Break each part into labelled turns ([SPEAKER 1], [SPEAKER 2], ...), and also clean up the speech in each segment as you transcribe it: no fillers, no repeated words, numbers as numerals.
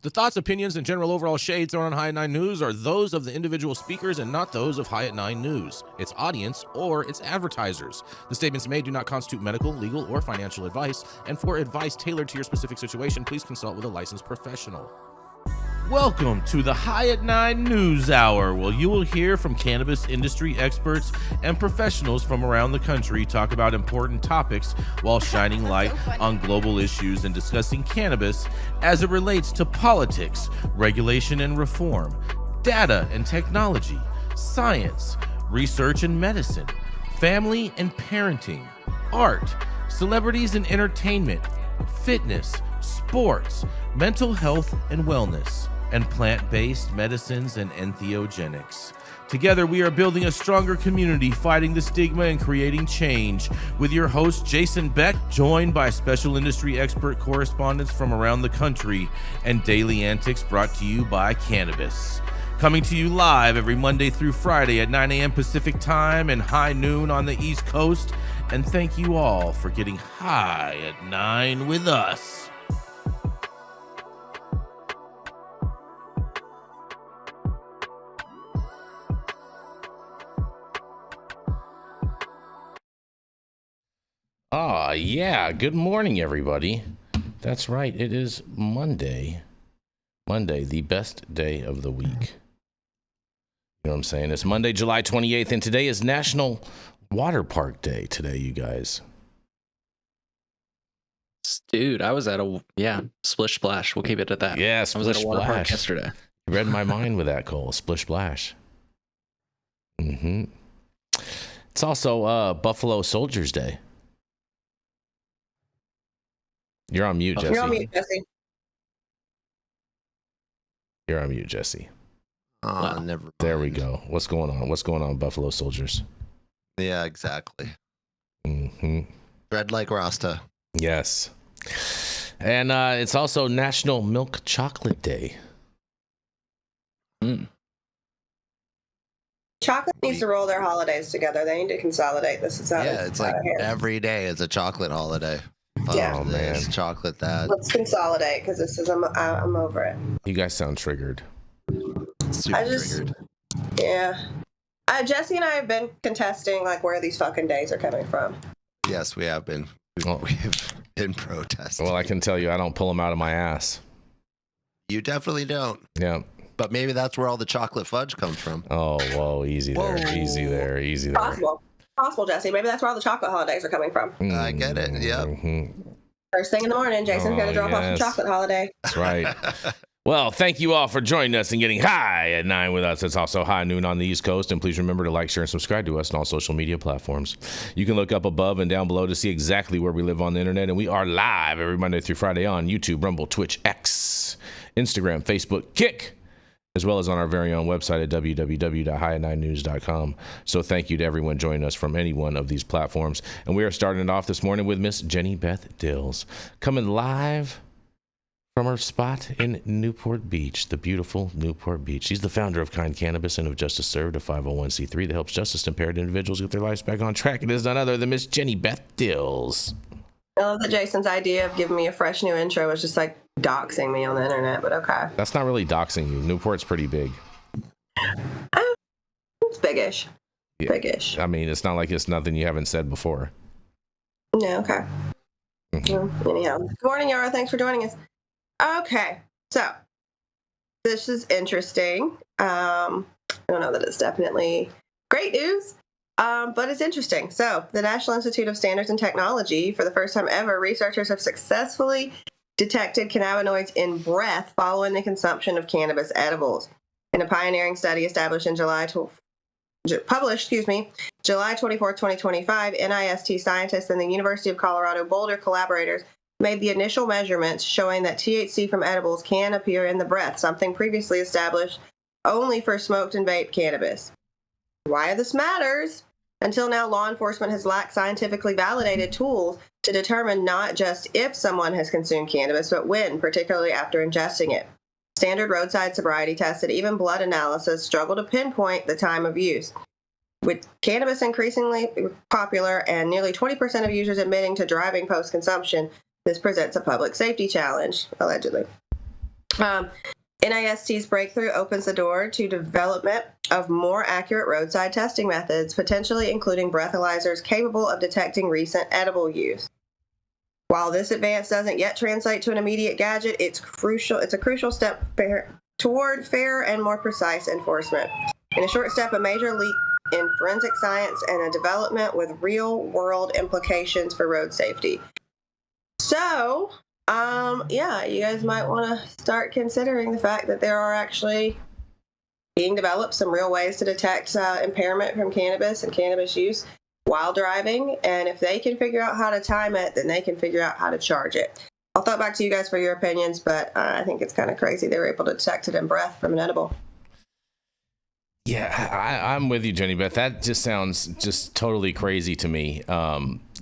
[SPEAKER 1] The thoughts, opinions, and general overall shade thrown on High at 9 News are those of the individual speakers and not those of High at 9 News, its audience, or its advertisers. The statements made do not constitute medical, legal, or financial advice, and for advice tailored to your specific situation, please consult with a licensed professional. Welcome to the High at 9 News Hour, where you will hear from cannabis industry experts and professionals from around the country talk about important topics while shining light on global issues and discussing cannabis as it relates to politics, regulation and reform, data and technology, science, research and medicine, family and parenting, art, celebrities and entertainment, fitness, sports, mental health and wellness, and plant-based medicines and entheogenics. Together, we are building a stronger community, fighting the stigma and creating change. With your host, Jason Beck, joined by special industry expert correspondents from around the country, and daily antics brought to you by cannabis. Coming to you live every Monday through Friday at 9 a.m. Pacific time and high noon on the East Coast. And thank you all for getting high at 9 with us. Yeah. Good morning, everybody. That's right. It is Monday. Monday, the best day of the week. You know what I'm saying? It's Monday, July 28th, and today is National WaterPark Day today, you guys.
[SPEAKER 2] Dude, I was at Splish Splash. We'll keep it at that.
[SPEAKER 1] Yeah,
[SPEAKER 2] I was at a water park yesterday.
[SPEAKER 1] You read my mind with that, Cole. Splish Splash. It's also Buffalo Soldiers Day. You're on mute, Jesse.
[SPEAKER 3] You're on mute, Jesse.
[SPEAKER 1] You're on mute, Jesse.
[SPEAKER 4] Wow. Never mind.
[SPEAKER 1] There we go. What's going on? What's going on, Buffalo Soldiers?
[SPEAKER 4] Yeah, exactly. Red like Rasta.
[SPEAKER 1] Yes. And it's also National Milk Chocolate Day.
[SPEAKER 3] Chocolate needs to roll their holidays together. They need to consolidate. This is
[SPEAKER 4] it's like every day is a chocolate holiday.
[SPEAKER 1] Oh man,
[SPEAKER 4] chocolate that.
[SPEAKER 3] Let's consolidate because this is I'm over it.
[SPEAKER 1] You guys sound triggered.
[SPEAKER 4] Triggered.
[SPEAKER 3] Yeah. Jesse and I have been contesting like where these fucking days are coming from.
[SPEAKER 4] Yes, we have been. We've been protesting.
[SPEAKER 1] Well, I can tell you, I don't pull them out of my ass.
[SPEAKER 4] You definitely don't.
[SPEAKER 1] Yeah.
[SPEAKER 4] But maybe that's where all the chocolate fudge comes from.
[SPEAKER 1] Oh, whoa, easy there, easy there, easy there.
[SPEAKER 3] Possible, Jesse. Maybe that's where all the chocolate holidays are coming from.
[SPEAKER 4] I get it. Yep.
[SPEAKER 3] First thing in the morning, Jason's going to drop off some chocolate holiday.
[SPEAKER 1] That's right. Well, thank you all for joining us and getting high at 9 with us. It's also high noon on the East Coast. And please remember to like, share, and subscribe to us on all social media platforms. You can look up above and down below to see exactly where we live on the internet. And we are live every Monday through Friday on YouTube, Rumble, Twitch, X, Instagram, Facebook, Kick, as well as on our very own website at www.highat9news.com. So thank you to everyone joining us from any one of these platforms. And we are starting it off this morning with Miss Jenny Beth Dills, coming live from her spot in Newport Beach, the beautiful Newport Beach. She's the founder of Kind Cannabis and of Justice Served, a 501c3 that helps justice-impaired individuals get their lives back on track. It is none other than Miss Jenny Beth Dills.
[SPEAKER 3] I love that Jason's idea of giving me a fresh new intro was just like doxing me on the internet, but okay.
[SPEAKER 1] That's not really doxing you. Newport's pretty big.
[SPEAKER 3] It's biggish.
[SPEAKER 1] Yeah.
[SPEAKER 3] Biggish.
[SPEAKER 1] I mean, it's not like it's nothing you haven't said before.
[SPEAKER 3] No, okay. Anyhow, good morning, Yarrow. Thanks for joining us. Okay, so this is interesting. I don't know that it's definitely great news, but it's interesting. So the National Institute of Standards and Technology, for the first time ever, researchers have successfully detected cannabinoids in breath following the consumption of cannabis edibles. In a pioneering study established in July 24, 2025, NIST scientists and the University of Colorado Boulder collaborators made the initial measurements showing that THC from edibles can appear in the breath, something previously established only for smoked and vaped cannabis. Why this matters? Until now, law enforcement has lacked scientifically validated tools to determine not just if someone has consumed cannabis, but when, particularly after ingesting it. Standard roadside sobriety tests and even blood analysis struggle to pinpoint the time of use. With cannabis increasingly popular and nearly 20% of users admitting to driving post-consumption, this presents a public safety challenge, allegedly. NIST's breakthrough opens the door to development of more accurate roadside testing methods, potentially including breathalyzers capable of detecting recent edible use. While this advance doesn't yet translate to an immediate gadget, it's a crucial step toward fairer and more precise enforcement. In a short step, a major leap in forensic science and a development with real-world implications for road safety. So, yeah, you guys might want to start considering the fact that there are actually being developed some real ways to detect impairment from cannabis and cannabis use while driving. And if they can figure out how to time it, then they can figure out how to charge it. I'll throw it back to you guys for your opinions, but I think it's kind of crazy they were able to detect it in breath from an edible.
[SPEAKER 1] Yeah, I'm with you, Jenny Beth. That just sounds just totally crazy to me.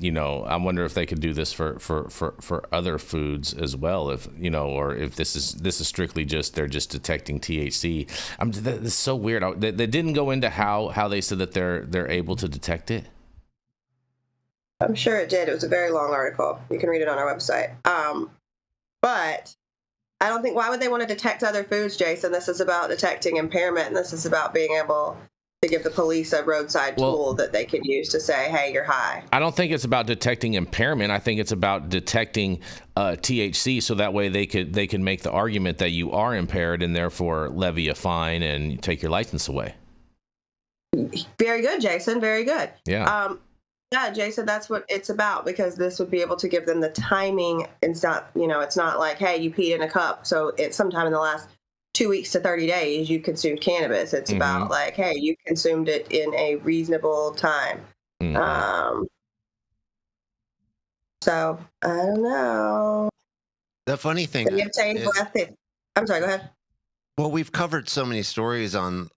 [SPEAKER 1] You know, I wonder if they could do this for other foods as well, if you know, or if this is strictly just they're just detecting THC. This is so weird. They didn't go into how they said that they're able to detect it.
[SPEAKER 3] I'm sure it did. It was a very long article. You can read it on our website. But I don't think, why would they want to detect other foods, Jason? This is about detecting impairment, and this is about being able to give the police a roadside tool that they could use to say, hey, you're high.
[SPEAKER 1] I don't think it's about detecting impairment. I think it's about detecting THC, so that way they can make the argument that you are impaired and therefore levy a fine and take your license away.
[SPEAKER 3] Very good, Jason. Very good.
[SPEAKER 1] Yeah.
[SPEAKER 3] Yeah, Jason, that's what it's about, because this would be able to give them the timing. It's not, it's not like, hey, you peed in a cup, so it's sometime in the last 2 weeks to 30 days you've consumed cannabis. It's about like, hey, you consumed it in a reasonable time. So I don't know.
[SPEAKER 4] The funny thing
[SPEAKER 3] You obtain breath. I'm sorry, go ahead.
[SPEAKER 4] Well, we've covered so many stories on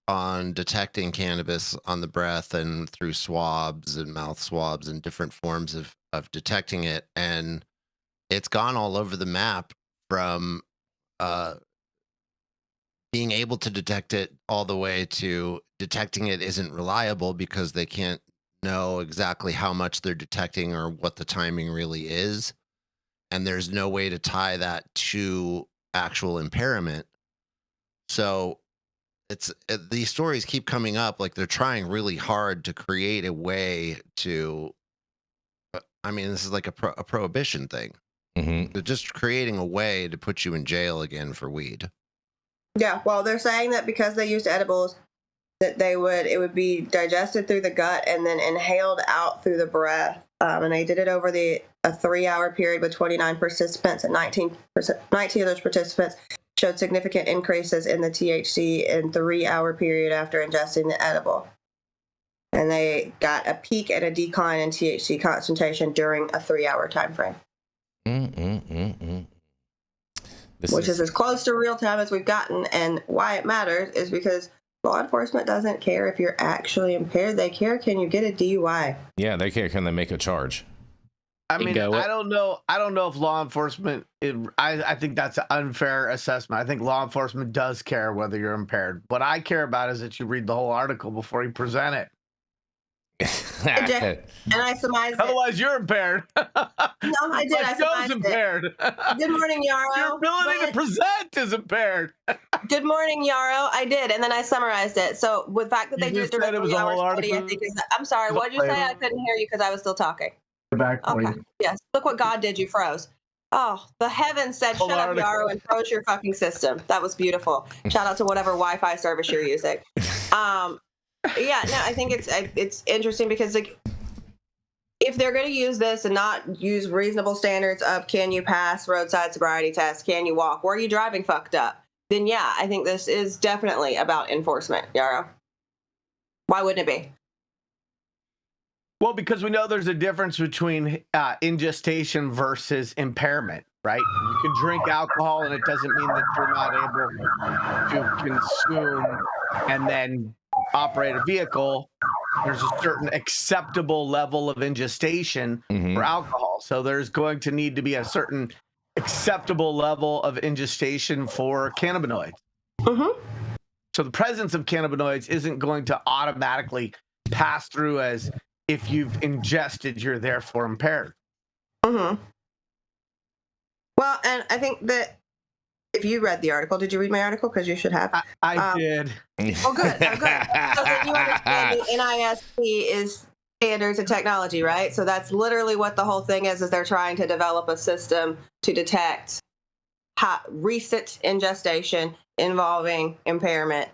[SPEAKER 4] detecting cannabis on the breath and through swabs and mouth swabs and different forms of detecting it. And it's gone all over the map, from being able to detect it all the way to detecting it isn't reliable because they can't know exactly how much they're detecting or what the timing really is. And there's no way to tie that to actual impairment. So these stories keep coming up, like they're trying really hard to create a way to, I mean, this is like a prohibition thing. They're just creating a way to put you in jail again for weed.
[SPEAKER 3] Yeah, well, they're saying that because they used edibles, that it would be digested through the gut and then inhaled out through the breath. And they did it over a 3-hour period with 29 participants, and 19 of those participants showed significant increases in the THC in 3-hour period after ingesting the edible. And they got a peak and a decline in THC concentration during a 3-hour time frame. Which is as close to real time as we've gotten. And why it matters is because law enforcement doesn't care if you're actually impaired. They care, can you get a DUI?
[SPEAKER 1] Yeah, they care, can they make a charge?
[SPEAKER 5] I mean, I don't know if law enforcement, I think that's an unfair assessment. I think law enforcement does care whether you're impaired. What I care about is that you read the whole article before you present it.
[SPEAKER 3] And I surmised it.
[SPEAKER 5] Otherwise, you're impaired.
[SPEAKER 3] No, I did. I surmised
[SPEAKER 5] impaired.
[SPEAKER 3] Good morning, Yarrow.
[SPEAKER 5] Your ability to present is impaired.
[SPEAKER 3] Good morning, Yarrow. I did, and then I summarized it. So with the fact that they did it during 3 hours, I think I'm sorry. What did you say? I couldn't hear you because I was still talking. Okay. Yes. Look what God did. You froze. Oh, the heavens said, shut up, Yarrow, and froze your fucking system. That was beautiful. Shout out to whatever Wi-Fi service you're using. Yeah, no, I think it's interesting because, like, if they're going to use this and not use reasonable standards of can you pass roadside sobriety tests, can you walk, were you driving fucked up, then yeah, I think this is definitely about enforcement, Yarrow. Why wouldn't it be?
[SPEAKER 5] Well, because we know there's a difference between ingestation versus impairment, right? You can drink alcohol and it doesn't mean that you're not able to consume and then operate a vehicle. There's a certain acceptable level of ingestation for alcohol. So there's going to need to be a certain acceptable level of ingestion for cannabinoids. So the presence of cannabinoids isn't going to automatically pass through as if you've ingested, you're therefore impaired.
[SPEAKER 3] Well, and I think that if you read the article, did you read my article? Because you should have.
[SPEAKER 5] I did.
[SPEAKER 3] Oh, good. Oh, good. So then you understand the NIST is standards and technology, right? So that's literally what the whole thing is they're trying to develop a system to detect recent ingestion involving impairment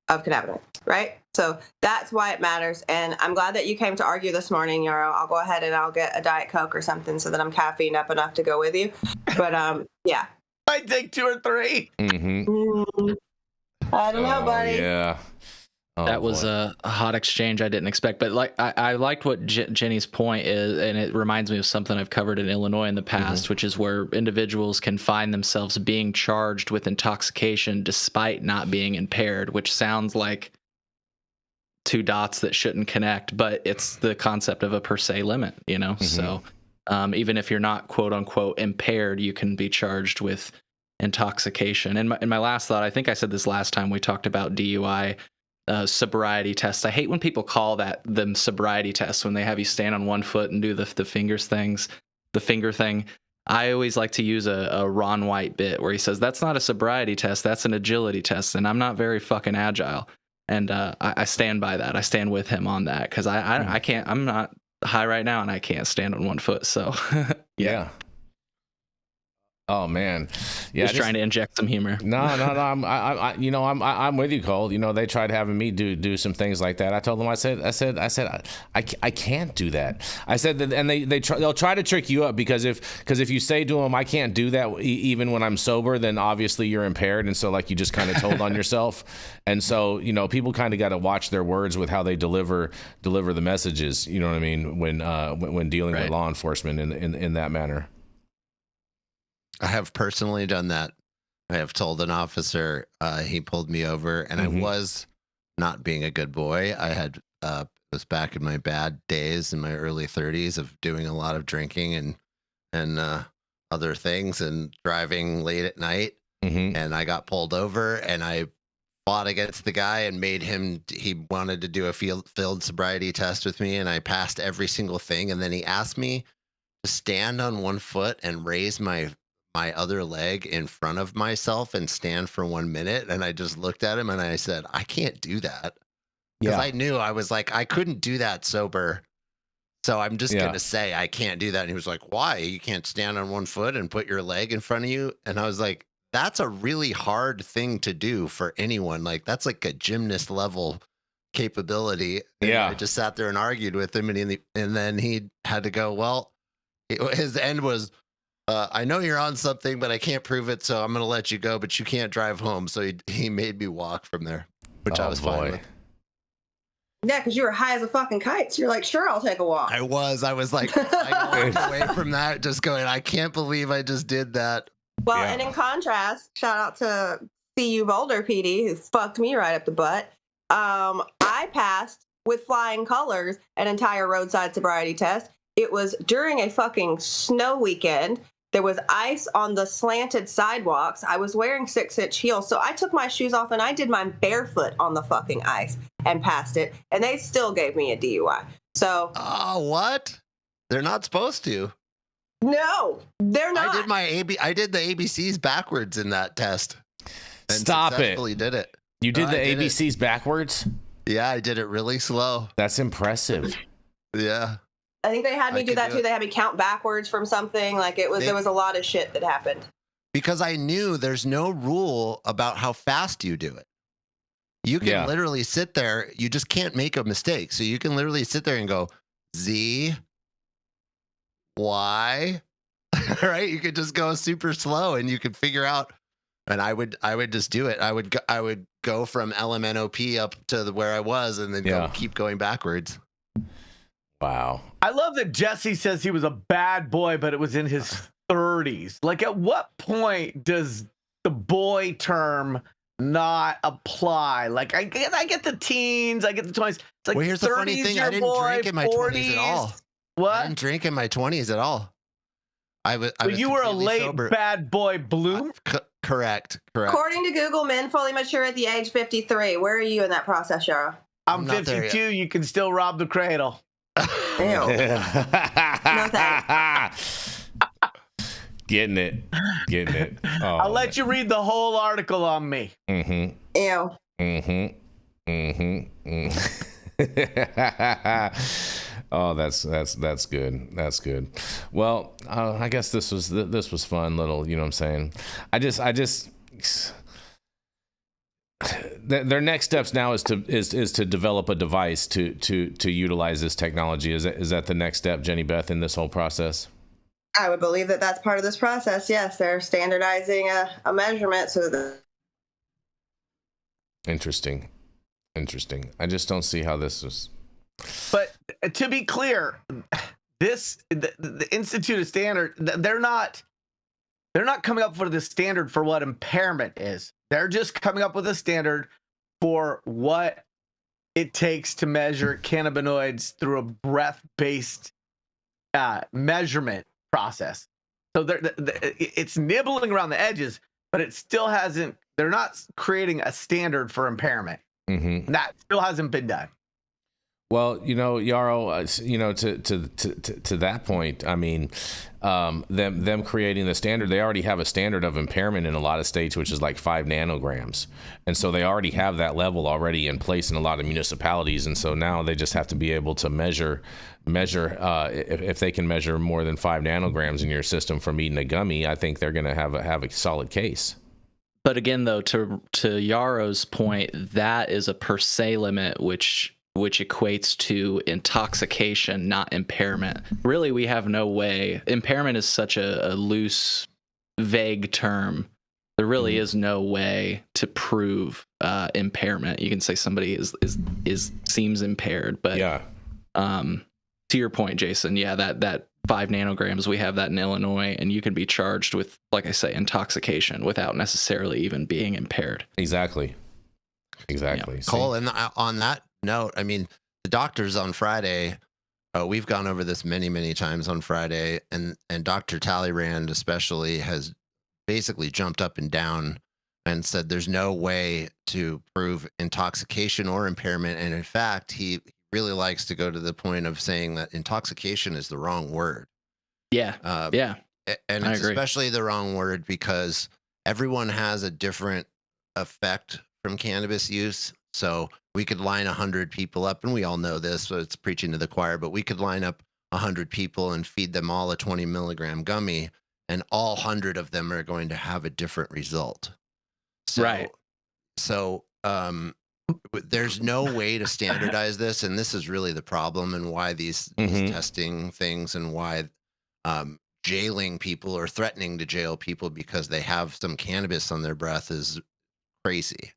[SPEAKER 3] of cannabinoids, right? So that's why it matters. And I'm glad that you came to argue this morning, Yarrow. I'll go ahead and I'll get a Diet Coke or something so that I'm caffeined up enough to go with you. But yeah.
[SPEAKER 5] I take 2 or 3.
[SPEAKER 1] Mm-hmm.
[SPEAKER 3] I don't know, buddy.
[SPEAKER 1] Yeah. Oh,
[SPEAKER 2] that was a hot exchange I didn't expect, but like I liked what Jenny's point is, and it reminds me of something I've covered in Illinois in the past, which is where individuals can find themselves being charged with intoxication despite not being impaired, which sounds like 2 dots that shouldn't connect, but it's the concept of a per se limit, you know? So even if you're not quote unquote impaired, you can be charged with intoxication. And my last thought, I think I said this last time we talked about DUI, sobriety tests. I hate when people call them sobriety tests when they have you stand on one foot and do the finger thing. I always like to use a Ron White bit where he says, that's not a sobriety test, that's an agility test. And I'm not very fucking agile. And I stand by that. I stand with him on that because I can't, I'm not high right now and I can't stand on one foot. So
[SPEAKER 1] yeah. Oh man, yeah.
[SPEAKER 2] Just trying to inject some humor.
[SPEAKER 1] No. I'm with you, Cole. You know, they tried having me do some things like that. I told them, I said, I can't do that. I said that, and they'll try to trick you up because if you say to them, I can't do that even when I'm sober, then obviously you're impaired, and so like you just kind of told on yourself, and so people kind of got to watch their words with how they deliver the messages. You know what I mean when dealing with law enforcement in that manner.
[SPEAKER 4] I have personally done that. I have told an officer, he pulled me over, and I was not being a good boy. I had was back in my bad days in my early 30s of doing a lot of drinking and other things and driving late at night. And I got pulled over, and I fought against the guy and made him. He wanted to do a field sobriety test with me, and I passed every single thing. And then he asked me to stand on one foot and raise my other leg in front of myself and stand for 1 minute. And I just looked at him and I said, I can't do that. Because I knew, I was like, I couldn't do that sober. So I'm just going to say, I can't do that. And he was like, why? You can't stand on one foot and put your leg in front of you? And I was like, that's a really hard thing to do for anyone. Like, that's like a gymnast level capability. And I just sat there and argued with him. And then he had to go, well, his end was, I know you're on something, but I can't prove it, so I'm going to let you go, but you can't drive home. So he made me walk from there, which I was fine with.
[SPEAKER 3] Yeah, because you were high as a fucking kite. So you're like, sure, I'll take a walk.
[SPEAKER 4] I was like, I walked away from that just going, I can't believe I just did that.
[SPEAKER 3] Well, and in contrast, shout out to CU Boulder PD, who fucked me right up the butt. I passed with flying colors an entire roadside sobriety test. It was during a fucking snow weekend. There was ice on the slanted sidewalks. I was wearing 6-inch heels. So I took my shoes off and I did mine barefoot on the fucking ice and passed it. And they still gave me a DUI. So.
[SPEAKER 4] Oh, what? They're not supposed to.
[SPEAKER 3] No, they're not.
[SPEAKER 4] I did the ABCs backwards in that test. And
[SPEAKER 1] Stop
[SPEAKER 4] successfully
[SPEAKER 1] it.
[SPEAKER 4] Did it.
[SPEAKER 1] You did the ABCs backwards?
[SPEAKER 4] Yeah, I did it really slow.
[SPEAKER 1] That's impressive.
[SPEAKER 4] Yeah.
[SPEAKER 3] I think they had me do that too. They had me count backwards from something. Like there was a lot of shit that happened. Because
[SPEAKER 4] I knew there's no rule about how fast you do it. You can literally sit there. You just can't make a mistake. So you can literally sit there and go Z, Y, right? You could just go super slow and you could figure out. And I would just do it. I would go from LMNOP up to where I was and then keep going backwards.
[SPEAKER 1] Wow.
[SPEAKER 5] I love that Jesse says he was a bad boy, but it was in his 30s. Like, at what point does the boy term not apply? Like, I get the teens, I get the 20s. It's like,
[SPEAKER 4] well, here's the funny thing. I didn't drink in my 20s at all.
[SPEAKER 5] What?
[SPEAKER 4] I didn't drink in my 20s at all.
[SPEAKER 5] You were a late sober. Bad boy bloom?
[SPEAKER 4] Correct.
[SPEAKER 3] According to Google, men fully mature at the age 53. Where are you in that process, Yarrow?
[SPEAKER 5] I'm 52. You can still rob the cradle.
[SPEAKER 3] Ew. No thanks.
[SPEAKER 1] Getting it. Oh,
[SPEAKER 5] I'll let you read the whole article on me.
[SPEAKER 1] Mm-hmm.
[SPEAKER 3] Ew.
[SPEAKER 1] Oh, that's good. That's good. Well, I guess this was fun. Little, you know what I'm saying? I just. Their next steps now is to develop a device to utilize this technology. Is that the next step, Jenny Beth, in this whole process?
[SPEAKER 3] I would believe that that's part of this process. Yes, they're standardizing a measurement so that.
[SPEAKER 1] Interesting. I just don't see how this is.
[SPEAKER 5] But to be clear, the Institute of Standard, they're not coming up with the standard for what impairment is. They're just coming up with a standard for what it takes to measure cannabinoids through a breath-based measurement process. So it's nibbling around the edges, but it still hasn't. They're not creating a standard for impairment.
[SPEAKER 1] Mm-hmm.
[SPEAKER 5] That still hasn't been done.
[SPEAKER 1] Well, Yarrow, to that point, I mean, them creating the standard, they already have a standard of impairment in a lot of states, which is like 5 nanograms. And so they already have that level already in place in a lot of municipalities. And so now they just have to be able to measure if they can measure more than 5 nanograms in your system from eating a gummy, I think they're going to have a solid case.
[SPEAKER 2] But again, though, to Yarrow's point, that is a per se limit, which equates to intoxication, not impairment. Really, we have no way. Impairment is such a loose, vague term. There really is no way to prove impairment. You can say somebody seems impaired, but
[SPEAKER 1] yeah.
[SPEAKER 2] To your point, Jason, yeah, that 5 nanograms, we have that in Illinois, and you can be charged with, like I say, intoxication without necessarily even being impaired.
[SPEAKER 1] Exactly.
[SPEAKER 2] Yeah.
[SPEAKER 4] Cole, and on that note, I mean, the doctors on Friday, we've gone over this many times on Friday, and Dr. Talleyrand especially has basically jumped up and down and said there's no way to prove intoxication or impairment. And in fact, he really likes to go to the point of saying that intoxication is the wrong word.
[SPEAKER 2] Yeah.
[SPEAKER 4] And it's especially the wrong word because everyone has a different effect from cannabis use. So we could line 100 people up, and we all know this, so it's preaching to the choir, but we could line up 100 people and feed them all a 20 milligram gummy, and all 100 of them are going to have a different result. So,
[SPEAKER 2] right.
[SPEAKER 4] So there's no way to standardize this, and this is really the problem, and why these testing things, and why jailing people or threatening to jail people because they have some cannabis on their breath is crazy.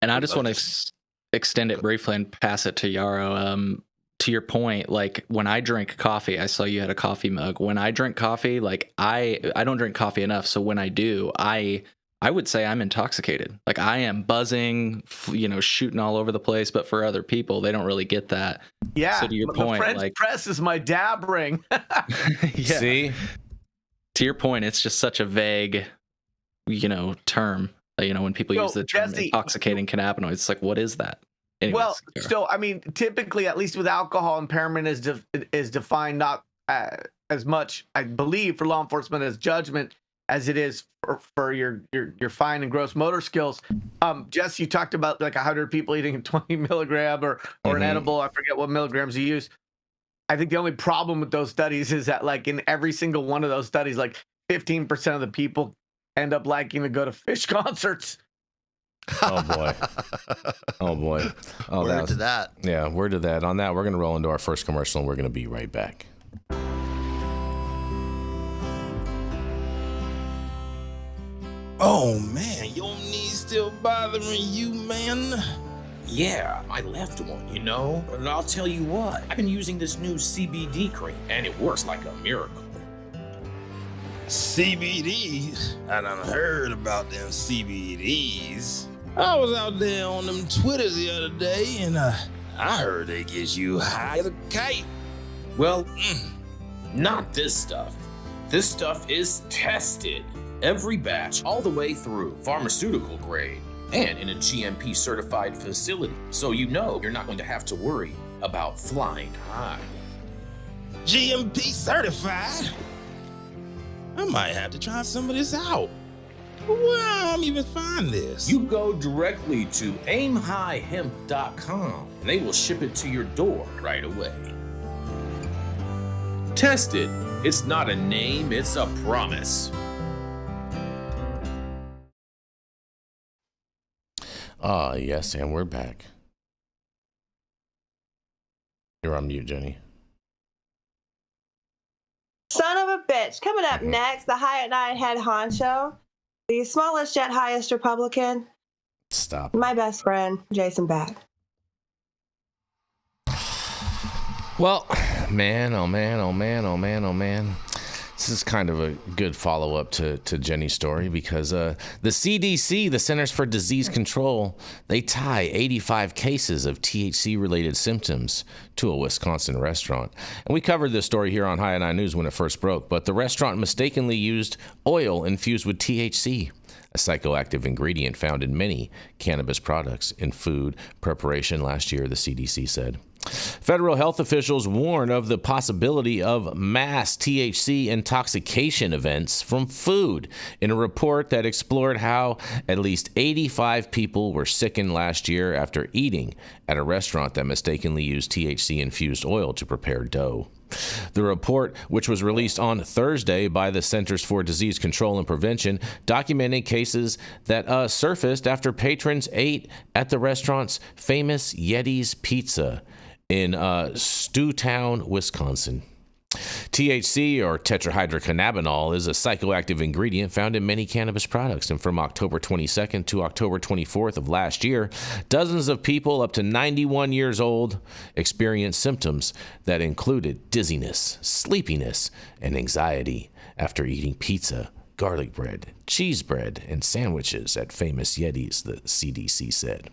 [SPEAKER 2] And I just want to extend it briefly and pass it to Yarrow. To your point, like when I drink coffee, I saw you had a coffee mug. When I drink coffee, like I don't drink coffee enough. So when I do, I would say I'm intoxicated. Like I am buzzing, shooting all over the place. But for other people, they don't really get that.
[SPEAKER 5] Yeah.
[SPEAKER 2] So to your point,
[SPEAKER 5] the French
[SPEAKER 2] like
[SPEAKER 5] press is my dab ring.
[SPEAKER 2] yeah.
[SPEAKER 1] See?
[SPEAKER 2] To your point, it's just such a vague, term. When people use the term intoxicating cannabinoids, it's like, what is that? Anyways,
[SPEAKER 5] well, so I mean, typically, at least with alcohol, impairment is defined not as much, I believe, for law enforcement as judgment as it is for your fine and gross motor skills. Jess, you talked about like 100 people eating a 20 milligram or an edible. I forget what milligrams you use. I think the only problem with those studies is that like in every single one of those studies, like 15% of the people end up liking to go to Fish concerts.
[SPEAKER 1] Oh boy. Oh,
[SPEAKER 4] word to that.
[SPEAKER 1] Yeah, word to that. On that, we're going to roll into our first commercial, and we're going to be right back.
[SPEAKER 6] Oh man, your knee still bothering you, man?
[SPEAKER 7] Yeah, my left one, But I'll tell you what, I've been using this new CBD cream, and it works like a miracle.
[SPEAKER 6] CBDs? I done heard about them CBDs. I was out there on them Twitters the other day, and I heard they get you high as a kite.
[SPEAKER 7] Well, not this stuff. This stuff is tested. Every batch, all the way through, pharmaceutical grade, and in a GMP certified facility. So you're not going to have to worry about flying high.
[SPEAKER 6] GMP certified? I might have to try some of this out. Where I'm even find this?
[SPEAKER 7] You go directly to aimhighhemp.com and they will ship it to your door right away. Tested. It's not a name, it's a promise.
[SPEAKER 1] Yes, and we're back. You're on mute, Jenny.
[SPEAKER 3] Son of a bitch. Coming up next, the High at Night head honcho, the smallest yet highest Republican.
[SPEAKER 1] Stop.
[SPEAKER 3] My best friend, Jason Beck.
[SPEAKER 1] Well, man, oh man, oh man, oh man, oh man. This is kind of a good follow-up to Jenny's story because the C.D.C., the Centers for Disease Control, they tie 85 cases of THC-related symptoms to a Wisconsin restaurant. And we covered this story here on High at 9 News when it first broke, but the restaurant mistakenly used oil infused with THC, a psychoactive ingredient found in many cannabis products in food preparation last year, the CDC said. Federal health officials warn of the possibility of mass THC intoxication events from food in a report that explored how at least 85 people were sickened last year after eating at a restaurant that mistakenly used THC-infused oil to prepare dough. The report, which was released on Thursday by the Centers for Disease Control and Prevention, documented cases that surfaced after patrons ate at the restaurant's famous Yeti's Pizza in Stewtown, Wisconsin. THC, or tetrahydrocannabinol, is a psychoactive ingredient found in many cannabis products, and from October 22nd to October 24th of last year, dozens of people up to 91 years old experienced symptoms that included dizziness, sleepiness, and anxiety after eating pizza, garlic bread, cheese bread, and sandwiches at famous Yeti's, the CDC said.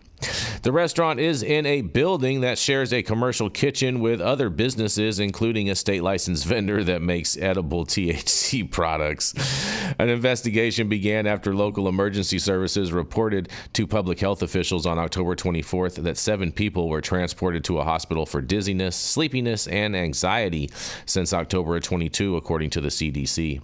[SPEAKER 1] The restaurant is in a building that shares a commercial kitchen with other businesses, including a state licensed vendor that makes edible THC products. An investigation began after local emergency services reported to public health officials on October 24th that 7 people were transported to a hospital for dizziness, sleepiness, and anxiety since October 22, according to the CDC.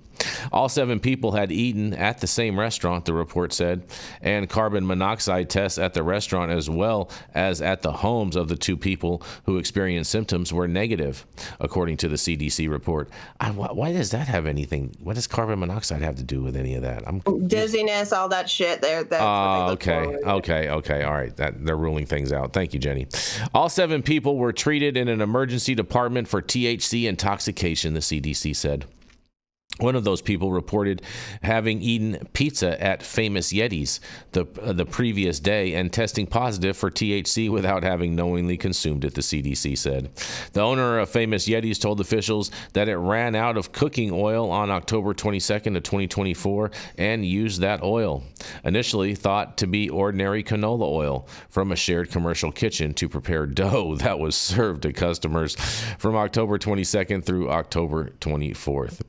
[SPEAKER 1] All 7 people had eaten at the same restaurant, the report said, and carbon monoxide tests at the restaurant as well as at the homes of the 2 people who experienced symptoms were negative, according to the CDC report. Why does that have anything? What does carbon monoxide have to do with any of that?
[SPEAKER 3] Dizziness, all that shit there.
[SPEAKER 1] Okay. All right. They're ruling things out. Thank you, Jenny. All 7 people were treated in an emergency department for THC intoxication, the CDC said. One of those people reported having eaten pizza at famous Yeti's the previous day and testing positive for THC without having knowingly consumed it, the CDC said. The owner of famous Yeti's told officials that it ran out of cooking oil on October 22nd of 2024 and used that oil, initially thought to be ordinary canola oil, from a shared commercial kitchen to prepare dough that was served to customers from October 22nd through October 24th.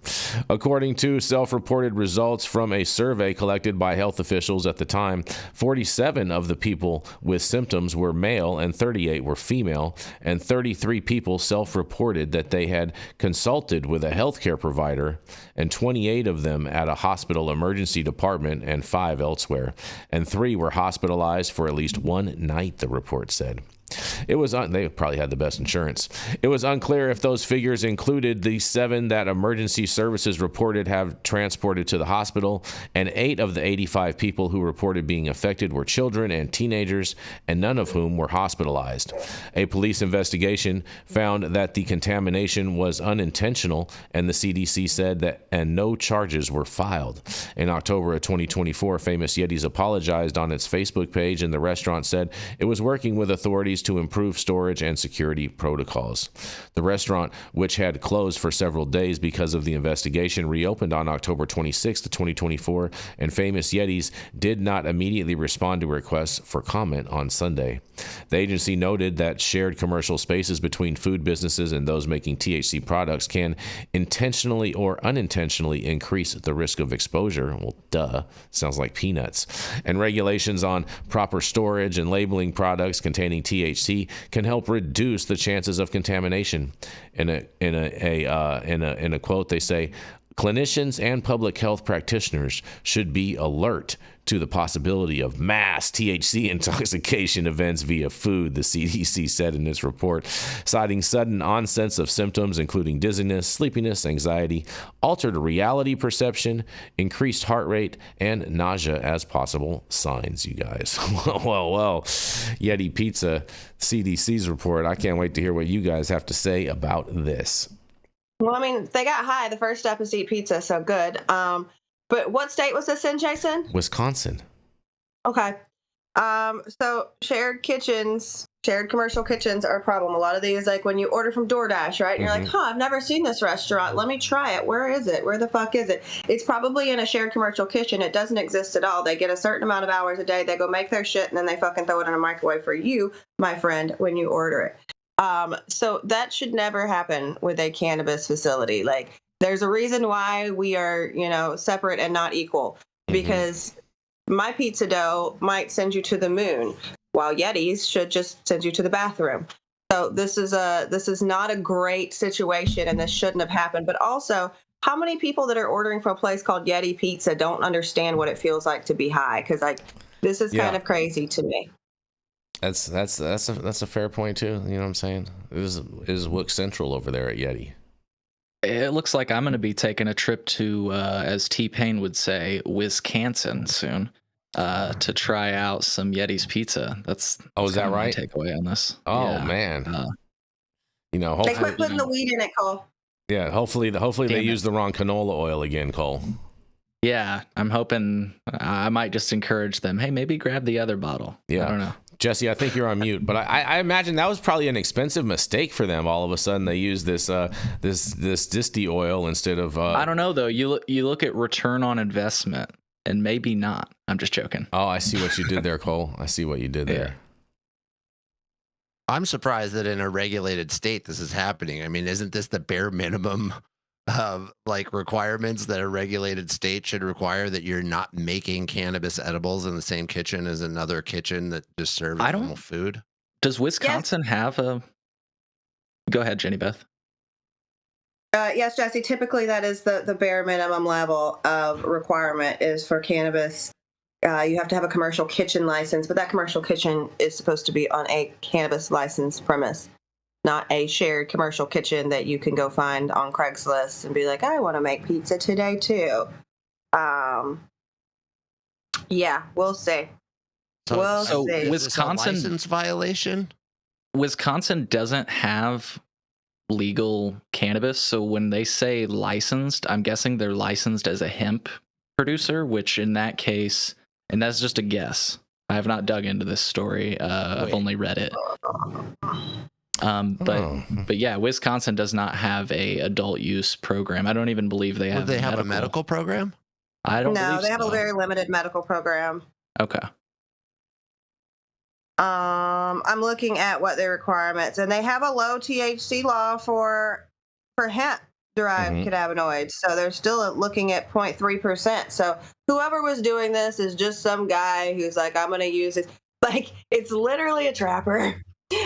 [SPEAKER 1] According to self-reported results from a survey collected by health officials at the time, 47 of the people with symptoms were male and 38 were female, and 33 people self-reported that they had consulted with a healthcare provider, and 28 of them at a hospital emergency department and 5 elsewhere, and 3 were hospitalized for at least 1 night, the report said. They probably had the best insurance. It was unclear if those figures included the 7 that emergency services reported have transported to the hospital, and 8 of the 85 people who reported being affected were children and teenagers, and none of whom were hospitalized. A police investigation found that the contamination was unintentional, and the CDC said that no charges were filed. In October of 2024, famous Yeti's apologized on its Facebook page, and the restaurant said it was working with authorities to improve storage and security protocols. The restaurant, which had closed for several days because of the investigation, reopened on October 26, 2024, and famous Yeti's did not immediately respond to requests for comment on Sunday. The agency noted that shared commercial spaces between food businesses and those making THC products can intentionally or unintentionally increase the risk of exposure. Well, duh, sounds like peanuts. And regulations on proper storage and labeling products containing THC can help reduce the chances of contamination. In a quote, they say, Clinicians and public health practitioners should be alert to the possibility of mass THC intoxication events via food, the CDC said in its report, citing sudden onsets of symptoms including dizziness, sleepiness, anxiety, altered reality perception, increased heart rate, and nausea as possible signs, you guys. Well, Yeti Pizza, CDC's report. I can't wait to hear what you guys have to say about this.
[SPEAKER 3] Well, I mean, they got high. The first step is to eat pizza, so good. But what state was this in, Jason?
[SPEAKER 1] Wisconsin.
[SPEAKER 3] Okay. So shared commercial kitchens are a problem. A lot of these, like when you order from DoorDash, right? And you're like, I've never seen this restaurant. Let me try it. Where is it? Where the fuck is it? It's probably in a shared commercial kitchen. It doesn't exist at all. They get a certain amount of hours a day. They go make their shit, and then they fucking throw it in a microwave for you, my friend, when you order it. So that should never happen with a cannabis facility. Like, there's a reason why we are, separate and not equal, because my pizza dough might send you to the moon, while Yetis should just send you to the bathroom. So this is not a great situation, and this shouldn't have happened. But also, how many people that are ordering from a place called Yeti Pizza don't understand what it feels like to be high? Because this is kind of crazy to me.
[SPEAKER 1] That's a fair point too. You know what I'm saying? It is Wook Central over there at Yeti.
[SPEAKER 2] It looks like I'm going to be taking a trip to, as T-Pain would say, Wisconsin soon, to try out some Yeti's pizza. That's
[SPEAKER 1] is that right?
[SPEAKER 2] My takeaway on this.
[SPEAKER 1] Oh
[SPEAKER 2] yeah.
[SPEAKER 1] Man,
[SPEAKER 3] hopefully they quit putting the weed in it, Cole.
[SPEAKER 1] Yeah, hopefully they use the wrong canola oil again, Cole.
[SPEAKER 2] Yeah, I'm hoping I might just encourage them. Hey, maybe grab the other bottle.
[SPEAKER 1] Yeah,
[SPEAKER 2] I don't know.
[SPEAKER 1] Jesse, I think you're on mute, but I imagine that was probably an expensive mistake for them. All of a sudden, they use this disti oil instead of.
[SPEAKER 2] I don't know though. You look at return on investment, and maybe not. I'm just joking.
[SPEAKER 1] Oh, I see what you did there, Cole. I see what you did there.
[SPEAKER 4] I'm surprised that in a regulated state this is happening. I mean, isn't this the bare minimum of requirements that a regulated state should require, that you're not making cannabis edibles in the same kitchen as another kitchen that just serves normal food?
[SPEAKER 2] Does Wisconsin have a? Go ahead, Jenny Beth.
[SPEAKER 3] Yes, Jesse. Typically, that is the bare minimum level of requirement is for cannabis. You have to have a commercial kitchen license, but that commercial kitchen is supposed to be on a cannabis licensed premise, not a shared commercial kitchen that you can go find on Craigslist and be like, I want to make pizza today too. Yeah, we'll see.
[SPEAKER 4] So
[SPEAKER 3] see.
[SPEAKER 2] Wisconsin
[SPEAKER 4] license violation.
[SPEAKER 2] Wisconsin doesn't have legal cannabis, so when they say licensed, I'm guessing they're licensed as a hemp producer, which in that case, and that's just a guess. I have not dug into this story. I've only read it. But yeah, Wisconsin does not have a adult use program. I don't even believe they have.
[SPEAKER 4] Do they have a medical program?
[SPEAKER 2] I don't.
[SPEAKER 3] No, they have
[SPEAKER 2] so.
[SPEAKER 3] a very limited medical program.
[SPEAKER 2] Okay.
[SPEAKER 3] I'm looking at what their requirements, and they have a low THC law for hemp-derived cannabinoids. So they're still looking at 0.3%. So whoever was doing this is just some guy who's like, I'm going to use it. Like, it's literally a trapper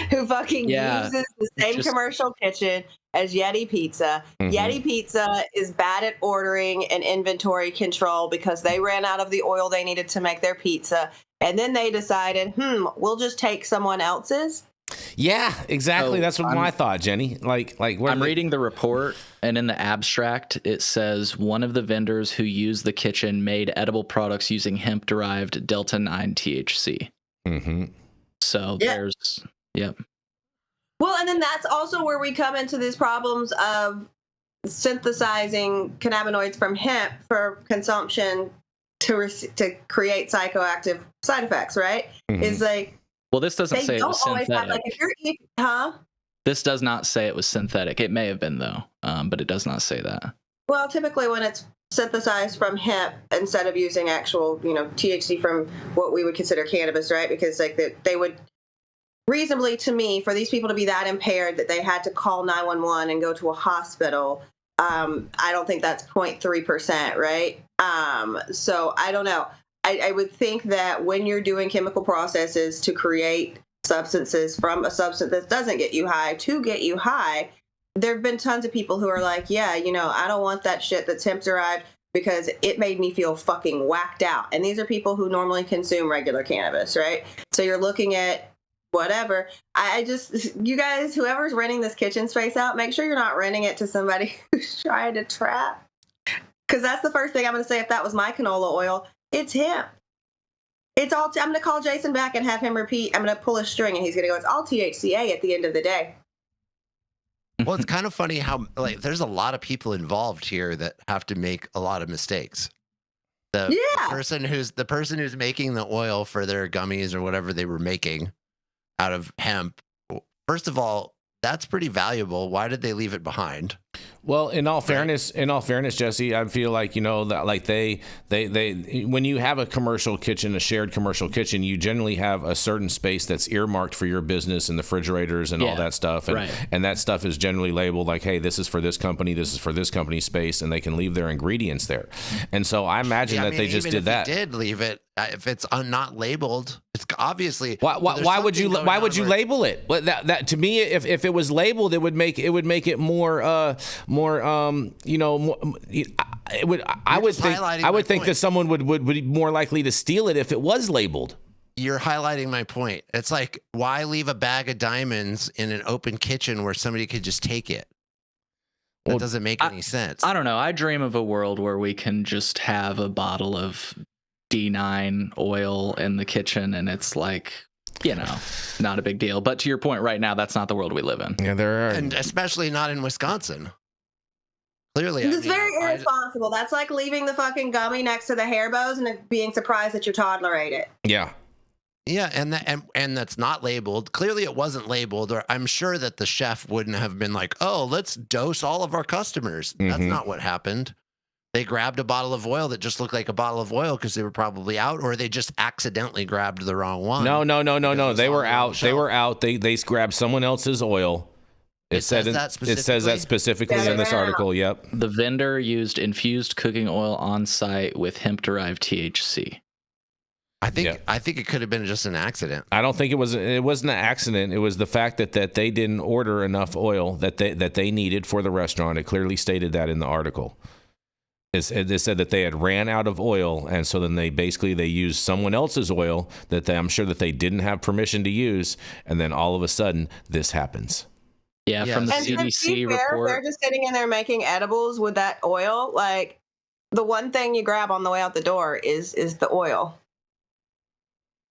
[SPEAKER 3] who fucking uses the same commercial kitchen as Yeti Pizza. Yeti Pizza is bad at ordering and inventory control because they ran out of the oil they needed to make their pizza. And then they decided, we'll just take someone else's.
[SPEAKER 1] Yeah, exactly. That's what my thought, Jenny. I'm
[SPEAKER 2] reading the report, and in the abstract, it says one of the vendors who used the kitchen made edible products using hemp-derived Delta-9 THC. So there's,
[SPEAKER 3] Well, and then that's also where we come into these problems of synthesizing cannabinoids from hemp for consumption to create psychoactive side effects, right? It's like,
[SPEAKER 2] well, this doesn't say it was synthetic.
[SPEAKER 3] If you're eating,
[SPEAKER 2] This does not say it was synthetic. It may have been though, but it does not say that.
[SPEAKER 3] Well, typically when it's synthesized from hemp instead of using actual, THC from what we would consider cannabis, right? Because they would reasonably, to me, for these people to be that impaired that they had to call 911 and go to a hospital. I don't think that's 0.3%, right? So I don't know. I would think that when you're doing chemical processes to create substances from a substance that doesn't get you high to get you high, there have been tons of people who are like, yeah, I don't want that shit that's hemp derived because it made me feel fucking whacked out. And these are people who normally consume regular cannabis, right? So you're looking at whatever. You guys, whoever's renting this kitchen space out, make sure you're not renting it to somebody who's trying to trap. Because that's the first thing I'm going to say. If that was my canola oil, it's hemp. It's all. I'm going to call Jason back and have him repeat. I'm going to pull a string and he's going to go, it's all THCA at the end of the day.
[SPEAKER 4] Well, it's kind of funny how there's a lot of people involved here that have to make a lot of mistakes. The person who's making the oil for their gummies or whatever they were making out of hemp. First of all, that's pretty valuable. Why did they leave it behind?
[SPEAKER 1] Well, in all fairness, Jesse, I feel like, that like they when you have a commercial kitchen, a shared commercial kitchen, you generally have a certain space that's earmarked for your business and the refrigerators and all that stuff. And that stuff is generally labeled like, hey, this is for this company, this is for this company's space, and they can leave their ingredients there. And so I imagine they just did that.
[SPEAKER 4] They did leave it. If it's not labeled, it's obviously
[SPEAKER 1] why would you label it? Well, that to me, if it was labeled, it would make it more I would think that someone would be more likely to steal it if it was labeled.
[SPEAKER 4] You're highlighting my point. It's like, why leave a bag of diamonds in an open kitchen where somebody could just take it? That doesn't make any sense.
[SPEAKER 2] I don't know. I dream of a world where we can just have a bottle of D9 oil in the kitchen and it's like, not a big deal. But to your point right now, that's not the world we live in.
[SPEAKER 1] Yeah, there are.
[SPEAKER 4] And especially not in Wisconsin. Clearly.
[SPEAKER 3] It's very irresponsible. That's like leaving the fucking gummy next to the hair bows and being surprised that your toddler ate it.
[SPEAKER 1] Yeah.
[SPEAKER 4] Yeah, and that's not labeled. Clearly it wasn't labeled, or I'm sure that the chef wouldn't have been like, oh, let's dose all of our customers. Mm-hmm. That's not what happened. They grabbed a bottle of oil that just looked like a bottle of oil because they were probably out, or they just accidentally grabbed the wrong one.
[SPEAKER 1] No. They were out. They were out. They grabbed someone else's oil. It says that specifically in this article. Yep.
[SPEAKER 2] The vendor used infused cooking oil on site with hemp-derived THC.
[SPEAKER 4] I think it could have been just an accident.
[SPEAKER 1] I don't think it wasn't an accident. It was the fact that they didn't order enough oil that they needed for the restaurant. It clearly stated that in the article. It said that they had ran out of oil, and so then they used someone else's oil that I'm sure that they didn't have permission to use, and then all of a sudden this happens.
[SPEAKER 2] Yeah, from the C.D.C. report.
[SPEAKER 3] They're just sitting in there making edibles with that oil. Like, the one thing you grab on the way out the door is the oil.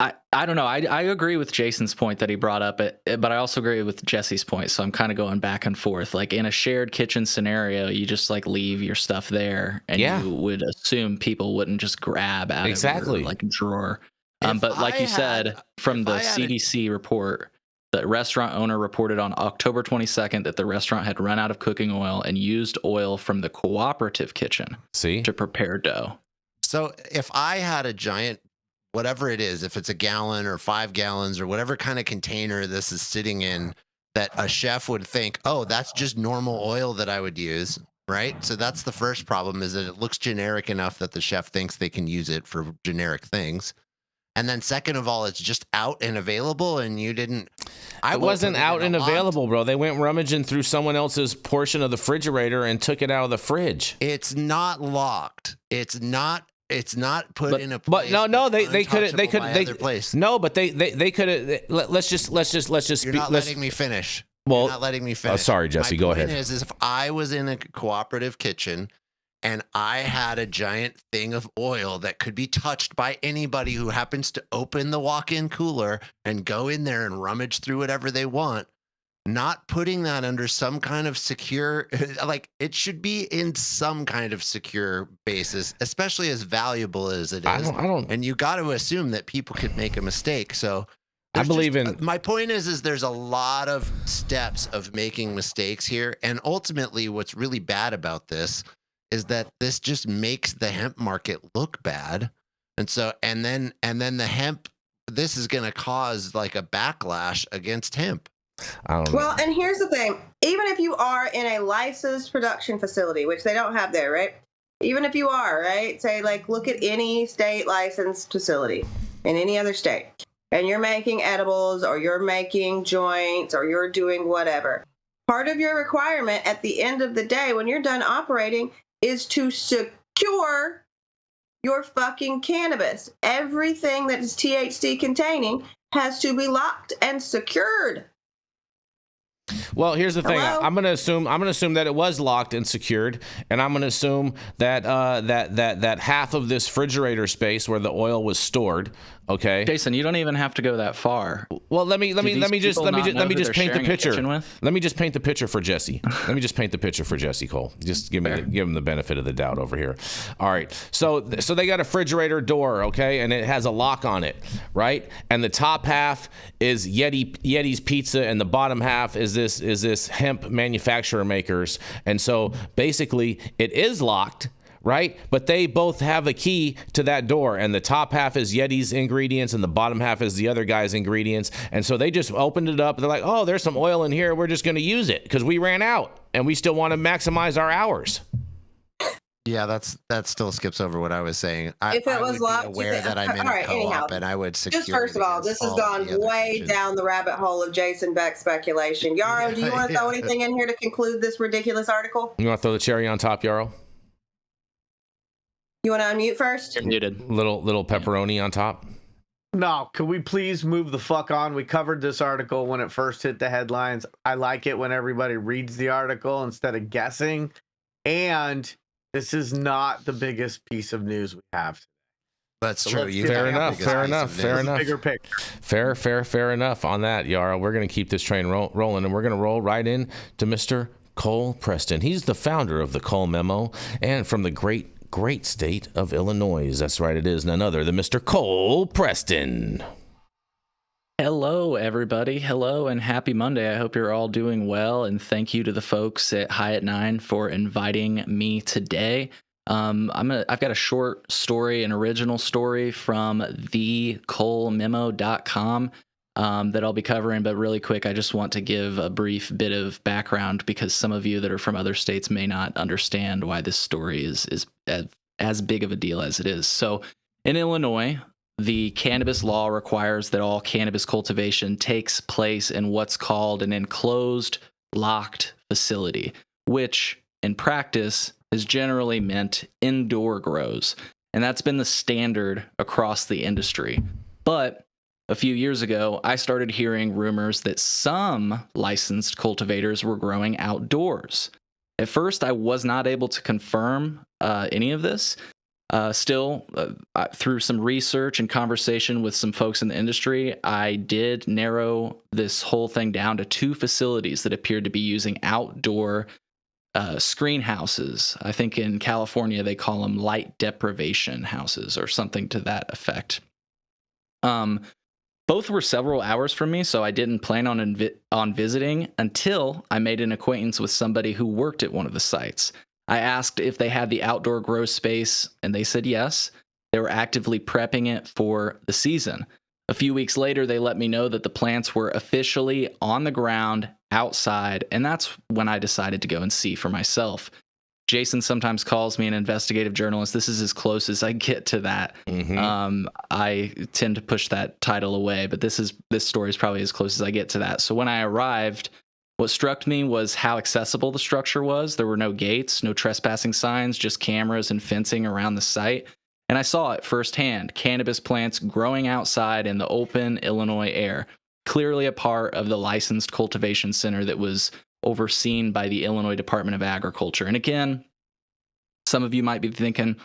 [SPEAKER 2] I don't know. I agree with Jason's point that he brought up, but I also agree with Jesse's point. So I'm kind of going back and forth. Like in a shared kitchen scenario, you just like leave your stuff there, and you would assume people wouldn't just grab out of your like drawer. But like you said, from the C.D.C. report, the restaurant owner reported on October 22nd that the restaurant had run out of cooking oil and used oil from the cooperative kitchen to prepare dough.
[SPEAKER 4] So if I had a giant, whatever it is, if it's a gallon or 5 gallons or whatever kind of container this is sitting in, that a chef would think, oh, that's just normal oil that I would use, right? So that's the first problem, is that it looks generic enough that the chef thinks they can use it for generic things. And then second of all, it's just out and available, and you didn't.
[SPEAKER 1] It wasn't out and available, bro. They went rummaging through someone else's portion of the refrigerator and took it out of the fridge.
[SPEAKER 4] It's not locked. It's not put in a place.
[SPEAKER 1] But no, they could
[SPEAKER 4] place.
[SPEAKER 1] No, but they could have. Let's just.
[SPEAKER 4] You're not letting me finish.
[SPEAKER 1] Well,
[SPEAKER 4] you're not letting me finish.
[SPEAKER 1] Oh, sorry, Jesse. Go ahead.
[SPEAKER 4] My point is if I was in a cooperative kitchen and I had a giant thing of oil that could be touched by anybody who happens to open the walk-in cooler and go in there and rummage through whatever they want, not putting that under some kind of secure, like it should be in some kind of secure basis, especially as valuable as it is.
[SPEAKER 1] I don't.
[SPEAKER 4] And you got to assume that people could make a mistake. So
[SPEAKER 1] I believe in.
[SPEAKER 4] My point is there's a lot of steps of making mistakes here, and ultimately, what's really bad about this is that this just makes the hemp market look bad, and then the hemp. This is going to cause like a backlash against hemp.
[SPEAKER 1] I don't know.
[SPEAKER 3] Well, and here's the thing. Even if you are in a licensed production facility, which they don't have there, right? Even if you are, right? Say, like, look at any state licensed facility in any other state, and you're making edibles or you're making joints or you're doing whatever. Part of your requirement at the end of the day, when you're done operating, is to secure your fucking cannabis. Everything that is THC containing has to be locked and secured.
[SPEAKER 1] Well, here's the thing.
[SPEAKER 3] Hello?
[SPEAKER 1] I'm gonna assume that it was locked and secured, and I'm gonna assume that that half of this refrigerator space where the oil was stored. Okay,
[SPEAKER 2] Jason, you don't even have to go that far.
[SPEAKER 1] Well, let me just paint the picture.
[SPEAKER 2] With?
[SPEAKER 1] Let me just paint the picture for Jesse. Let me just paint the picture for Jesse Cole. Just give him the benefit of the doubt over here. All right. So they got a refrigerator door, okay, and it has a lock on it, right? And the top half is Yeti's Pizza, and the bottom half is this hemp manufacturer makers. And so basically, it is locked. Right? But they both have a key to that door, and the top half is Yeti's ingredients and the bottom half is the other guy's ingredients. And so they just opened it up. They're like, oh, there's some oil in here. We're just going to use it because we ran out and we still want to maximize our hours.
[SPEAKER 4] Yeah, that still skips over what I was saying.
[SPEAKER 3] If it was locked,
[SPEAKER 4] aware that I'm in a co-op, and I would secure.
[SPEAKER 3] Just first of all, this has gone way down the rabbit hole of Jason Beck speculation. Yarrow, do you want to throw anything in here to conclude this ridiculous article?
[SPEAKER 1] You want to throw the cherry on top, Yarrow?
[SPEAKER 3] You want to unmute first?
[SPEAKER 2] You're muted.
[SPEAKER 1] Little pepperoni on top.
[SPEAKER 5] No, could we please move the fuck on? We covered this article when it first hit the headlines. I like it when everybody reads the article instead of guessing. And this is not the biggest piece of news we have.
[SPEAKER 4] That's true.
[SPEAKER 1] Fair enough.
[SPEAKER 5] Bigger picture.
[SPEAKER 1] Fair enough on that, Yarrow. We're going to keep this train rolling, and we're going to roll right in to Mr. Cole Preston. He's the founder of the Cole Memo, and from the great state of Illinois. That's right, it is none other than Mr. Cole Preston.
[SPEAKER 2] Hello, everybody. Hello, and happy Monday. I hope you're all doing well, and thank you to the folks at High at 9 for inviting me today. I've got a short story, an original story from thecolememo.com that I'll be covering, but really quick, I just want to give a brief bit of background because some of you that are from other states may not understand why this story is as big of a deal as it is. So in Illinois, the cannabis law requires that all cannabis cultivation takes place in what's called an enclosed, locked facility, which in practice has generally meant indoor grows. And that's been the standard across the industry. But a few years ago, I started hearing rumors that some licensed cultivators were growing outdoors. At first, I was not able to confirm any of this. Still, through some research and conversation with some folks in the industry, I did narrow this whole thing down to 2 facilities that appeared to be using outdoor screen houses. I think in California, they call them light deprivation houses or something to that effect. Both were several hours from me, so I didn't plan on visiting until I made an acquaintance with somebody who worked at one of the sites. I asked if they had the outdoor grow space, and they said yes. They were actively prepping it for the season. A few weeks later, they let me know that the plants were officially on the ground outside, and that's when I decided to go and see for myself. Jason sometimes calls me an investigative journalist. This is as close as I get to that. Mm-hmm. I tend to push that title away, but this story is probably as close as I get to that. So when I arrived, what struck me was how accessible the structure was. There were no gates, no trespassing signs, just cameras and fencing around the site. And I saw it firsthand, cannabis plants growing outside in the open Illinois air, clearly a part of the licensed cultivation center that was overseen by the Illinois Department of Agriculture. And again, some of you might be thinking,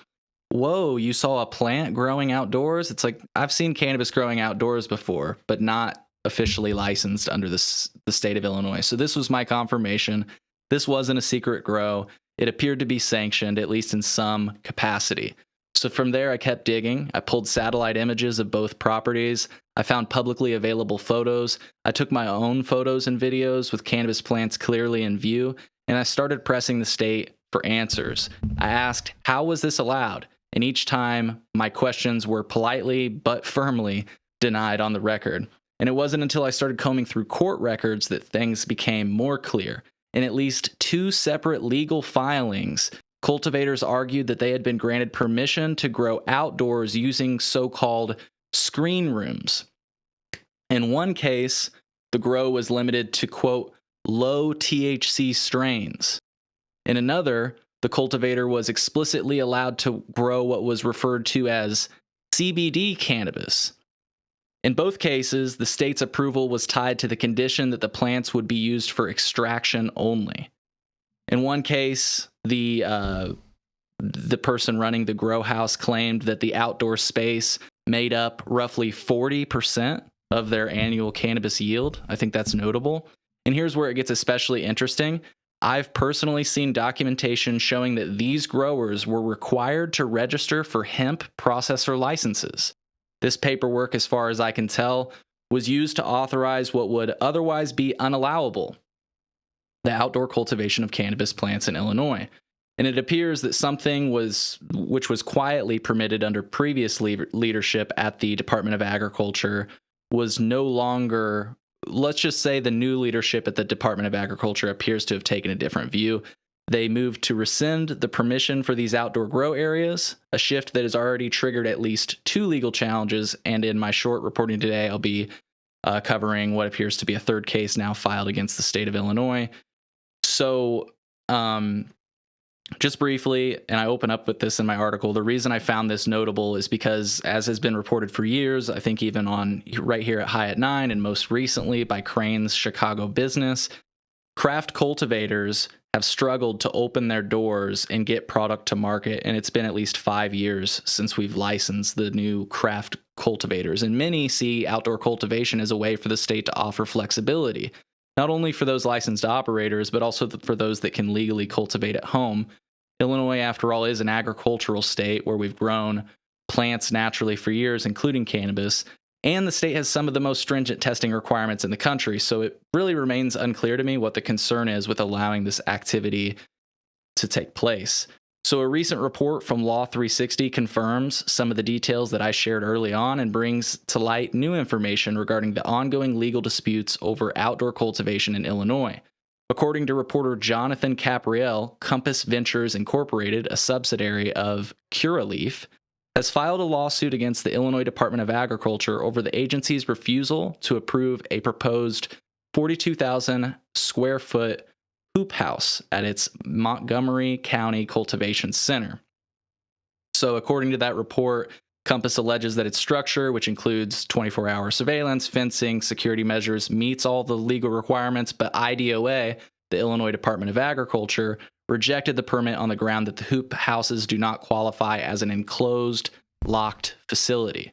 [SPEAKER 2] whoa, you saw a plant growing outdoors? It's like, I've seen cannabis growing outdoors before, but not officially licensed under the state of Illinois. So this was my confirmation. This wasn't a secret grow. It appeared to be sanctioned, at least in some capacity. So from there, I kept digging. I pulled satellite images of both properties. I found publicly available photos. I took my own photos and videos with cannabis plants clearly in view, and I started pressing the state for answers. I asked, how was this allowed? And each time, my questions were politely but firmly denied on the record. And it wasn't until I started combing through court records that things became more clear. In at least 2 separate legal filings, cultivators argued that they had been granted permission to grow outdoors using so-called screen rooms. In one case, the grow was limited to, quote, low THC strains. In another, the cultivator was explicitly allowed to grow what was referred to as CBD cannabis. In both cases, the state's approval was tied to the condition that the plants would be used for extraction only. In one case, the person running the grow house claimed that the outdoor space made up roughly 40% of their annual cannabis yield. I think that's notable. And here's where it gets especially interesting. I've personally seen documentation showing that these growers were required to register for hemp processor licenses. This paperwork, as far as I can tell, was used to authorize what would otherwise be unallowable: the outdoor cultivation of cannabis plants in Illinois. And it appears that something which was quietly permitted under previous leadership at the Department of Agriculture was no longer. Let's just say the new leadership at the Department of Agriculture appears to have taken a different view. They moved to rescind the permission for these outdoor grow areas, a shift that has already triggered at least 2 legal challenges. And in my short reporting today, I'll be covering what appears to be a third case now filed against the state of Illinois. So, just briefly, and I open up with this in my article, the reason I found this notable is because, as has been reported for years, I think even on right here at High at 9 and most recently by Crane's Chicago Business, craft cultivators have struggled to open their doors and get product to market. And it's been at least 5 years since we've licensed the new craft cultivators. And many see outdoor cultivation as a way for the state to offer flexibility, not only for those licensed operators, but also for those that can legally cultivate at home. Illinois, after all, is an agricultural state where we've grown plants naturally for years, including cannabis, and the state has some of the most stringent testing requirements in the country. So it really remains unclear to me what the concern is with allowing this activity to take place. So a recent report from Law 360 confirms some of the details that I shared early on and brings to light new information regarding the ongoing legal disputes over outdoor cultivation in Illinois. According to reporter Jonathan Capriel, Compass Ventures Incorporated, a subsidiary of Curaleaf, has filed a lawsuit against the Illinois Department of Agriculture over the agency's refusal to approve a proposed 42,000 square foot hoop house at its Montgomery County Cultivation Center. So according to that report, Compass alleges that its structure, which includes 24-hour surveillance, fencing, security measures, meets all the legal requirements, but IDOA, the Illinois Department of Agriculture, rejected the permit on the ground that the hoop houses do not qualify as an enclosed, locked facility.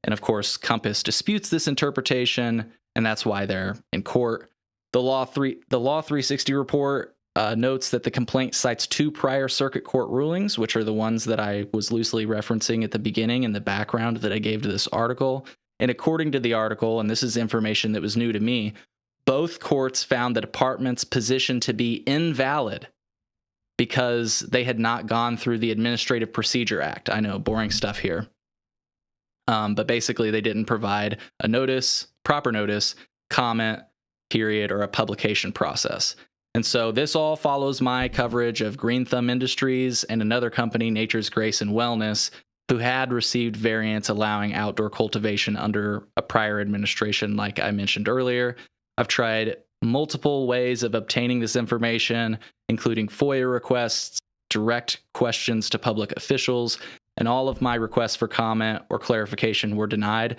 [SPEAKER 2] And of course, Compass disputes this interpretation, and that's why they're in court. The Law 360 report notes that the complaint cites 2 prior circuit court rulings, which are the ones that I was loosely referencing at the beginning in the background that I gave to this article. And according to the article, and this is information that was new to me, both courts found the department's position to be invalid because they had not gone through the Administrative Procedure Act. I know, boring stuff here. But basically, they didn't provide a notice, proper notice, comment, period, or a publication process. And so this all follows my coverage of Green Thumb Industries and another company, Nature's Grace and Wellness, who had received variants allowing outdoor cultivation under a prior administration, like I mentioned earlier. I've tried multiple ways of obtaining this information, including FOIA requests, direct questions to public officials, and all of my requests for comment or clarification were denied.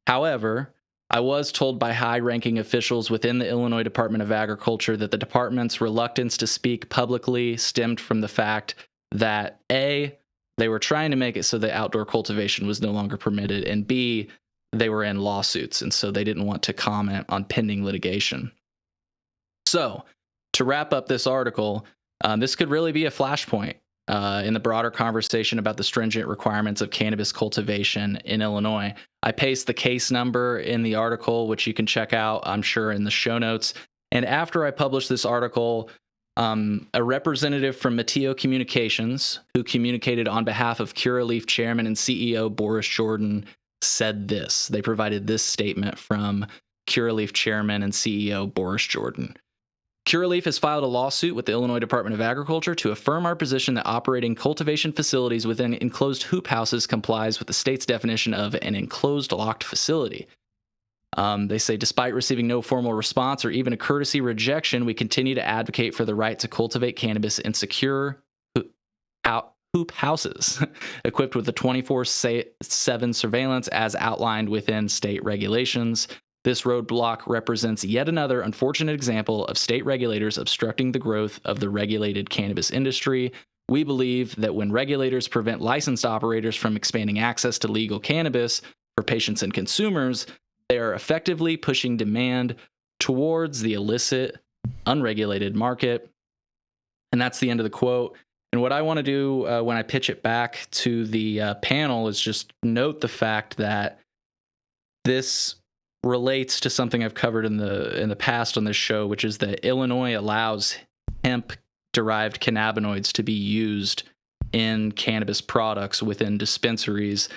[SPEAKER 2] However, I was told by high-ranking officials within the Illinois Department of Agriculture that the department's reluctance to speak publicly stemmed from the fact that A, they were trying to make it so that outdoor cultivation was no longer permitted, and B, they were in lawsuits, and so they didn't want to comment on pending litigation. So, to wrap up this article, this could really be a flashpoint in the broader conversation about the stringent requirements of cannabis cultivation in Illinois. I paste the case number in the article, which you can check out, I'm sure, in the show notes. And after I published this article, a representative from Mateo Communications, who communicated on behalf of Curaleaf Chairman and CEO Boris Jordan, said this. They provided this statement from Curaleaf Chairman and CEO Boris Jordan. Curaleaf has filed a lawsuit with the Illinois Department of Agriculture to affirm our position that operating cultivation facilities within enclosed hoop houses complies with the state's definition of an enclosed locked facility. They say, despite receiving no formal response or even a courtesy rejection, we continue to advocate for the right to cultivate cannabis in secure hoop houses equipped with the 24/7 surveillance as outlined within state regulations. This roadblock represents yet another unfortunate example of state regulators obstructing the growth of the regulated cannabis industry. We believe that when regulators prevent licensed operators from expanding access to legal cannabis for patients and consumers, they are effectively pushing demand towards the illicit, unregulated market. And that's the end of the quote. And what I want to do when I pitch it back to the panel is just note the fact that this relates to something I've covered in the past on this show, which is that Illinois allows hemp-derived cannabinoids to be used in cannabis products within dispensaries.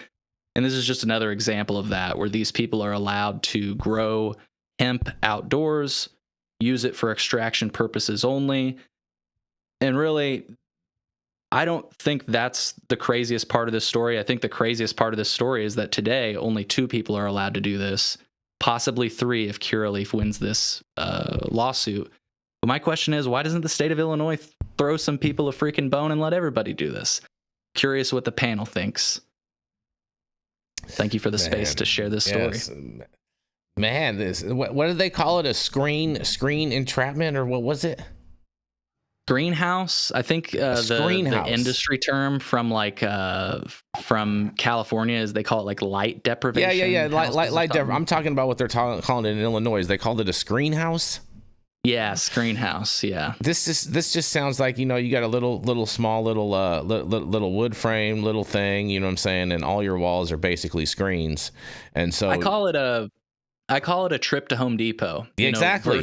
[SPEAKER 2] And this is just another example of that, where these people are allowed to grow hemp outdoors, use it for extraction purposes only. And really, I don't think that's the craziest part of this story. I think the craziest part of this story is that today only 2 people are allowed to do this, possibly 3 if Curaleaf wins this lawsuit. But my question is, why doesn't the state of Illinois throw some people a freaking bone and let everybody do this? Curious what the panel thinks. Thank you for the space to share this story.
[SPEAKER 1] Yes. Man, this what did they call it? A screen entrapment, or what was it?
[SPEAKER 2] Greenhouse, I think the industry term from from California is they call it like light deprivation.
[SPEAKER 1] Yeah. Light I'm talking about what they're calling it in Illinois. They called it a screen house.
[SPEAKER 2] Yeah, screen house. Yeah.
[SPEAKER 1] This just sounds like, you got a small wood frame little thing. You know what I'm saying? And all your walls are basically screens. And so
[SPEAKER 2] I call it a trip to Home Depot.
[SPEAKER 1] Exactly.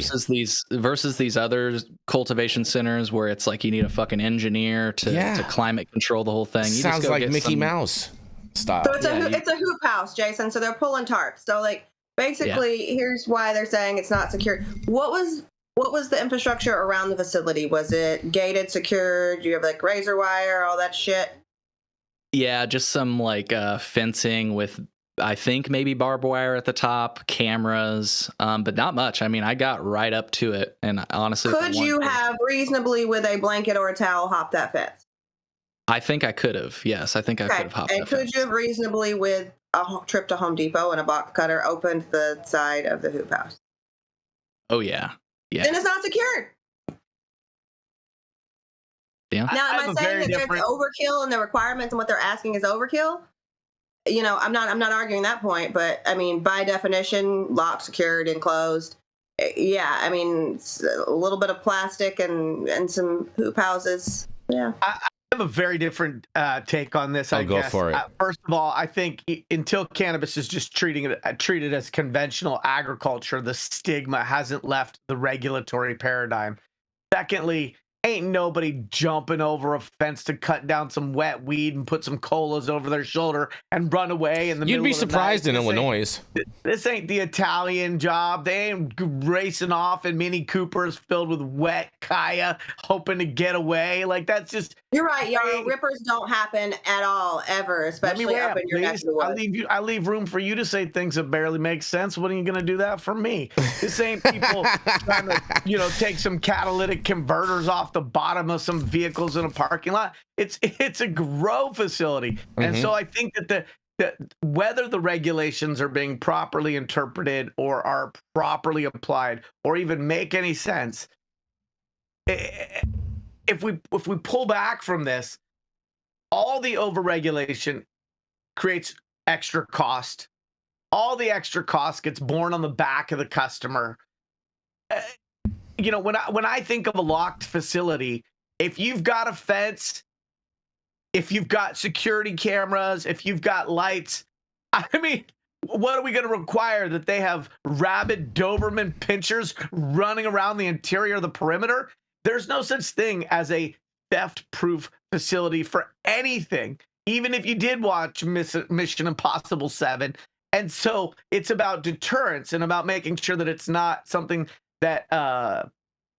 [SPEAKER 2] Versus these other cultivation centers where it's like you need a fucking engineer to climate control the whole thing. You
[SPEAKER 1] sounds just like Mickey Mouse style.
[SPEAKER 3] So it's a hoop house, Jason. So they're pulling tarps. So basically, here's why they're saying it's not secure. What was the infrastructure around the facility? Was it gated, secured? Do you have razor wire, all that shit?
[SPEAKER 2] Yeah, just some fencing with, I think, maybe barbed wire at the top, cameras, but not much. I mean, I got right up to it, and honestly,
[SPEAKER 3] could you have reasonably with a blanket or a towel hopped that fence?
[SPEAKER 2] I think I could have. Yes, I think I could have hopped.
[SPEAKER 3] And could you have reasonably with a trip to Home Depot and a box cutter opened the side of the hoop house?
[SPEAKER 2] Oh yeah. Yeah.
[SPEAKER 3] Then it's not secured.
[SPEAKER 2] Yeah.
[SPEAKER 3] Now, am I saying that there's overkill and the requirements and what they're asking is overkill? I'm not arguing that point, but I mean, by definition, locked, secured, enclosed. Yeah, I mean, it's a little bit of plastic and some hoop houses. Yeah.
[SPEAKER 5] I have a very different take on this.
[SPEAKER 1] I'll go for it.
[SPEAKER 5] First of all, I think until cannabis is just treated as conventional agriculture, the stigma hasn't left the regulatory paradigm. Secondly, ain't nobody jumping over a fence to cut down some wet weed and put some colas over their shoulder and run away in the middle of the night.
[SPEAKER 1] You'd be surprised in Illinois.
[SPEAKER 5] This ain't the Italian job. They ain't racing off in Mini Coopers filled with wet kaya, hoping to get away. That's just...
[SPEAKER 3] You're right, Yarrow. Rippers don't happen at all, ever, especially up in your neck of the woods.
[SPEAKER 5] I leave room for you to say things that barely make sense. When are you going to do that for me? This ain't people trying to, take some catalytic converters off the bottom of some vehicles in a parking lot. It's a grow facility. Mm-hmm. And so I think that whether the regulations are being properly interpreted or are properly applied or even make any sense, if we pull back from this, all the overregulation creates extra cost. All the extra cost gets borne on the back of the customer. When I think of a locked facility, if you've got a fence, if you've got security cameras, if you've got lights, I mean, what are we going to require? That they have rabid Doberman pinchers running around the interior of the perimeter? There's no such thing as a theft-proof facility for anything, even if you did watch Mission Impossible 7. And so it's about deterrence and about making sure that it's not something that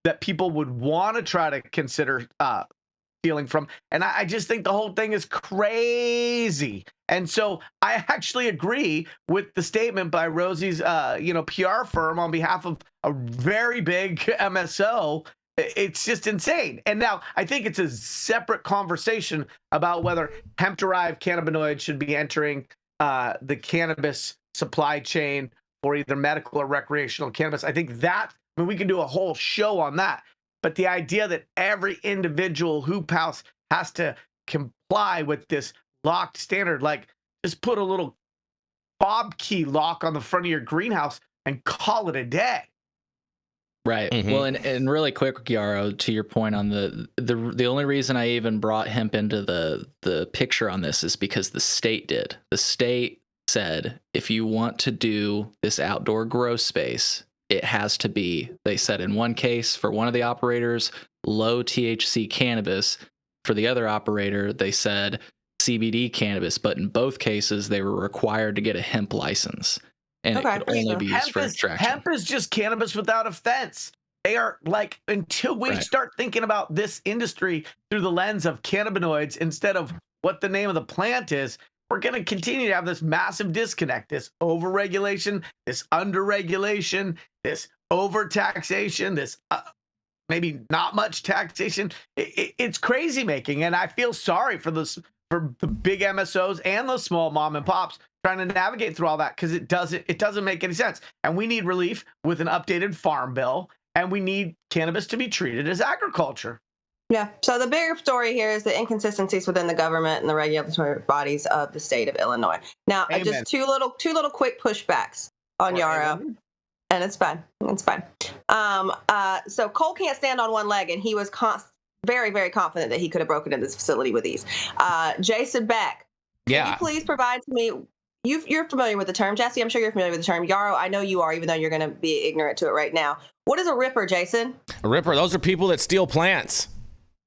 [SPEAKER 5] that people would want to try to consider stealing from. And I just think the whole thing is crazy. And so I actually agree with the statement by Rosie's, PR firm on behalf of a very big MSO. It's just insane. And now I think it's a separate conversation about whether hemp-derived cannabinoids should be entering the cannabis supply chain for either medical or recreational cannabis. I think we can do a whole show on that. But the idea that every individual hoop house has to comply with this locked standard, like just put a little fob key lock on the front of your greenhouse and call it a day.
[SPEAKER 2] Right. Well, and really quick, Yarrow, to your point on the only reason I even brought hemp into the picture on this is because the state did. The state said, if you want to do this outdoor grow space, it has to be, they said in one case for one of the operators, low THC cannabis. For the other operator, they said CBD cannabis, but in both cases, they were required to get a hemp license. And it could only be used for extraction.
[SPEAKER 5] Hemp is just cannabis without a fence. They are like, until we start thinking about this industry through the lens of cannabinoids instead of what the name of the plant is, we're going to continue to have this massive disconnect, this overregulation, this underregulation, this overtaxation, this maybe not much taxation. It's crazy making. And I feel sorry for the big MSOs and the small mom and pops trying to navigate through all that, because it doesn't make any sense. And we need relief with an updated farm bill, and we need cannabis to be treated as agriculture.
[SPEAKER 3] Yeah. So the bigger story here is the inconsistencies within the government and the regulatory bodies of the state of Illinois. Now, just two little quick pushbacks on Yarrow, and it's fine. It's fine. So Cole can't stand on one leg, and he was very, very confident that he could have broken into this facility with ease. Jason Beck, can you please provide to me? You're familiar with the term, Jesse. I'm sure you're familiar with the term. Yarrow, I know you are, even though you're going to be ignorant to it right now. What is a ripper, Jason?
[SPEAKER 1] A ripper, those are people that steal plants.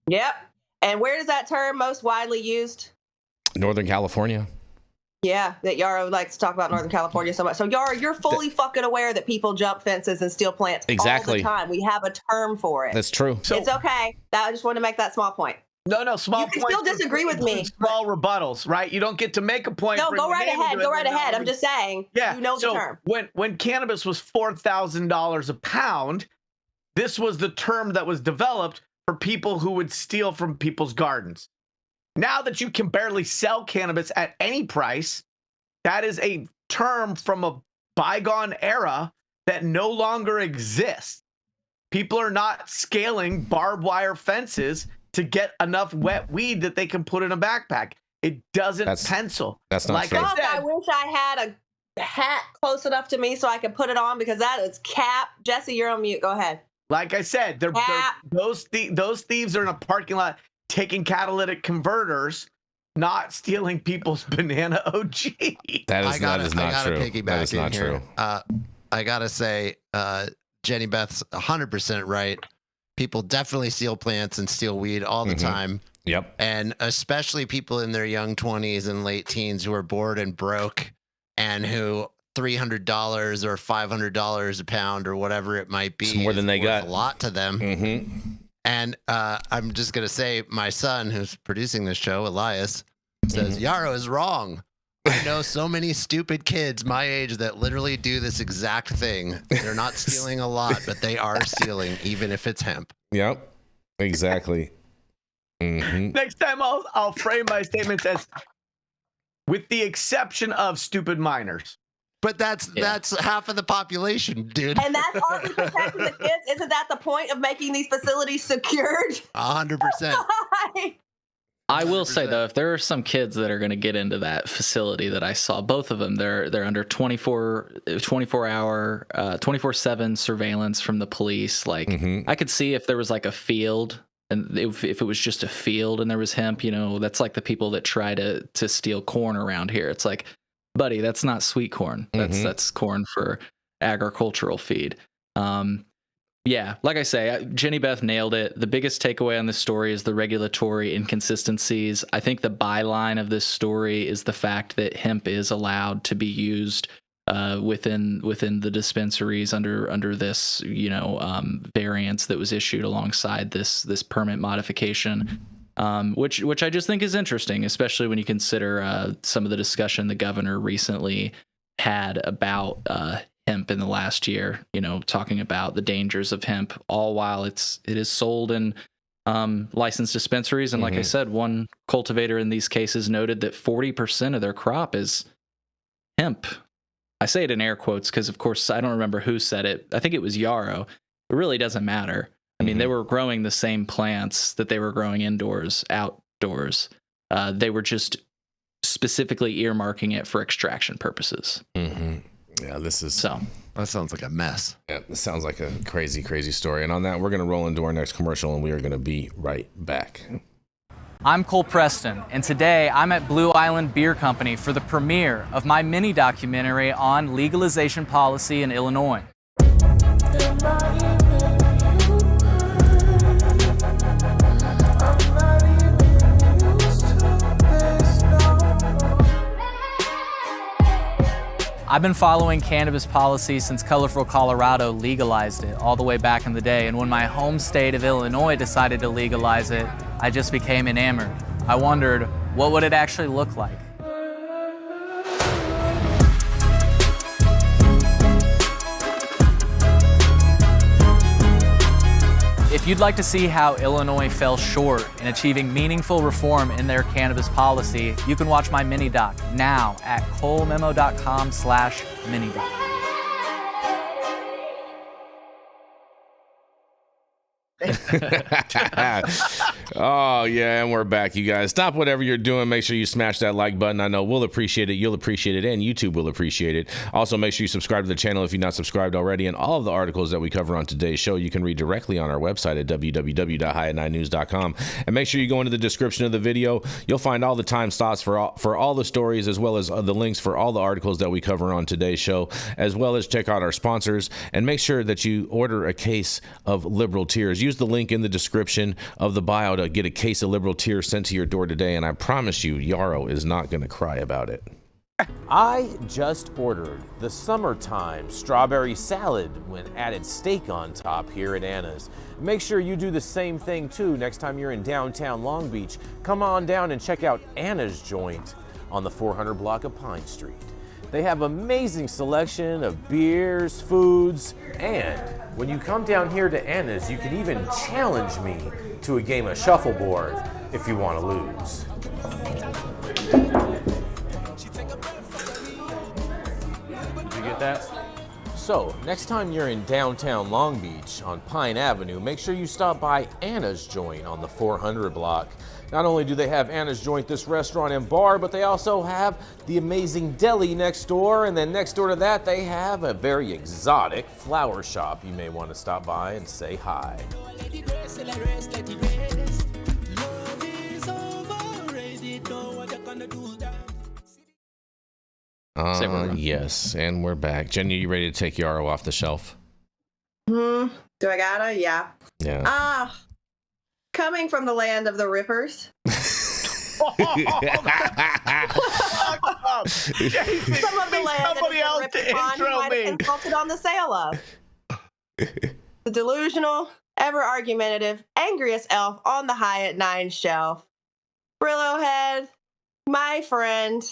[SPEAKER 3] Yep. And where is that term most widely used?
[SPEAKER 1] Northern California.
[SPEAKER 3] Yeah, that Yarrow likes to talk about Northern California so much. So Yarrow, you're fully fucking aware that people jump fences and steal plants all the time. We have a term for it.
[SPEAKER 1] That's true.
[SPEAKER 3] So, it's okay. I just want to make that small point.
[SPEAKER 5] No, small points.
[SPEAKER 3] You can still disagree with me.
[SPEAKER 5] Small rebuttals, right? You don't get to make a point.
[SPEAKER 3] No, go right ahead. Go right ahead. I'm just saying.
[SPEAKER 5] Yeah.
[SPEAKER 3] You know the term.
[SPEAKER 5] When cannabis was $4,000 a pound, this was the term that was developed for people who would steal from people's gardens. Now that you can barely sell cannabis at any price, that is a term from a bygone era that no longer exists. People are not scaling barbed wire fences to get enough wet weed that they can put in a backpack. It doesn't pencil.
[SPEAKER 1] That's not true.
[SPEAKER 3] I wish I had a hat close enough to me so I could put it on, because that is cap. Jesse, you're on mute. Go ahead.
[SPEAKER 5] Like I said, those thieves are in a parking lot taking catalytic converters, not stealing people's banana OG.
[SPEAKER 1] That is not true.
[SPEAKER 4] That is not
[SPEAKER 1] true.
[SPEAKER 4] I gotta say, Jenny Beth's 100% right. People definitely steal plants and steal weed all the time.
[SPEAKER 1] Yep.
[SPEAKER 4] And especially people in their young 20s and late teens who are bored and broke, and who $300 or $500 a pound or whatever it might be,
[SPEAKER 1] it's more than they got.
[SPEAKER 4] A lot to them. And I'm just gonna say, my son, who's producing this show, Elias, says Yarrow is wrong. I know so many stupid kids my age that literally do this exact thing. They're not stealing a lot, but they are stealing, even if it's hemp.
[SPEAKER 1] Yep, exactly.
[SPEAKER 5] Next time I'll frame my statements as, with the exception of stupid minors.
[SPEAKER 4] But that's half of the population, dude.
[SPEAKER 3] And that's only protecting the kids. Isn't that the point of making these facilities secured?
[SPEAKER 4] 100%.
[SPEAKER 2] I will say, though, if there are some kids that are going to get into that facility that I saw, both of them, they're under 24-hour, 24/7 surveillance from the police. Like, I could see if there was like a field, and if it was just a field and there was hemp, that's like the people that try to steal corn around here. It's like, buddy, that's not sweet corn. That's corn for agricultural feed. Yeah, like I say, Jenny Beth nailed it. The biggest takeaway on this story is the regulatory inconsistencies. I think the byline of this story is the fact that hemp is allowed to be used within the dispensaries under this variance that was issued alongside this permit modification. which I just think is interesting, especially when you consider some of the discussion the governor recently had about hemp in the last year, talking about the dangers of hemp, all while it is sold in licensed dispensaries. And like I said, one cultivator in these cases noted that 40% of their crop is hemp. I say it in air quotes because, of course, I don't remember who said it. I think it was Yarrow. It really doesn't matter. I mean, they were growing the same plants that they were growing indoors, outdoors. They were just specifically earmarking it for extraction purposes.
[SPEAKER 1] Yeah, this is
[SPEAKER 4] that sounds like a mess.
[SPEAKER 1] Yeah, this sounds like a crazy, crazy story. And on that, we're going to roll into our next commercial, and we are going to be right back.
[SPEAKER 8] I'm Cole Preston, and today I'm at Blue Island Beer Company for the premiere of my mini documentary on legalization policy in Illinois. I've been following cannabis policy since colorful Colorado legalized it all the way back in the day, and when my home state of Illinois decided to legalize it, I just became enamored. I wondered, what would it actually look like? If you'd like to see how Illinois fell short in achieving meaningful reform in their cannabis policy, you can watch my mini-doc now at colememo.com/mini-doc.
[SPEAKER 1] Oh yeah, and we're back, you guys. Stop whatever you're doing. Make sure you smash that like button. I know we'll appreciate it, you'll appreciate it, and YouTube will appreciate it. Also, make sure you subscribe to the channel if you're not subscribed already. And all of the articles that we cover on today's show you can read directly on our website at www.high9news.com. And make sure you go into the description of the video. You'll find all the time slots for all the stories, as well as the links for all the articles that we cover on today's show, as well as check out our sponsors. And make sure that you order a case of Liberal Tears. Use the link in the description of the bio to get a case of Liberal Tears sent to your door today, and I promise you, Yarrow is not going to cry about it.
[SPEAKER 9] I just ordered the summertime strawberry salad when added steak on top here at Anna's. Make sure you do the same thing too next time you're in downtown Long Beach. Come on down and check out Anna's joint on the 400 block of Pine Street. They have amazing selection of beers, foods, and when you come down here to Anna's, you can even challenge me to a game of shuffleboard if you want to lose. Did you get that? So, next time you're in downtown Long Beach on Pine Avenue, make sure you stop by Anna's Joint on the 400 block. Not only do they have Anna's Joint, this restaurant and bar, but they also have the amazing deli next door, and then next door to that they have a very exotic flower shop. You may want to stop by and say hi.
[SPEAKER 1] Yes, and we're back. Jenny, you ready to take Yarrow off the shelf?
[SPEAKER 3] Do I gotta? Yeah.
[SPEAKER 1] Yeah.
[SPEAKER 3] Coming from the land of the Rippers. Some of the land
[SPEAKER 5] somebody
[SPEAKER 3] that
[SPEAKER 5] else
[SPEAKER 3] Ripper
[SPEAKER 5] to
[SPEAKER 3] Pond
[SPEAKER 5] intro
[SPEAKER 3] might have
[SPEAKER 5] me.
[SPEAKER 3] consulted on the sale of. The delusional, ever argumentative, angriest elf on the high at 9 shelf. Brillo head, my friend,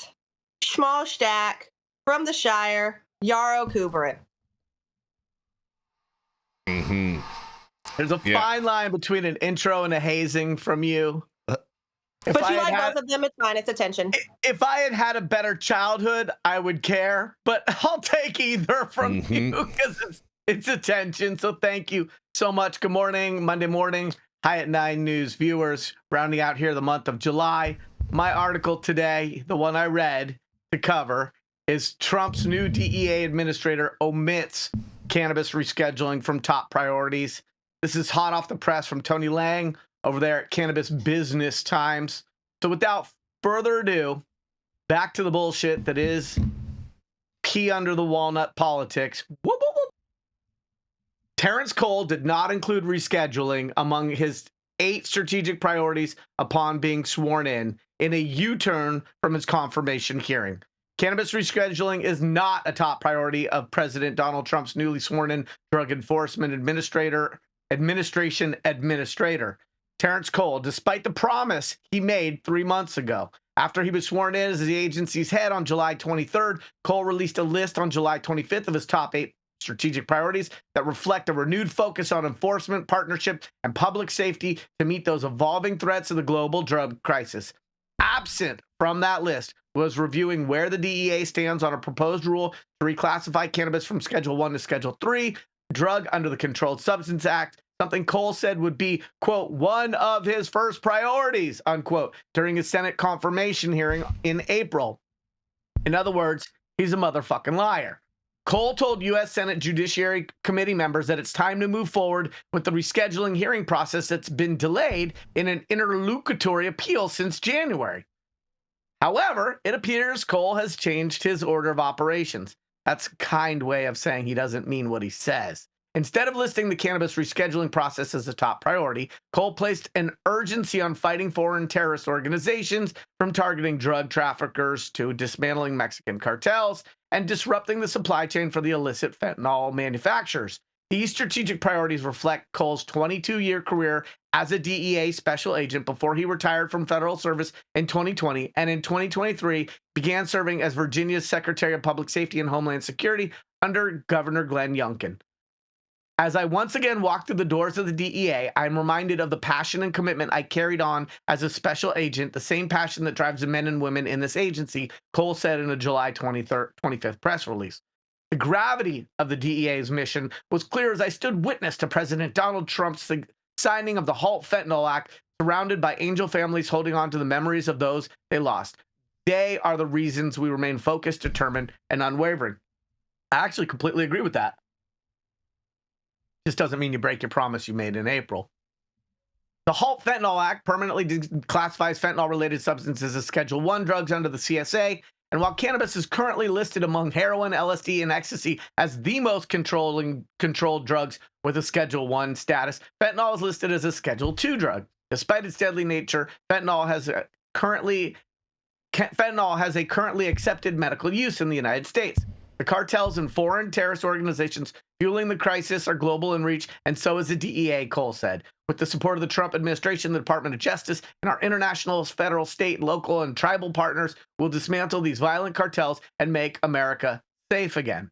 [SPEAKER 3] small stack from the Shire, Yarrow Kubrin.
[SPEAKER 5] There's a fine line between an intro and a hazing from you.
[SPEAKER 3] But you like both of them, it's fine, it's attention.
[SPEAKER 5] If I had had a better childhood, I would care, but I'll take either from you because it's attention. So thank you so much. Good morning, Monday morning, High at 9 News viewers, rounding out here the month of July. My article today, the one I read to cover, is Trump's new DEA administrator omits cannabis rescheduling from top priorities. This is hot off the press from Tony Lang over there at Cannabis Business Times. So without further ado, back to the bullshit that is pea under the walnut politics. Whoop, whoop, whoop. Terrence Cole did not include rescheduling among his 8 strategic priorities upon being sworn in a U-turn from his confirmation hearing. Cannabis rescheduling is not a top priority of President Donald Trump's newly sworn in Drug Enforcement Administration administrator. Terrence Cole, despite the promise he made 3 months ago. After he was sworn in as the agency's head on July 23rd, Cole released a list on July 25th of his top 8 strategic priorities that reflect a renewed focus on enforcement, partnership, and public safety to meet those evolving threats of the global drug crisis. Absent from that list was reviewing where the DEA stands on a proposed rule to reclassify cannabis from Schedule 1 to Schedule 3, drug under the Controlled Substance Act, something Cole said would be, quote, one of his first priorities, unquote, during his Senate confirmation hearing in April. In other words, he's a motherfucking liar. Cole told U.S. Senate Judiciary Committee members that it's time to move forward with the rescheduling hearing process that's been delayed in an interlocutory appeal since January. However, it appears Cole has changed his order of operations. That's a kind way of saying he doesn't mean what he says. Instead of listing the cannabis rescheduling process as a top priority, Cole placed an urgency on fighting foreign terrorist organizations, from targeting drug traffickers to dismantling Mexican cartels and disrupting the supply chain for the illicit fentanyl manufacturers. These strategic priorities reflect Cole's 22-year career as a DEA special agent before he retired from federal service in 2020, and in 2023 began serving as Virginia's Secretary of Public Safety and Homeland Security under Governor Glenn Youngkin. As I once again walk through the doors of the DEA, I'm reminded of the passion and commitment I carried on as a special agent, the same passion that drives the men and women in this agency, Cole said in a July 25th press release. The gravity of the DEA's mission was clear as I stood witness to President Donald Trump's signing of the Halt Fentanyl Act, surrounded by angel families holding on to the memories of those they lost. They are the reasons we remain focused, determined, and unwavering. I actually completely agree with that. Just doesn't mean you break your promise you made in April. The Halt Fentanyl Act permanently classifies fentanyl-related substances as Schedule 1 drugs under the CSA, and while cannabis is currently listed among heroin, LSD, and ecstasy as the most controlled drugs with a Schedule 1 status, fentanyl is listed as a Schedule 2 drug. Despite its deadly nature, fentanyl has a currently accepted medical use in the United States. The cartels and foreign terrorist organizations fueling the crisis are global in reach, and so is the DEA, Cole said. With the support of the Trump administration, the Department of Justice, and our international, federal, state, local, and tribal partners, will dismantle these violent cartels and make America safe again.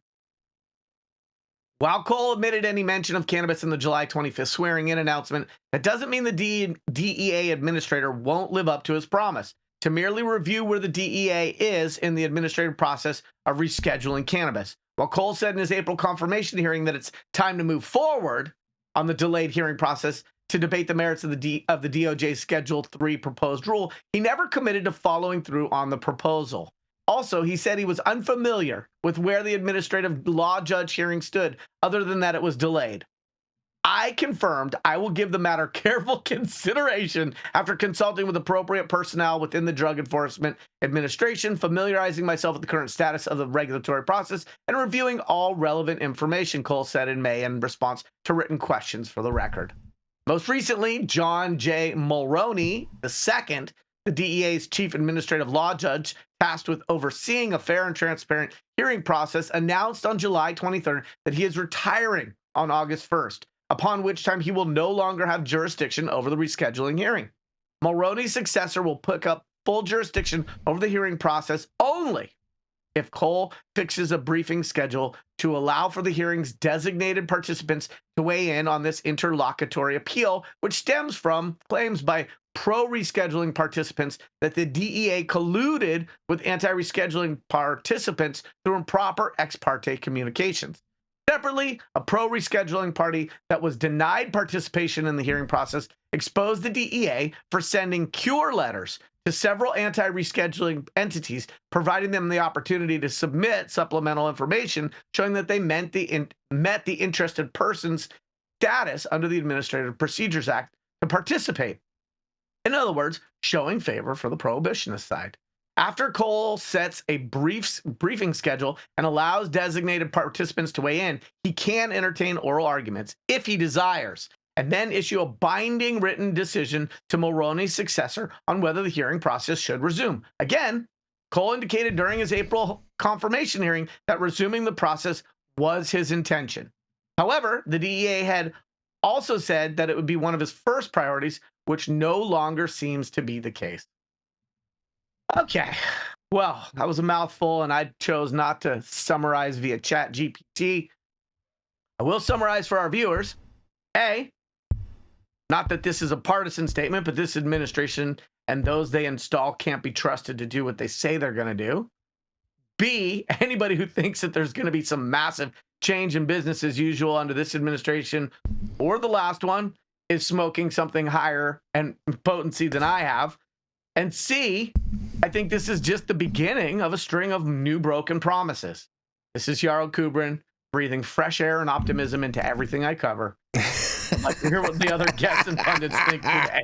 [SPEAKER 5] While Cole admitted any mention of cannabis in the July 25th swearing-in announcement, that doesn't mean the DEA administrator won't live up to his promise to merely review where the DEA is in the administrative process of rescheduling cannabis. While Cole said in his April confirmation hearing that it's time to move forward on the delayed hearing process to debate the merits of the DOJ's Schedule 3 proposed rule, he never committed to following through on the proposal. Also, he said he was unfamiliar with where the administrative law judge hearing stood, other than that it was delayed. I confirmed I will give the matter careful consideration after consulting with appropriate personnel within the Drug Enforcement Administration, familiarizing myself with the current status of the regulatory process, and reviewing all relevant information, Cole said in May in response to written questions for the record. Most recently, John J. Mulroney II, the DEA's chief administrative law judge tasked with overseeing a fair and transparent hearing process, announced on July 23rd that he is retiring on August 1st. Upon which time he will no longer have jurisdiction over the rescheduling hearing. Mulroney's successor will pick up full jurisdiction over the hearing process only if Cole fixes a briefing schedule to allow for the hearing's designated participants to weigh in on this interlocutory appeal, which stems from claims by pro-rescheduling participants that the DEA colluded with anti-rescheduling participants through improper ex parte communications. Separately, a pro-rescheduling party that was denied participation in the hearing process exposed the DEA for sending cure letters to several anti-rescheduling entities, providing them the opportunity to submit supplemental information showing that they met the interested person's status under the Administrative Procedures Act to participate. In other words, showing favor for the prohibitionist side. After Cole sets a briefing schedule and allows designated participants to weigh in, he can entertain oral arguments if he desires, and then issue a binding written decision to Mulroney's successor on whether the hearing process should resume. Again, Cole indicated during his April confirmation hearing that resuming the process was his intention. However, the DEA had also said that it would be one of his first priorities which no longer seems to be the case. Okay, well, that was a mouthful, and I chose not to summarize via Chat GPT. I will summarize for our viewers. A, not that this is a partisan statement, but this administration and those they install can't be trusted to do what they say they're going to do. B, anybody who thinks that there's going to be some massive change in business as usual under this administration or the last one is smoking something higher and potency than I have. And C, I think this is just the beginning of a string of new broken promises. This is Yarrow Kubrin, breathing fresh air and optimism into everything I cover. I'd like to hear what the other guests and pundits think today.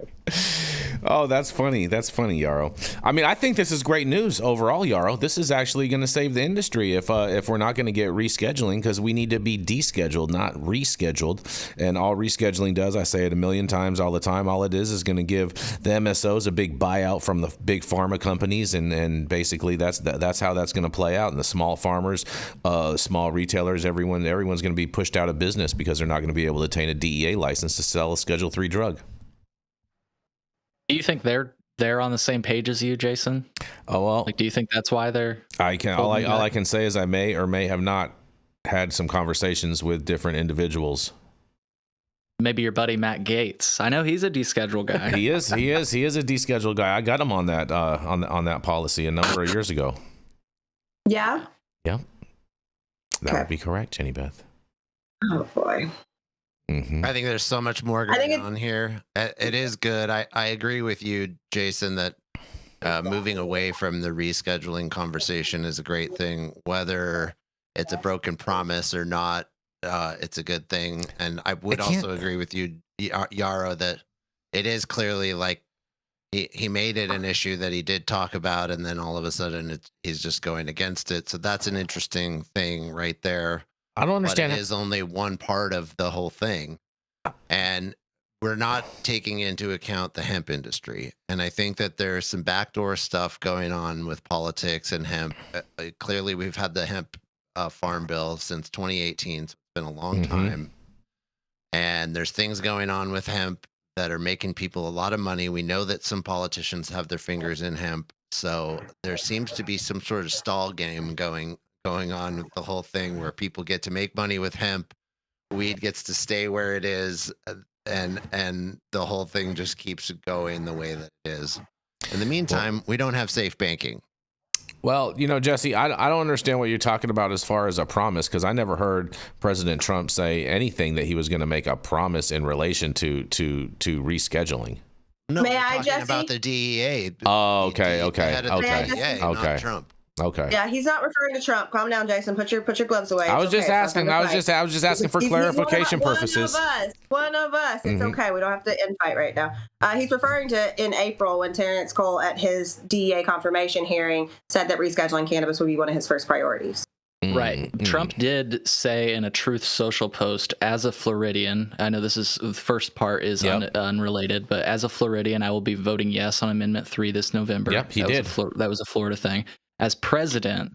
[SPEAKER 1] Oh, that's funny. That's funny, Yarrow. I mean, I think this is great news overall, Yarrow. This is actually going to save the industry if we're not going to get rescheduling, because we need to be descheduled, not rescheduled. And all rescheduling does, I say it a million times all the time, all it is going to give the MSOs a big buyout from the big pharma companies, and basically that's how that's going to play out. And the small farmers, small retailers, everyone's going to be pushed out of business because they're not going to be able to attain a DEA license to sell a Schedule III drug.
[SPEAKER 2] Do you think they're on the same page as you, Jason?
[SPEAKER 1] Oh, well,
[SPEAKER 2] like, do you think that's why they're?
[SPEAKER 1] All I can say is I may or may have not had some conversations with different individuals.
[SPEAKER 2] Maybe your buddy Matt Gates. I know he's a deschedule guy.
[SPEAKER 1] He is a deschedule guy. I got him on that on that policy a number of years ago.
[SPEAKER 3] Yeah.
[SPEAKER 1] Yeah, that would be correct, Jenny Beth.
[SPEAKER 3] Oh boy.
[SPEAKER 4] I think there's so much more going on here. It is good. I agree with you, Jason, that moving away from the rescheduling conversation is a great thing. Whether it's a broken promise or not, it's a good thing. And I would also agree with you, Yarrow, that it is clearly like he made it an issue that he did talk about, and then all of a sudden he's just going against it. So that's an interesting thing right there.
[SPEAKER 1] I don't understand.
[SPEAKER 4] But it is only one part of the whole thing. And we're not taking into account the hemp industry. And I think that there's some backdoor stuff going on with politics and hemp. Clearly, we've had the hemp farm bill since 2018. So it's been a long time. And there's things going on with hemp that are making people a lot of money. We know that some politicians have their fingers in hemp. So there seems to be some sort of stall game going on with the whole thing, where people get to make money with hemp, weed gets to stay where it is, and the whole thing just keeps going the way that it is. In the meantime, we don't have safe banking.
[SPEAKER 1] Well, Jesse, I don't understand what you're talking about as far as a promise, because I never heard President Trump say anything that he was going to make a promise in relation to rescheduling.
[SPEAKER 4] No,
[SPEAKER 3] May
[SPEAKER 4] we're
[SPEAKER 3] I,
[SPEAKER 4] talking
[SPEAKER 3] Jesse?
[SPEAKER 4] about the DEA.
[SPEAKER 1] Oh, okay.
[SPEAKER 4] Not Trump.
[SPEAKER 1] Okay.
[SPEAKER 3] Yeah, he's not referring to Trump. Calm down, Jason. Put your gloves away.
[SPEAKER 1] I was just asking for clarification purposes.
[SPEAKER 3] One of us. It's okay. We don't have to infight right now. He's referring to in April when Terrence Cole at his DEA confirmation hearing said that rescheduling cannabis would be one of his first priorities.
[SPEAKER 2] Right. Trump did say in a Truth Social post, as a Floridian, I know this is the first part is unrelated, but as a Floridian, I will be voting yes on Amendment 3 this November.
[SPEAKER 1] Yep, he did.
[SPEAKER 2] That was a Florida thing. As president,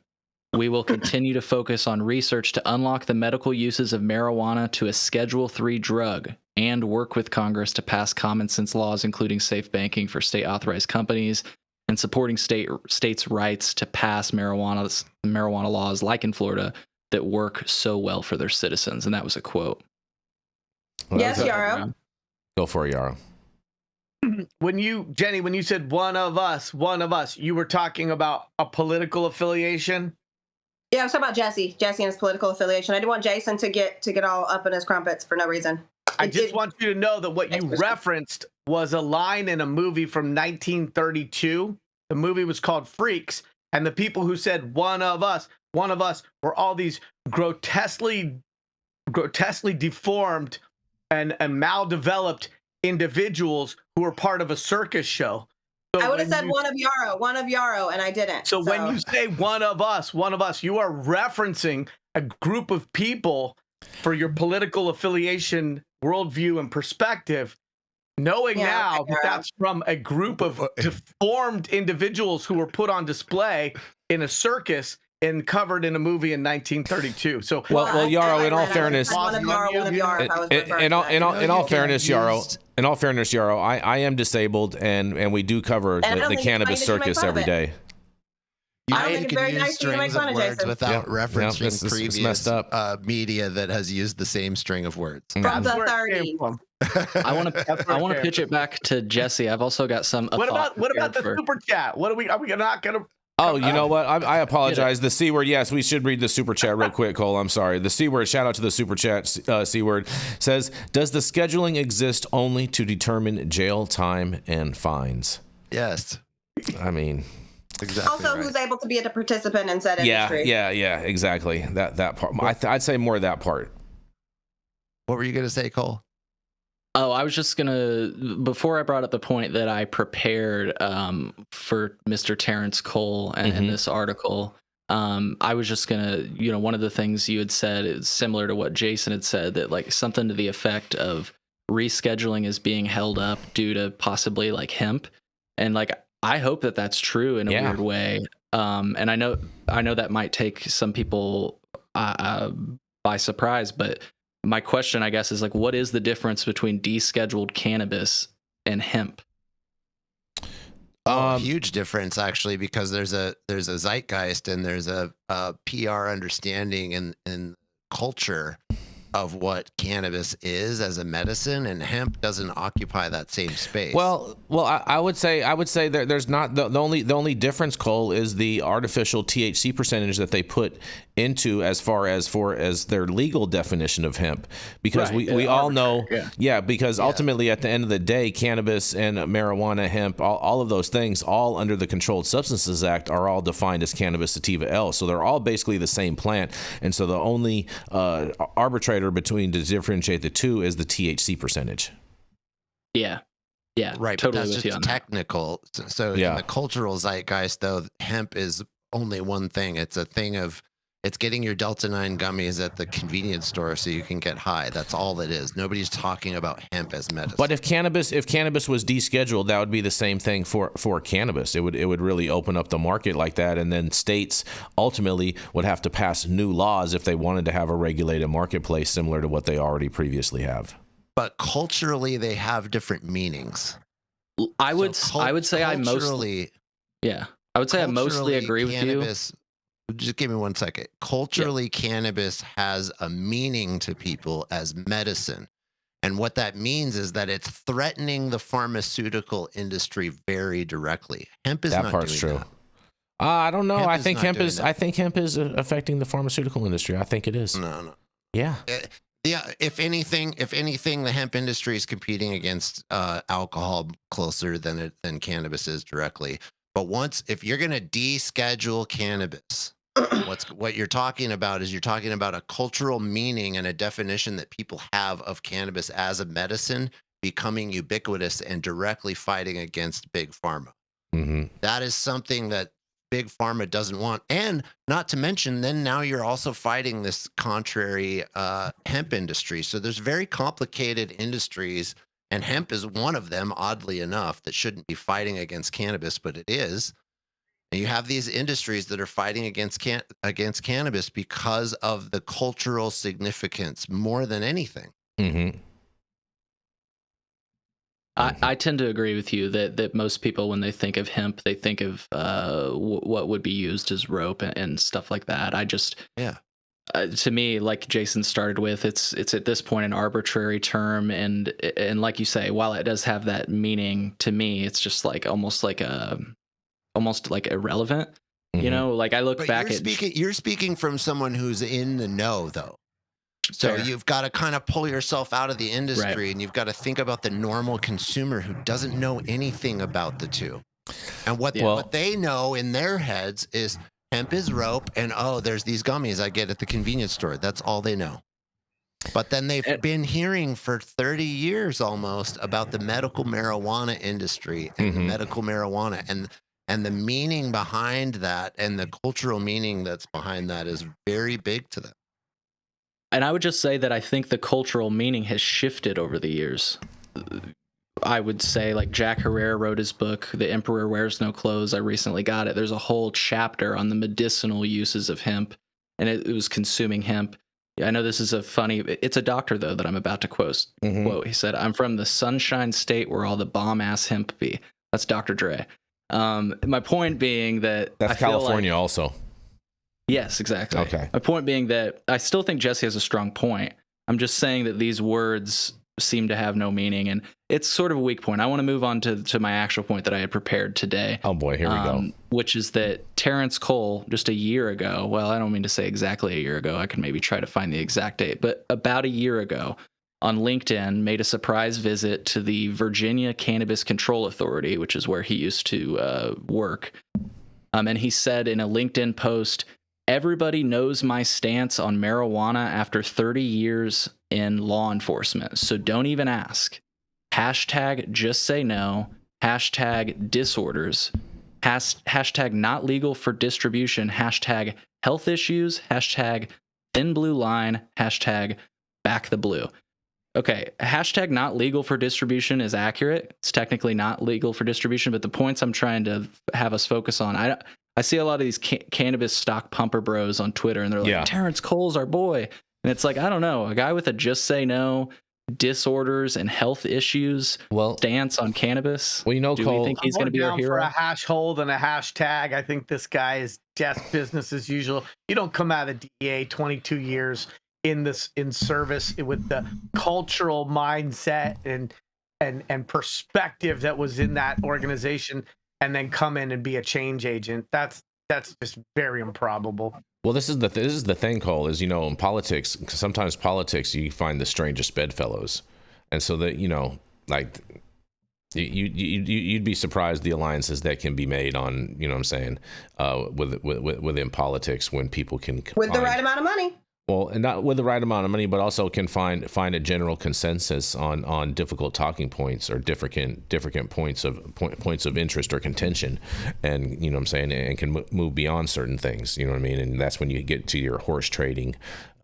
[SPEAKER 2] we will continue to focus on research to unlock the medical uses of marijuana to a Schedule III drug, and work with Congress to pass common sense laws, including safe banking for state authorized companies, and supporting states' rights to pass marijuana laws, like in Florida, that work so well for their citizens. And that was a quote.
[SPEAKER 3] Yes, Yarrow.
[SPEAKER 1] Go for it, Yarrow.
[SPEAKER 5] Jenny, when you said one of us, you were talking about a political affiliation?
[SPEAKER 3] Yeah, I was talking about Jesse and his political affiliation. I didn't want Jason to get all up in his crumpets for no reason.
[SPEAKER 5] I just want you to know that what you referenced was a line in a movie from 1932. The movie was called Freaks, and the people who said one of us were all these grotesquely deformed and maldeveloped individuals who were part of a circus show. So
[SPEAKER 3] I would have said one of Yarrow, and I didn't.
[SPEAKER 5] So when you say one of us, you are referencing a group of people for your political affiliation, worldview, and perspective, knowing now that that's from a group of deformed individuals who were put on display in a circus and covered in a movie in 1932. So,
[SPEAKER 1] well, Yarrow, in all fairness,
[SPEAKER 3] in all fairness, Yarrow,
[SPEAKER 1] In all fairness, Yarrow, I am disabled, and we do cover the cannabis circus every day.
[SPEAKER 4] You can use strings of words without referencing
[SPEAKER 1] it's
[SPEAKER 4] previous
[SPEAKER 1] messed up.
[SPEAKER 4] media that has used the same string of words.
[SPEAKER 3] From the 30s.
[SPEAKER 2] I want to pitch it back to Jesse. I've also got some.
[SPEAKER 5] What about the super chat? What are we not gonna?
[SPEAKER 1] Oh, you know what? I apologize. The C word. Yes, we should read the super chat real quick, Cole. I'm sorry. The C word. Shout out to the super chat. C word says, does the scheduling exist only to determine jail time and fines?
[SPEAKER 4] Yes.
[SPEAKER 1] I mean.
[SPEAKER 4] Exactly
[SPEAKER 3] also,
[SPEAKER 4] right.
[SPEAKER 3] who's able to be a participant in said industry?
[SPEAKER 1] Yeah, exactly. That part. I'd say more of that part.
[SPEAKER 4] What were you going to say, Cole?
[SPEAKER 2] Oh, I was just gonna, before I brought up the point that I prepared for Mr. Terrence Cole and this article, I was just gonna, one of the things you had said is similar to what Jason had said, that like something to the effect of rescheduling is being held up due to possibly like hemp, and like I hope that that's true in a weird way. And I know that might take some people by surprise, but my question, I guess, is like, what is the difference between descheduled cannabis and hemp?
[SPEAKER 4] Huge difference, actually, because there's a zeitgeist and there's a PR understanding and culture of what cannabis is as a medicine, and hemp doesn't occupy that same space.
[SPEAKER 1] Well, I would say there's not the only difference, Cole, is the artificial THC percentage that they put into as far as their legal definition of hemp, because we all know, because ultimately at the end of the day, cannabis and marijuana, hemp, all of those things, all under the Controlled Substances Act, are all defined as cannabis sativa L. So they're all basically the same plant, and so the only arbitrator between to differentiate the two is the THC percentage.
[SPEAKER 2] Yeah,
[SPEAKER 4] right.
[SPEAKER 2] Totally
[SPEAKER 4] but that's
[SPEAKER 2] with you
[SPEAKER 4] just
[SPEAKER 2] on that.
[SPEAKER 4] technical. So in the cultural zeitgeist, though, hemp is only one thing. It's a thing of it's getting your Delta 9 gummies at the convenience store so you can get high. That's all it is. Nobody's talking about hemp as medicine.
[SPEAKER 1] But if cannabis was descheduled, that would be the same thing for cannabis. It would really open up the market like that, and then states ultimately would have to pass new laws if they wanted to have a regulated marketplace similar to what they already previously have.
[SPEAKER 4] But culturally, they have different meanings.
[SPEAKER 2] I would say I mostly agree with you.
[SPEAKER 4] Just give me 1 second. Culturally, cannabis has a meaning to people as medicine. And what that means is that it's threatening the pharmaceutical industry very directly. Hemp is
[SPEAKER 1] that part's true. I don't know. I think hemp is affecting the pharmaceutical industry. I think it is.
[SPEAKER 4] No.
[SPEAKER 1] Yeah.
[SPEAKER 4] Yeah. If anything, the hemp industry is competing against alcohol closer than cannabis is directly. But if you're going to deschedule cannabis, what you're talking about is a cultural meaning and a definition that people have of cannabis as a medicine becoming ubiquitous and directly fighting against big pharma.
[SPEAKER 1] Mm-hmm.
[SPEAKER 4] That is something that big pharma doesn't want. And not to mention, then now you're also fighting this contrary hemp industry. So there's very complicated industries, and hemp is one of them, oddly enough, that shouldn't be fighting against cannabis, but it is. And you have these industries that are fighting against cannabis because of the cultural significance more than anything.
[SPEAKER 1] Mm-hmm.
[SPEAKER 2] I tend to agree with you that most people, when they think of hemp, they think of what would be used as rope and stuff like that. To me, like Jason started with, it's at this point an arbitrary term, and like you say, while it does have that meaning, to me, it's just like almost like irrelevant.
[SPEAKER 1] Mm-hmm.
[SPEAKER 2] You know, like I look back
[SPEAKER 4] you're speaking from someone who's in the know, though. So you've got to kind of pull yourself out of the industry, and you've got to think about the normal consumer who doesn't know anything about the two. And what they know in their heads is hemp is rope, and there's these gummies I get at the convenience store. That's all they know. But then they've been hearing for 30 years almost about the medical marijuana industry and the medical marijuana, and the meaning behind that and the cultural meaning that's behind that is very big to them.
[SPEAKER 2] And I would just say that I think the cultural meaning has shifted over the years. I would say, like, Jack Herrera wrote his book, The Emperor Wears No Clothes. I recently got it. There's a whole chapter on the medicinal uses of hemp, and it was consuming hemp. I know this is it's a doctor though that I'm about to quote. He said, "I'm from the Sunshine State where all the bomb ass hemp be." That's Dr. Dre. My point being that
[SPEAKER 1] that's California also.
[SPEAKER 2] Yes, exactly.
[SPEAKER 1] Okay.
[SPEAKER 2] My point being that I still think Jesse has a strong point. I'm just saying that these words seem to have no meaning, and it's sort of a weak point. I want to move on to my actual point that I had prepared today.
[SPEAKER 1] Oh boy, here we go.
[SPEAKER 2] Which is that Terrence Cole, just a year ago, well, I don't mean to say exactly a year ago, I can maybe try to find the exact date, but about a year ago on LinkedIn made a surprise visit to the Virginia Cannabis Control Authority, which is where he used to work. And he said in a LinkedIn post, "Everybody knows my stance on marijuana after 30 years in law enforcement, so don't even ask. Hashtag just say no. Hashtag disorders. Hashtag not legal for distribution. Hashtag health issues. Hashtag thin blue line. Hashtag back the blue." Okay, hashtag not legal for distribution is accurate. It's technically not legal for distribution, but the points I'm trying to have us focus on, I see a lot of these cannabis stock pumper bros on Twitter, and they're like, Terrence Cole's our boy. And it's like, I don't know, a guy with a just say no, disorders, and health issues stance on cannabis.
[SPEAKER 1] Well,
[SPEAKER 2] do we think he's going to be our hero?
[SPEAKER 5] For a hash hold and a hashtag, I think this guy is just business as usual. You don't come out of the DEA 22 years in service with the cultural mindset and perspective that was in that organization, and then come in and be a change agent. That's just very improbable.
[SPEAKER 1] Well, this is the thing, Cole, is, in politics, sometimes politics, you find the strangest bedfellows. And so that, like you'd be surprised the alliances that can be made on, what I'm saying, within politics when people can
[SPEAKER 3] with the right amount of money.
[SPEAKER 1] Well, and not with the right amount of money, but also can find a general consensus on difficult talking points or different points of interest or contention, and what I'm saying, and can move beyond certain things. You know what I mean? And that's when you get to your horse trading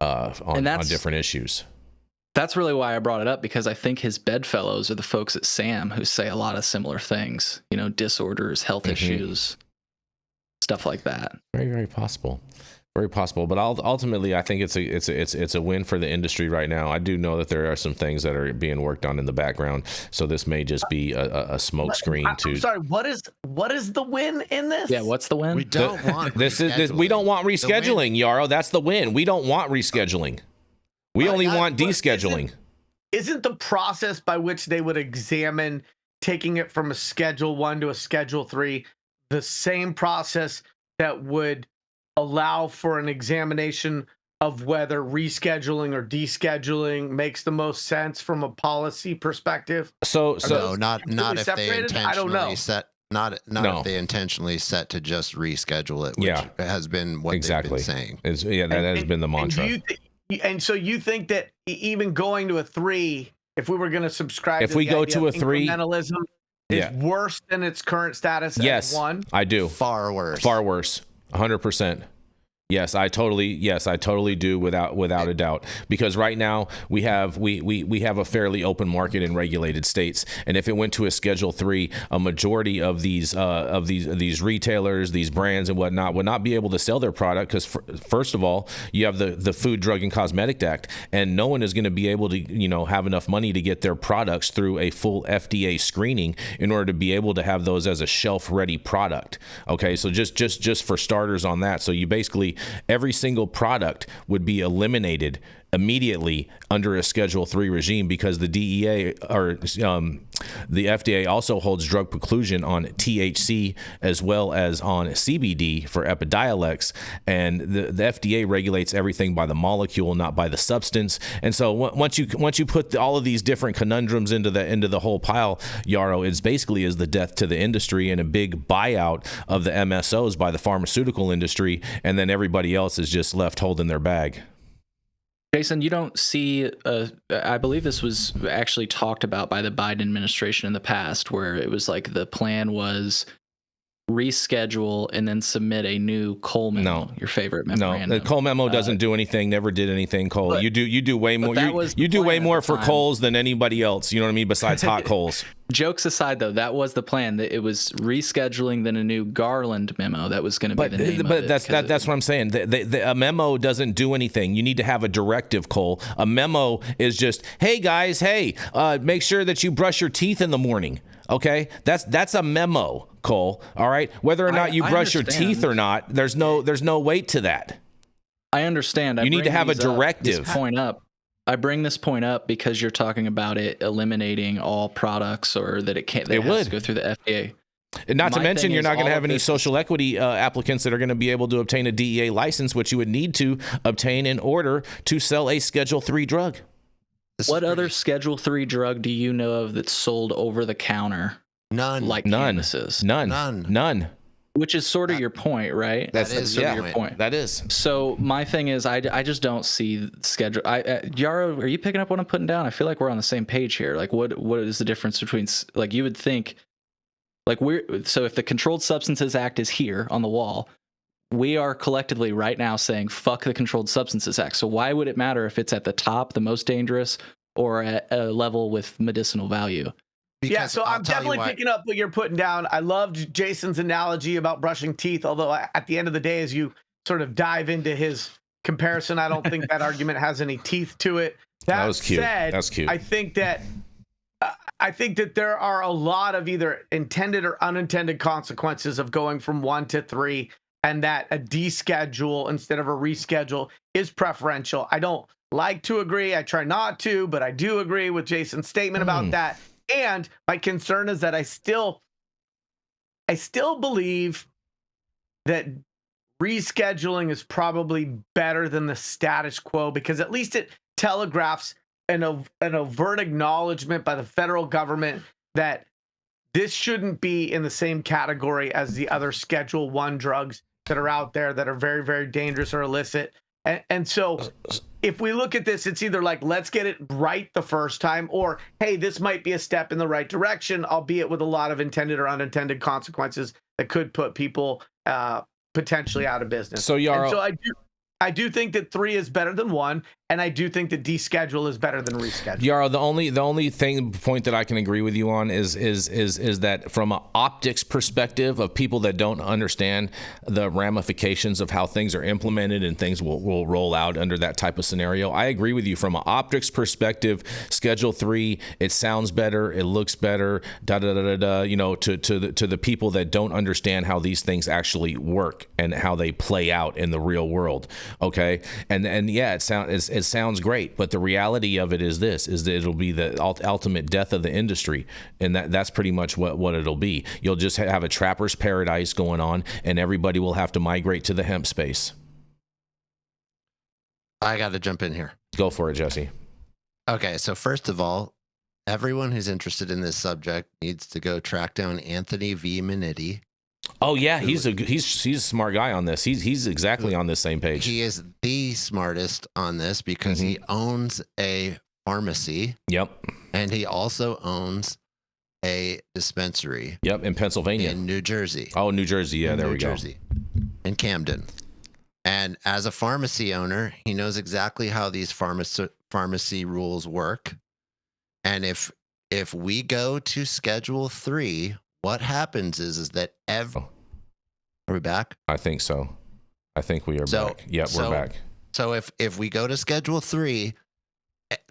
[SPEAKER 1] on different issues.
[SPEAKER 2] That's really why I brought it up, because I think his bedfellows are the folks at SAM who say a lot of similar things. Disorders, health issues, stuff like that.
[SPEAKER 1] Very, very possible. Very possible, but ultimately, I think it's a win for the industry right now. I do know that there are some things that are being worked on in the background, so this may just be a smoke screen to.
[SPEAKER 5] I'm sorry, what is the win in this?
[SPEAKER 2] Yeah, what's the win?
[SPEAKER 4] We don't want
[SPEAKER 1] we don't want rescheduling, Yarrow. That's the win. We don't want rescheduling. We only want descheduling.
[SPEAKER 5] Isn't the process by which they would examine taking it from a Schedule 1 to a Schedule 3 the same process that would allow for an examination of whether rescheduling or descheduling makes the most sense from a policy perspective?
[SPEAKER 4] So not if they intentionally set
[SPEAKER 1] if
[SPEAKER 4] they intentionally set to just reschedule it, which has been what they've been saying.
[SPEAKER 1] That has been the mantra.
[SPEAKER 5] And so you think that even going to a 3, if we were going to subscribe,
[SPEAKER 1] if we go to a 3,
[SPEAKER 5] incrementalism is worse than its current status as 1?
[SPEAKER 1] I do.
[SPEAKER 4] Far worse.
[SPEAKER 1] 100%. Yes, I totally do without a doubt, because right now we have a fairly open market in regulated states, and if it went to a Schedule 3, a majority of these retailers, these brands and whatnot would not be able to sell their product, because first of all, you have the Food, Drug, and Cosmetic Act, and no one is going to be able to have enough money to get their products through a full FDA screening in order to be able to have those as a shelf-ready product. Okay, so just for starters on that, so you basically every single product would be eliminated immediately under a Schedule 3 regime, because the DEA or the FDA also holds drug preclusion on THC as well as on CBD for Epidiolex, and the FDA regulates everything by the molecule, not by the substance. And so once you put all of these different conundrums into the whole pile, Yarrow, it's basically is the death to the industry and a big buyout of the MSOs by the pharmaceutical industry, and then everybody else is just left holding their bag.
[SPEAKER 2] Jason, you don't see, I believe this was actually talked about by the Biden administration in the past, where it was like the plan was reschedule and then submit a new Cole memo, your favorite memorandum.
[SPEAKER 1] No, the Cole memo doesn't do anything, never did anything, Cole. You do way more. You do way more for Coles than anybody else, you know what I mean, besides hot Coles.
[SPEAKER 2] Jokes aside, though, that was the plan. That it was rescheduling, then a new Garland memo that was going to be the name of it.
[SPEAKER 1] But that's what I'm saying. A memo doesn't do anything. You need to have a directive, Cole. A memo is just, hey guys, make sure that you brush your teeth in the morning. Okay, that's a memo, Cole. All right, whether or not you brush your teeth or not, there's no weight to that.
[SPEAKER 2] I understand.
[SPEAKER 1] You need to have a directive.
[SPEAKER 2] I bring this point up because you're talking about it eliminating all products, or that it can't. It has to go through the FDA.
[SPEAKER 1] And not to mention, you're not going to have any social equity applicants that are going to be able to obtain a DEA license, which you would need to obtain in order to sell a Schedule III drug.
[SPEAKER 2] What other Schedule III drug do you know of that's sold over the counter?
[SPEAKER 4] None.
[SPEAKER 2] Like cannabis is?
[SPEAKER 1] None.
[SPEAKER 2] Which is sort of your point, right?
[SPEAKER 4] That is
[SPEAKER 2] sort of your point.
[SPEAKER 1] That is.
[SPEAKER 2] So my thing is, I just don't see schedule. Yarrow, are you picking up what I'm putting down? I feel like we're on the same page here. Like, what is the difference between, like, you would think, like, so if the Controlled Substances Act is here on the wall, we are collectively right now saying fuck the Controlled Substances Act. So why would it matter if it's at the top, the most dangerous, or at a level with medicinal value?
[SPEAKER 5] Yeah, so I'm definitely picking up what you're putting down. I loved Jason's analogy about brushing teeth, although at the end of the day, as you sort of dive into his comparison, I don't think that argument has any teeth to it.
[SPEAKER 1] That was cute.
[SPEAKER 5] Said,
[SPEAKER 1] that's cute.
[SPEAKER 5] I think that there are a lot of either intended or unintended consequences of going from 1 to 3, and that a deschedule instead of a reschedule is preferential. I don't like to agree. I try not to, but I do agree with Jason's statement about that. And my concern is that I still believe that rescheduling is probably better than the status quo, because at least it telegraphs an overt acknowledgement by the federal government that this shouldn't be in the same category as the other Schedule I drugs that are out there that are very, very dangerous or illicit. And so if we look at this, it's either like, let's get it right the first time, or, hey, this might be a step in the right direction, albeit with a lot of intended or unintended consequences that could put people potentially out of business.
[SPEAKER 1] So, Yarrow,
[SPEAKER 5] so I do think that 3 is better than 1, and I do think that deschedule is better than reschedule.
[SPEAKER 1] Yarrow, the only point that I can agree with you on is that from an optics perspective of people that don't understand the ramifications of how things are implemented and things will roll out under that type of scenario. I agree with you from an optics perspective. Schedule 3, it sounds better, it looks better, you know, to the people that don't understand how these things actually work and how they play out in the real world. Okay, and yeah, it sounds great, but the reality of it is that it'll be the ultimate death of the industry, and that's pretty much what it'll be. You'll just have a trapper's paradise going on, and everybody will have to migrate to the hemp space.
[SPEAKER 4] I got to jump in here.
[SPEAKER 1] Go for it, Jesse.
[SPEAKER 4] Okay, so first of all, everyone who's interested in this subject needs to go track down Anthony V. Minetti.
[SPEAKER 1] Oh yeah, he's a smart guy on this. He's exactly on this same page.
[SPEAKER 4] He is the smartest on this because he owns a pharmacy.
[SPEAKER 1] Yep.
[SPEAKER 4] And he also owns a dispensary.
[SPEAKER 1] Yep, in Pennsylvania.
[SPEAKER 4] In New Jersey.
[SPEAKER 1] Oh, New Jersey. Yeah, there we go.
[SPEAKER 4] New Jersey. In Camden. And as a pharmacy owner, he knows exactly how these pharmacy rules work. And if we go to Schedule 3, what happens is that are we back?
[SPEAKER 1] I think so. I think we are back. Yep, we're back.
[SPEAKER 4] So if we go to Schedule 3,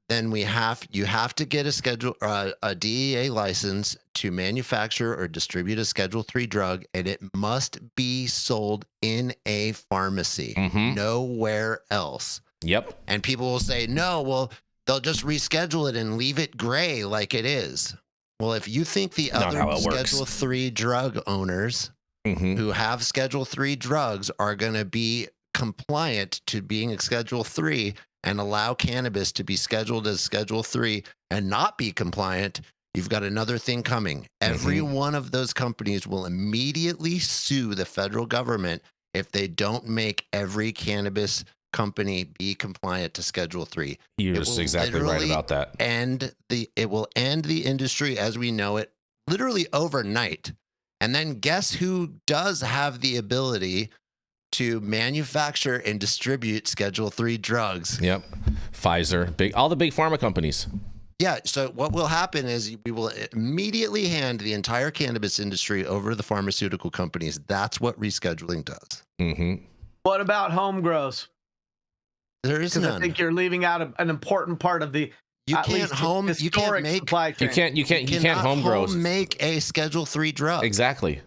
[SPEAKER 4] then you have to get a DEA license to manufacture or distribute a Schedule 3 drug, and it must be sold in a pharmacy, nowhere else.
[SPEAKER 1] Yep.
[SPEAKER 4] And people will say, no, well, they'll just reschedule it and leave it gray like it is. Well, if you think the other Schedule 3 drug owners who have Schedule 3 drugs are going to be compliant to being a Schedule 3 and allow cannabis to be scheduled as Schedule 3 and not be compliant, you've got another thing coming. Every one of those companies will immediately sue the federal government if they don't make every cannabis company be compliant to Schedule 3.
[SPEAKER 1] You're just exactly right about that.
[SPEAKER 4] It will end the industry as we know it literally overnight. And then guess who does have the ability to manufacture and distribute Schedule 3 drugs?
[SPEAKER 1] Yep. Pfizer, all the big pharma companies.
[SPEAKER 4] Yeah. So what will happen is we will immediately hand the entire cannabis industry over to the pharmaceutical companies. That's what rescheduling does.
[SPEAKER 1] Mm-hmm.
[SPEAKER 5] What about home grows?
[SPEAKER 4] There is
[SPEAKER 5] Because I
[SPEAKER 4] none.
[SPEAKER 5] think you're leaving out an important part of the
[SPEAKER 4] You
[SPEAKER 5] at
[SPEAKER 4] can't
[SPEAKER 5] least
[SPEAKER 4] home. You can't
[SPEAKER 5] historic
[SPEAKER 4] make.
[SPEAKER 5] supply chain.
[SPEAKER 1] You can't
[SPEAKER 4] cannot
[SPEAKER 1] home grow.
[SPEAKER 4] make a Schedule 3 drug.
[SPEAKER 1] Exactly.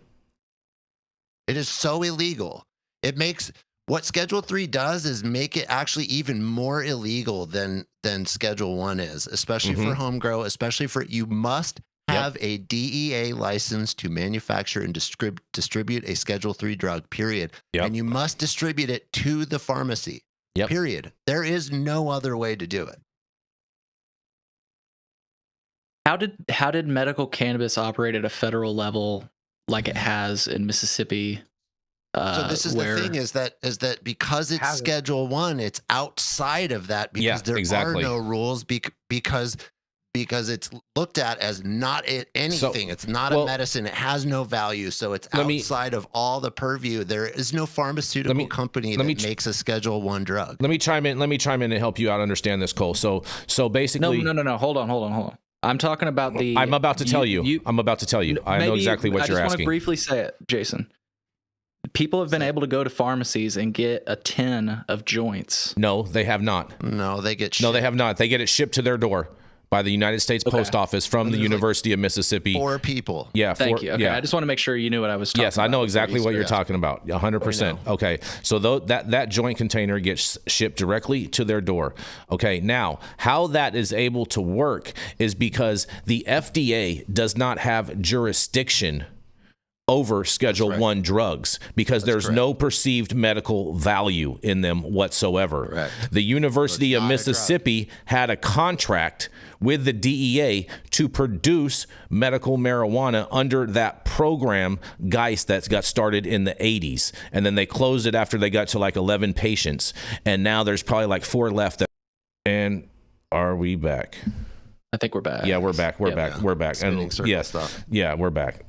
[SPEAKER 4] It is so illegal. It makes what Schedule 3 does is make it actually even more illegal than Schedule 1 is, especially for home grow, especially for you must have a DEA license to manufacture and distribute a Schedule 3 drug, period.
[SPEAKER 1] Yep.
[SPEAKER 4] And you must distribute it to the pharmacy.
[SPEAKER 1] Yep.
[SPEAKER 4] Period. There is no other way to do it.
[SPEAKER 2] How did medical cannabis operate at a federal level like it has in Mississippi?
[SPEAKER 4] So this is the thing is that because it's Schedule 1, it's outside of that because there are no rules because it's looked at as not anything. It's not a medicine. It has no value. So it's outside of all the purview. There is no pharmaceutical company that makes a Schedule 1 drug.
[SPEAKER 1] Let me chime in and help you out understand this, Cole. So basically,
[SPEAKER 2] no. Hold on. I'm talking about the.
[SPEAKER 1] I'm about to tell you. I know exactly what you're asking.
[SPEAKER 2] I just want to briefly say it, Jason. People have been able to go to pharmacies and get a tin of joints.
[SPEAKER 1] No, they have not.
[SPEAKER 4] No, they get.
[SPEAKER 1] No, they have not. They get it shipped to their door by the United States Post Office from the University of Mississippi.
[SPEAKER 4] 4 people.
[SPEAKER 1] Yeah.
[SPEAKER 2] Thank you. Okay. Yeah. I just want to make sure you knew what I was talking about.
[SPEAKER 1] Yes, I know exactly what you're talking about. 100%. Okay. So that joint container gets shipped directly to their door. Okay. Now, how that is able to work is because the FDA does not have jurisdiction over Schedule 1 drugs because there's no perceived medical value in them whatsoever.
[SPEAKER 4] Correct.
[SPEAKER 1] The University of Mississippi had a contract with the DEA to produce medical marijuana under that program, Geist, that got started in the 80s. And then they closed it after they got to like 11 patients. And now there's probably like 4 left. And are we back?
[SPEAKER 2] I think we're back.
[SPEAKER 1] Yeah, we're back. We're back. And yes,
[SPEAKER 4] stuff.
[SPEAKER 1] Yeah, we're back.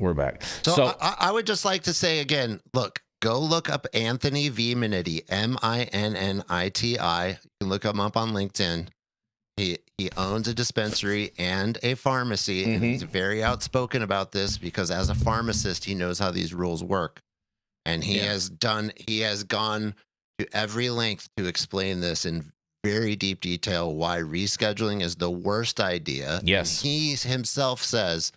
[SPEAKER 4] So I would just like to say again, go look up Anthony V. Minniti, Minniti. You can look him up on LinkedIn. He owns a dispensary and a pharmacy, and he's very outspoken about this because as a pharmacist, he knows how these rules work. And he has gone to every length to explain this in very deep detail why rescheduling is the worst idea.
[SPEAKER 1] Yes.
[SPEAKER 4] And he himself says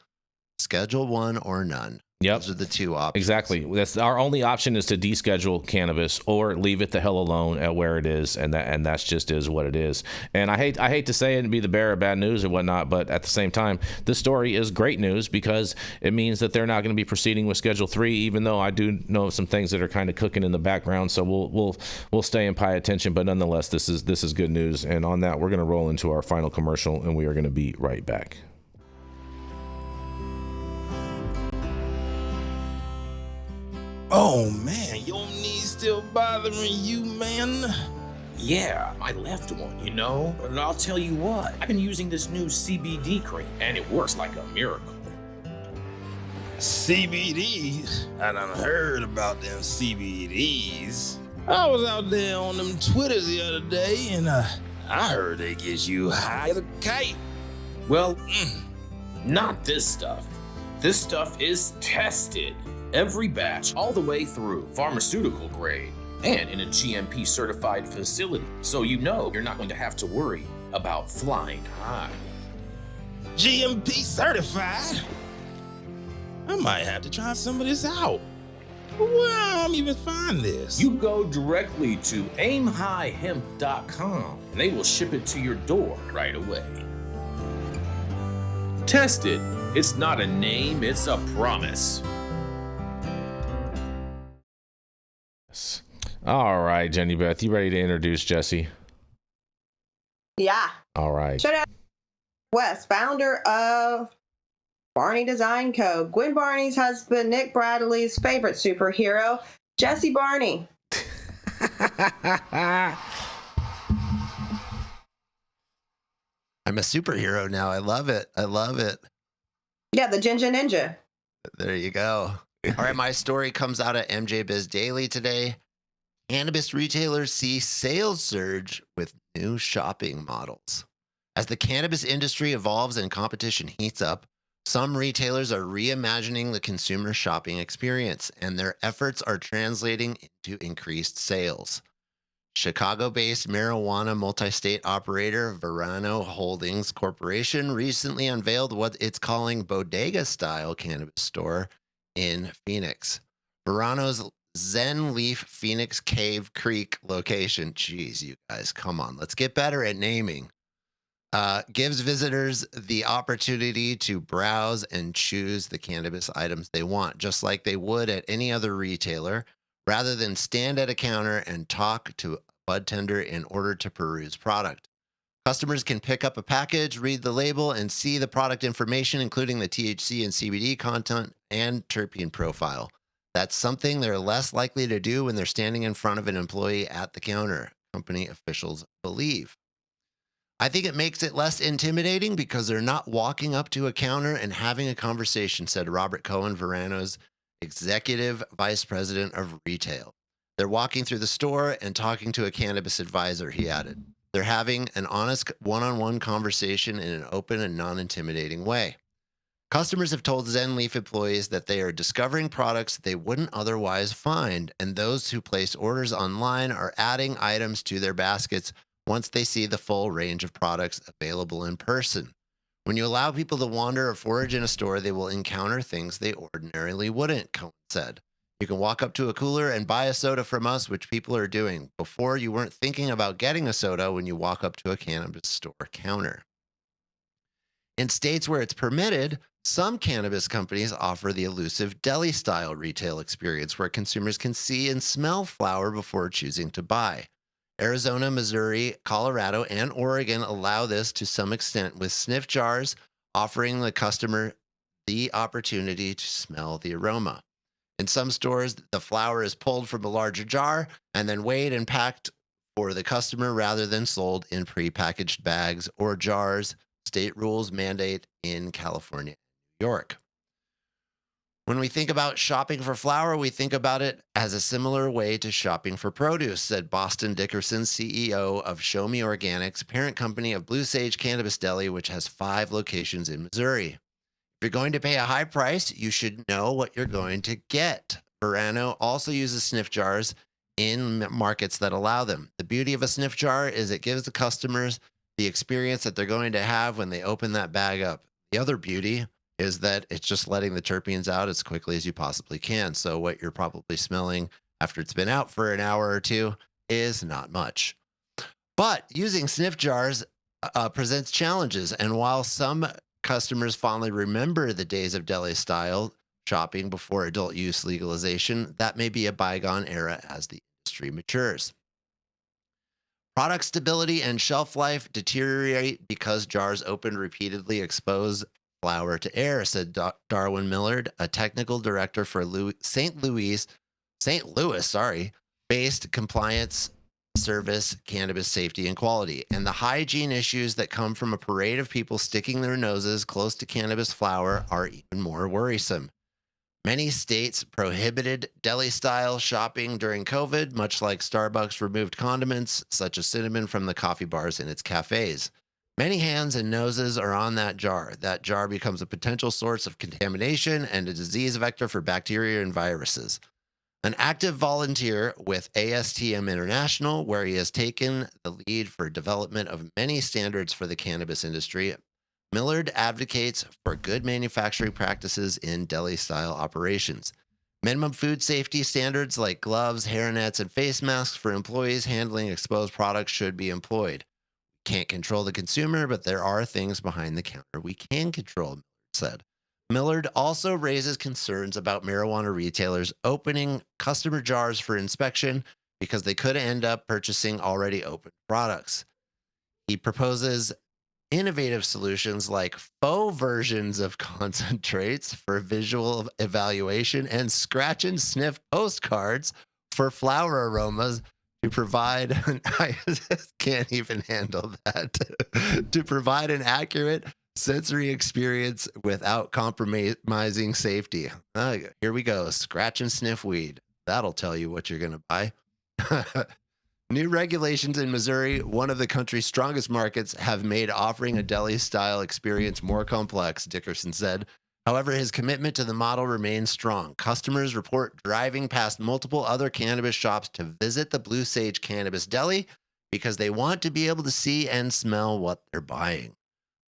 [SPEAKER 4] Schedule 1 or none.
[SPEAKER 1] Yep.
[SPEAKER 4] Those are the 2 options.
[SPEAKER 1] Exactly. That's our only option is to deschedule cannabis or leave it the hell alone at where it is, and that's just is what it is. And I hate to say it and be the bearer of bad news or whatnot, but at the same time, this story is great news because it means that they're not going to be proceeding with Schedule 3, even though I do know some things that are kind of cooking in the background. So we'll stay and pay attention. But nonetheless, this is good news. And on that, we're going to roll into our final commercial, and we are going to be right back.
[SPEAKER 6] Oh man, your knees still bothering you, man?
[SPEAKER 7] Yeah, I left one, and I'll tell you what, I've been using this new CBD cream, and it works like a miracle.
[SPEAKER 6] CBDs? I done heard about them CBDs. I was out there on them Twitters the other day, and I heard they get you high as a kite.
[SPEAKER 7] Well, not this stuff. This stuff is tested. Every batch, all the way through, pharmaceutical grade, and in a GMP certified facility. So you're not going to have to worry about flying high.
[SPEAKER 6] GMP certified? I might have to try some of this out. Where will I even find this?
[SPEAKER 7] You go directly to aimhighhemp.com and they will ship it to your door right away. Tested. It's not a name, it's a promise.
[SPEAKER 1] All right, Jenny Beth, you ready to introduce Jesse?
[SPEAKER 3] Yeah.
[SPEAKER 1] All right.
[SPEAKER 3] Shout out West, founder of Barney Design Co., Gwen Barney's husband, Nick Bradley's favorite superhero, Jesse Barney.
[SPEAKER 4] I'm a superhero now. I love it.
[SPEAKER 3] Yeah, the Ginger Ninja.
[SPEAKER 4] There you go. All right, my story comes out of MJ Biz Daily today. Cannabis retailers see sales surge with new shopping models. As the cannabis industry evolves and competition heats up, some retailers are reimagining the consumer shopping experience, and their efforts are translating into increased sales. Chicago-based marijuana multi-state operator Verano Holdings Corporation recently unveiled what it's calling bodega-style cannabis store in Phoenix. Verano's Zen Leaf Phoenix Cave Creek location, geez, you guys, come on, let's get better at naming, gives visitors the opportunity to browse and choose the cannabis items they want, just like they would at any other retailer, rather than stand at a counter and talk to a bud tender in order to peruse product. Customers can pick up a package, read the label, and see the product information, including the THC and CBD content and terpene profile. That's something they're less likely to do when they're standing in front of an employee at the counter, company officials believe. I think it makes it less intimidating because they're not walking up to a counter and having a conversation, said Robert Cohen, Verano's executive vice president of retail. They're walking through the store and talking to a cannabis advisor, he added. They're having an honest one-on-one conversation in an open and non-intimidating way. Customers have told Zen Leaf employees that they are discovering products they wouldn't otherwise find, and those who place orders online are adding items to their baskets once they see the full range of products available in person. When you allow people to wander or forage in a store, they will encounter things they ordinarily wouldn't, Cohen said. You can walk up to a cooler and buy a soda from us, which people are doing. Before, you weren't thinking about getting a soda when you walk up to a cannabis store counter. In states where it's permitted, some cannabis companies offer the elusive deli-style retail experience where consumers can see and smell flower before choosing to buy. Arizona, Missouri, Colorado, and Oregon allow this to some extent, with sniff jars offering the customer the opportunity to smell the aroma. In some stores, the flower is pulled from a larger jar and then weighed and packed for the customer rather than sold in prepackaged bags or jars. State rules mandate in California and New York. When we think about shopping for flower, we think about it as a similar way to shopping for produce, said Boston Dickerson, CEO of Show Me Organics, parent company of Blue Sage Cannabis Deli, which has 5 locations in Missouri. If you're going to pay a high price, you should know what you're going to get. Verano also uses sniff jars in markets that allow them. The beauty of a sniff jar is it gives the customers the experience that they're going to have when they open that bag up. The other beauty is that it's just letting the terpenes out as quickly as you possibly can. So what you're probably smelling after it's been out for an hour or two is not much. But using sniff jars presents challenges. And while some customers fondly remember the days of deli-style shopping before adult use legalization, that may be a bygone era as the industry matures. Product stability and shelf life deteriorate because jars opened repeatedly expose flower to air, said Darwin Millard, a technical director for St. Louis, based compliance service, cannabis safety and quality, and the hygiene issues that come from a parade of people sticking their noses close to cannabis flower are even more worrisome. Many states prohibited deli-style shopping during COVID, much like Starbucks removed condiments, such as cinnamon, from the coffee bars in its cafes. Many hands and noses are on that jar. That jar becomes a potential source of contamination and a disease vector for bacteria and viruses. An active volunteer with ASTM International, where he has taken the lead for development of many standards for the cannabis industry, Millard advocates for good manufacturing practices in deli-style operations. Minimum food safety standards like gloves, hairnets, and face masks for employees handling exposed products should be employed. We can't control the consumer, but there are things behind the counter we can control, Millard said. Millard also raises concerns about marijuana retailers opening customer jars for inspection because they could end up purchasing already opened products. He proposes innovative solutions like faux versions of concentrates for visual evaluation and scratch and sniff postcards for flower aromas to provide, I just can't even handle that, to provide an accurate sensory experience without compromising safety. Here we go. Scratch and sniff weed. That'll tell you what you're going to buy. New regulations in Missouri, one of the country's strongest markets, have made offering a deli-style experience more complex, Dickerson said. However, his commitment to the model remains strong. Customers report driving past multiple other cannabis shops to visit the Blue Sage Cannabis Deli because they want to be able to see and smell what they're buying.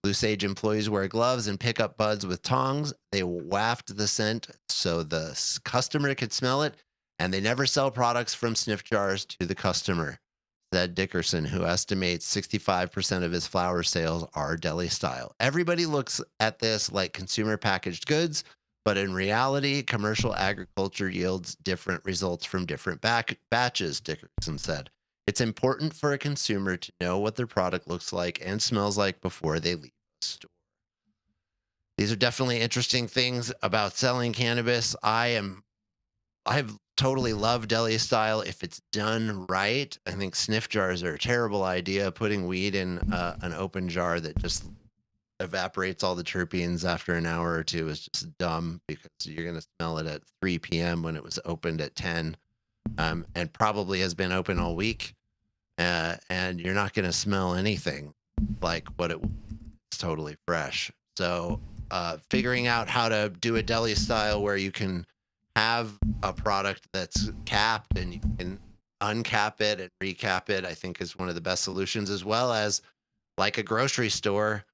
[SPEAKER 4] Blue Sage employees wear gloves and pick up buds with tongs. They waft the scent so the customer could smell it, and they never sell products from sniff jars to the customer, said Dickerson, who estimates 65% of his flower sales are deli style. Everybody looks at this like consumer packaged goods, but in reality, commercial agriculture yields different results from different batches, Dickerson said. It's important for a consumer to know what their product looks like and smells like before they leave the store. These are definitely interesting things about selling cannabis. I've totally loved deli style if it's done right. I think sniff jars are a terrible idea. Putting weed in an open jar that just evaporates all the terpenes after an hour or two is just dumb, because you're going to smell it at 3 p.m. when it was opened at 10, and probably has been open all week. And you're not going to smell anything like what it's totally fresh. So figuring out how to do a deli style where you can have a product that's capped and you can uncap it and recap it, I think is one of the best solutions, as well as like a grocery store.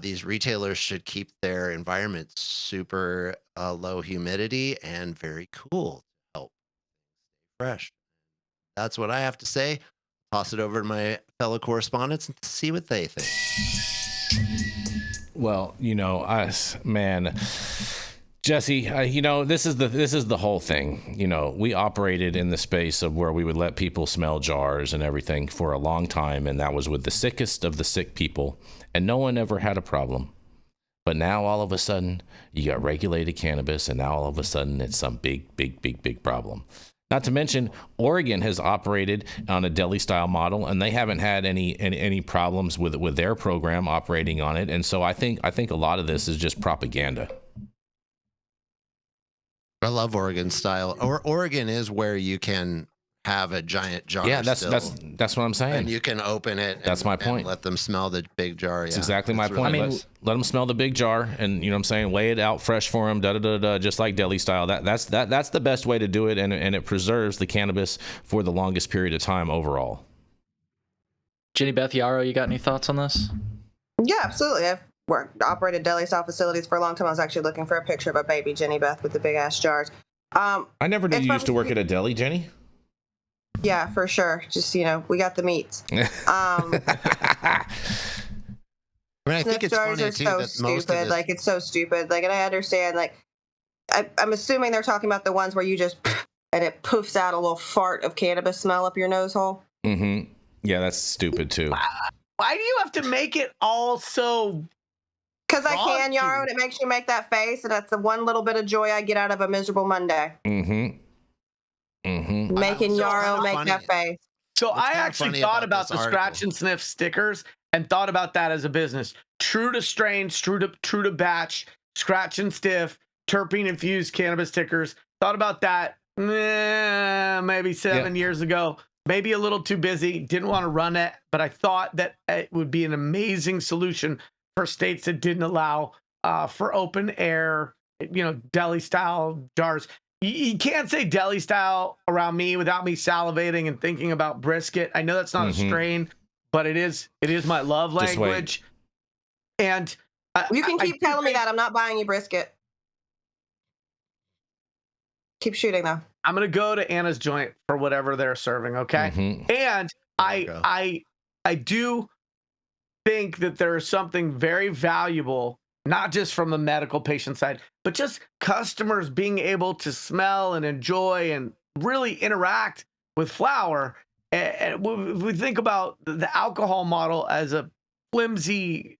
[SPEAKER 4] These retailers should keep their environment super low humidity and very cool to help stay fresh. That's what I have to say. Toss it over to my fellow correspondents and see what they think.
[SPEAKER 1] Well, Jesse, this is the whole thing. We operated in the space of where we would let people smell jars and everything for a long time, and that was with the sickest of the sick people, and no one ever had a problem. But now all of a sudden, you got regulated cannabis, and now all of a sudden it's some big problem. Not to mention, Oregon has operated on a deli style model, and they haven't had any problems with their program operating on it. And so I think a lot of this is just propaganda.
[SPEAKER 4] I love Oregon style. Oregon is where you can have a giant jar.
[SPEAKER 1] Yeah, that's what I'm saying.
[SPEAKER 4] And you can open it.
[SPEAKER 1] That's my point.
[SPEAKER 4] And let them smell the big jar.
[SPEAKER 1] That's exactly my point. Let them smell the big jar, and you know what I'm saying, lay it out fresh for them, just like deli style. That's the best way to do it, and it preserves the cannabis for the longest period of time overall.
[SPEAKER 2] Jenny Beth, Yarrow, you got any thoughts on this?
[SPEAKER 3] Yeah, absolutely. I've operated deli style facilities for a long time. I was actually looking for a picture of a baby Jenny Beth with the big ass jars.
[SPEAKER 1] I never knew you used to work at a deli, Jenny.
[SPEAKER 3] Yeah, for sure. Just, we got the meats.
[SPEAKER 4] I think it's funny
[SPEAKER 3] are
[SPEAKER 4] too
[SPEAKER 3] so
[SPEAKER 4] that most
[SPEAKER 3] stupid.
[SPEAKER 4] of this...
[SPEAKER 3] Like, it's so stupid. Like, and I understand, like, I'm assuming they're talking about the ones where you just and it poofs out a little fart of cannabis smell up your nose hole.
[SPEAKER 1] Mm-hmm. Yeah, that's stupid too.
[SPEAKER 5] Why do you have to make it all so...
[SPEAKER 3] Because I can, Yarrow, and it makes you make that face, and that's the one little bit of joy I get out of a miserable Monday.
[SPEAKER 1] Mm-hmm. Mm-hmm.
[SPEAKER 3] Making Yarrow make that face.
[SPEAKER 5] So I actually thought about the scratch and sniff stickers and thought about that as a business. True to strain, true to batch, scratch and stiff, terpene infused cannabis stickers. Thought about that maybe 7 years ago. Maybe a little too busy. Didn't want to run it, but I thought that it would be an amazing solution for states that didn't allow for open air, deli style jars. You can't say deli style around me without me salivating and thinking about brisket. I know that's not a strain, but it is my love language. And
[SPEAKER 3] you can keep telling me that. I'm not buying you brisket. Keep shooting though.
[SPEAKER 5] I'm gonna go to Anna's joint for whatever they're serving. Okay.
[SPEAKER 1] Mm-hmm.
[SPEAKER 5] And I do think that there is something very valuable, not just from the medical patient side, but just customers being able to smell and enjoy and really interact with flower. And we think about the alcohol model as a flimsy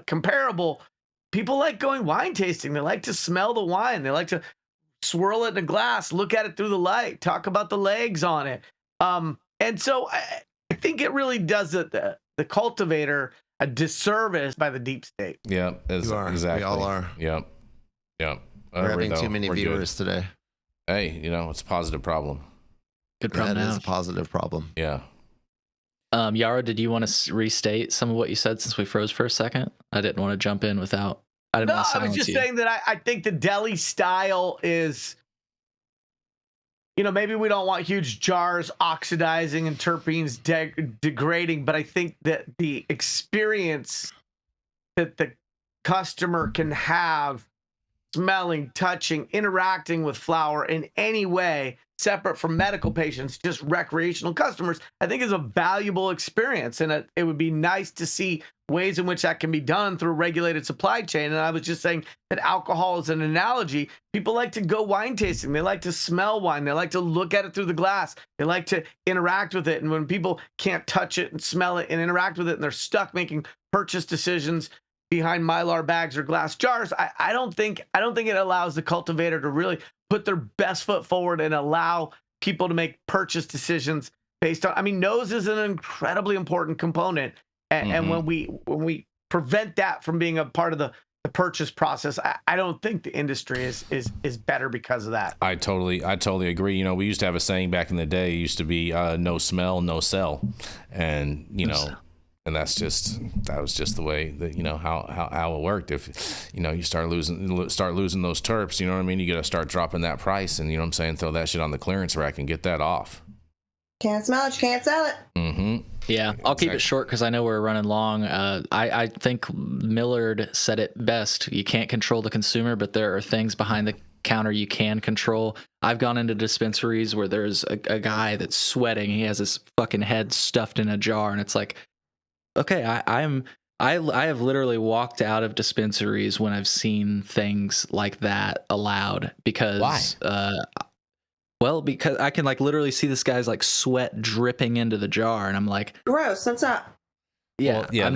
[SPEAKER 5] comparable. People like going wine tasting. They like to smell the wine. They like to swirl it in a glass, look at it through the light, talk about the legs on it. And so I think it really does the cultivator a disservice by the deep state.
[SPEAKER 1] Yeah, exactly.
[SPEAKER 4] We all are.
[SPEAKER 1] Yep.
[SPEAKER 4] We're having too many viewers today.
[SPEAKER 1] Hey, it's a positive problem.
[SPEAKER 2] Good problem.
[SPEAKER 4] That is a positive problem.
[SPEAKER 1] Yeah.
[SPEAKER 2] Yarrow, did you want to restate some of what you said since we froze for a second? I didn't want to jump in without. I was just
[SPEAKER 5] saying that I think the deli style is, maybe we don't want huge jars oxidizing and terpenes degrading, but I think that the experience that the customer can have smelling, touching, interacting with flower in any way separate from medical patients, just recreational customers, I think is a valuable experience. And it would be nice to see ways in which that can be done through a regulated supply chain. And I was just saying that alcohol is an analogy. People like to go wine tasting. They like to smell wine. They like to look at it through the glass. They like to interact with it. And when people can't touch it and smell it and interact with it, and they're stuck making purchase decisions behind Mylar bags or glass jars, I don't think it allows the cultivator to really put their best foot forward and allow people to make purchase decisions based on. I mean, nose is an incredibly important component, and when we prevent that from being a part of the purchase process, I don't think the industry is better because of that.
[SPEAKER 1] I totally agree. We used to have a saying back in the day. It used to be no smell, no sell, and and that was just the way that how it worked. If you start losing those terps, you know what I mean, you got to start dropping that price, and throw that shit on the clearance rack and get that off.
[SPEAKER 3] Can't smell it, you can't sell it.
[SPEAKER 2] Yeah, I'll keep it short because I know we're running long. I think Millard said it best. You can't control the consumer, but there are things behind the counter you can control. I've gone into dispensaries where there's a guy that's sweating. He has his fucking head stuffed in a jar, and it's like, okay, I have literally walked out of dispensaries when I've seen things like that allowed because why? Because I can literally see this guy's sweat dripping into the jar, and I'm like,
[SPEAKER 3] gross. That's not.
[SPEAKER 2] Yeah, I'm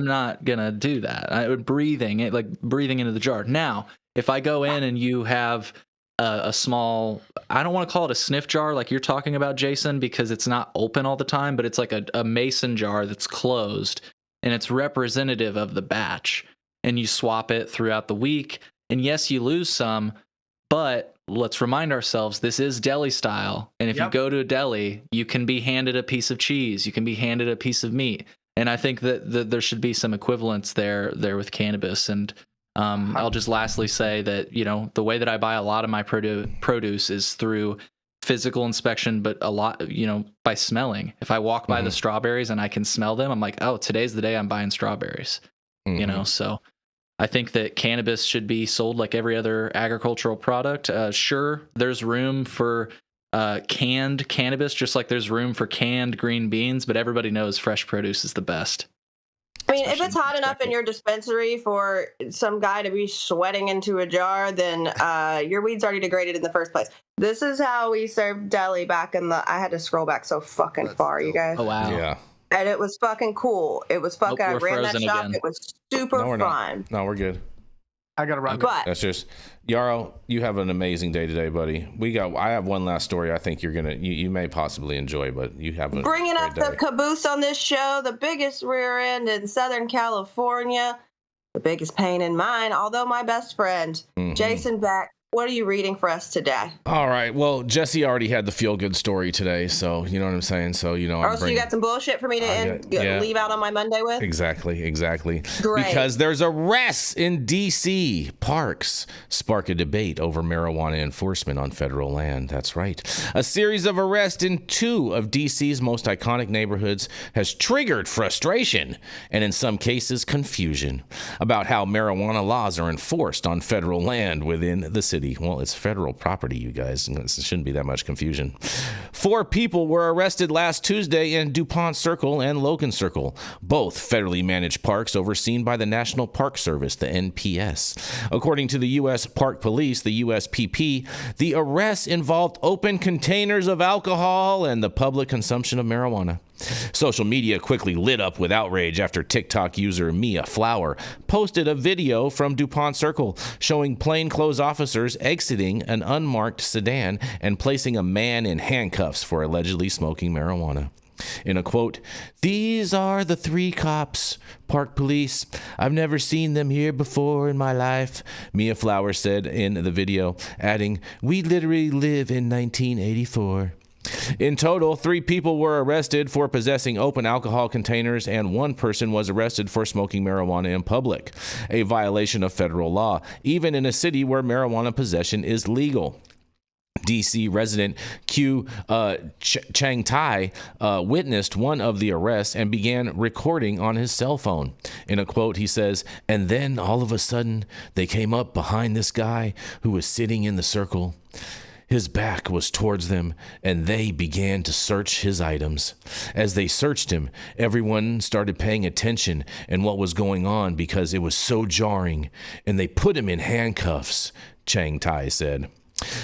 [SPEAKER 2] not gonna do that. Breathing into the jar. Now, if I go in and you have a small, I don't want to call it a sniff jar like you're talking about, Jason, because it's not open all the time, but it's like a mason jar that's closed and it's representative of the batch, and you swap it throughout the week. And yes, you lose some, but let's remind ourselves this is deli style. And if you go to a deli, you can be handed a piece of cheese, you can be handed a piece of meat. And I think that there should be some equivalence there with cannabis. And I'll just lastly say that, the way that I buy a lot of my produce is through physical inspection, but a lot, by smelling. If I walk by the strawberries and I can smell them, I'm like, oh, today's the day I'm buying strawberries. So I think that cannabis should be sold like every other agricultural product. Sure, there's room for canned cannabis, just like there's room for canned green beans, but everybody knows fresh produce is the best.
[SPEAKER 3] I mean, if it's hot enough in your dispensary for some guy to be sweating into a jar, then your weed's already degraded in the first place. This is how we served deli back in I had to scroll back so fucking far, you guys.
[SPEAKER 2] Oh, wow.
[SPEAKER 1] Yeah.
[SPEAKER 3] And it was fucking cool. It was fucking, I ran that shop. Again. It was super fun.
[SPEAKER 1] No, we're good.
[SPEAKER 5] I got to run.
[SPEAKER 3] But
[SPEAKER 1] that's just, Yarrow, you have an amazing day today, buddy. I have one last story I think you may possibly enjoy, but you have
[SPEAKER 3] bringing up the caboose on this show, the biggest rear end in Southern California, the biggest pain in mine, although my best friend, Jason Beck. What are you reading for us today?
[SPEAKER 1] All right. Well, Jesse already had the feel-good story today, so you know what I'm saying? So, so you
[SPEAKER 3] got some bullshit for me to leave out on my Monday with?
[SPEAKER 1] Exactly.
[SPEAKER 3] Great.
[SPEAKER 1] Because there's arrests in D.C. Parks spark a debate over marijuana enforcement on federal land. That's right. A series of arrests in 2 of D.C.'s most iconic neighborhoods has triggered frustration and, in some cases, confusion about how marijuana laws are enforced on federal land within the city. Well, it's federal property, you guys. There shouldn't be that much confusion. 4 people were arrested last Tuesday in DuPont Circle and Logan Circle, both federally managed parks overseen by the National Park Service, the NPS. According to the U.S. Park Police, the USPP, the arrests involved open containers of alcohol and the public consumption of marijuana. Social media quickly lit up with outrage after TikTok user Mia Flower posted a video from DuPont Circle showing plainclothes officers exiting an unmarked sedan and placing a man in handcuffs for allegedly smoking marijuana. In a quote, "These are the 3 cops, Park Police. I've never seen them here before in my life," Mia Flower said in the video, adding, "We literally live in 1984. In total, 3 people were arrested for possessing open alcohol containers, and 1 person was arrested for smoking marijuana in public, a violation of federal law, even in a city where marijuana possession is legal. D.C. resident Q Chang Tai witnessed one of the arrests and began recording on his cell phone. In a quote, he says, "And then all of a sudden, they came up behind this guy who was sitting in the circle. His back was towards them, and they began to search his items. As they searched him, everyone started paying attention and what was going on because it was so jarring, and they put him in handcuffs," Chang Tai said.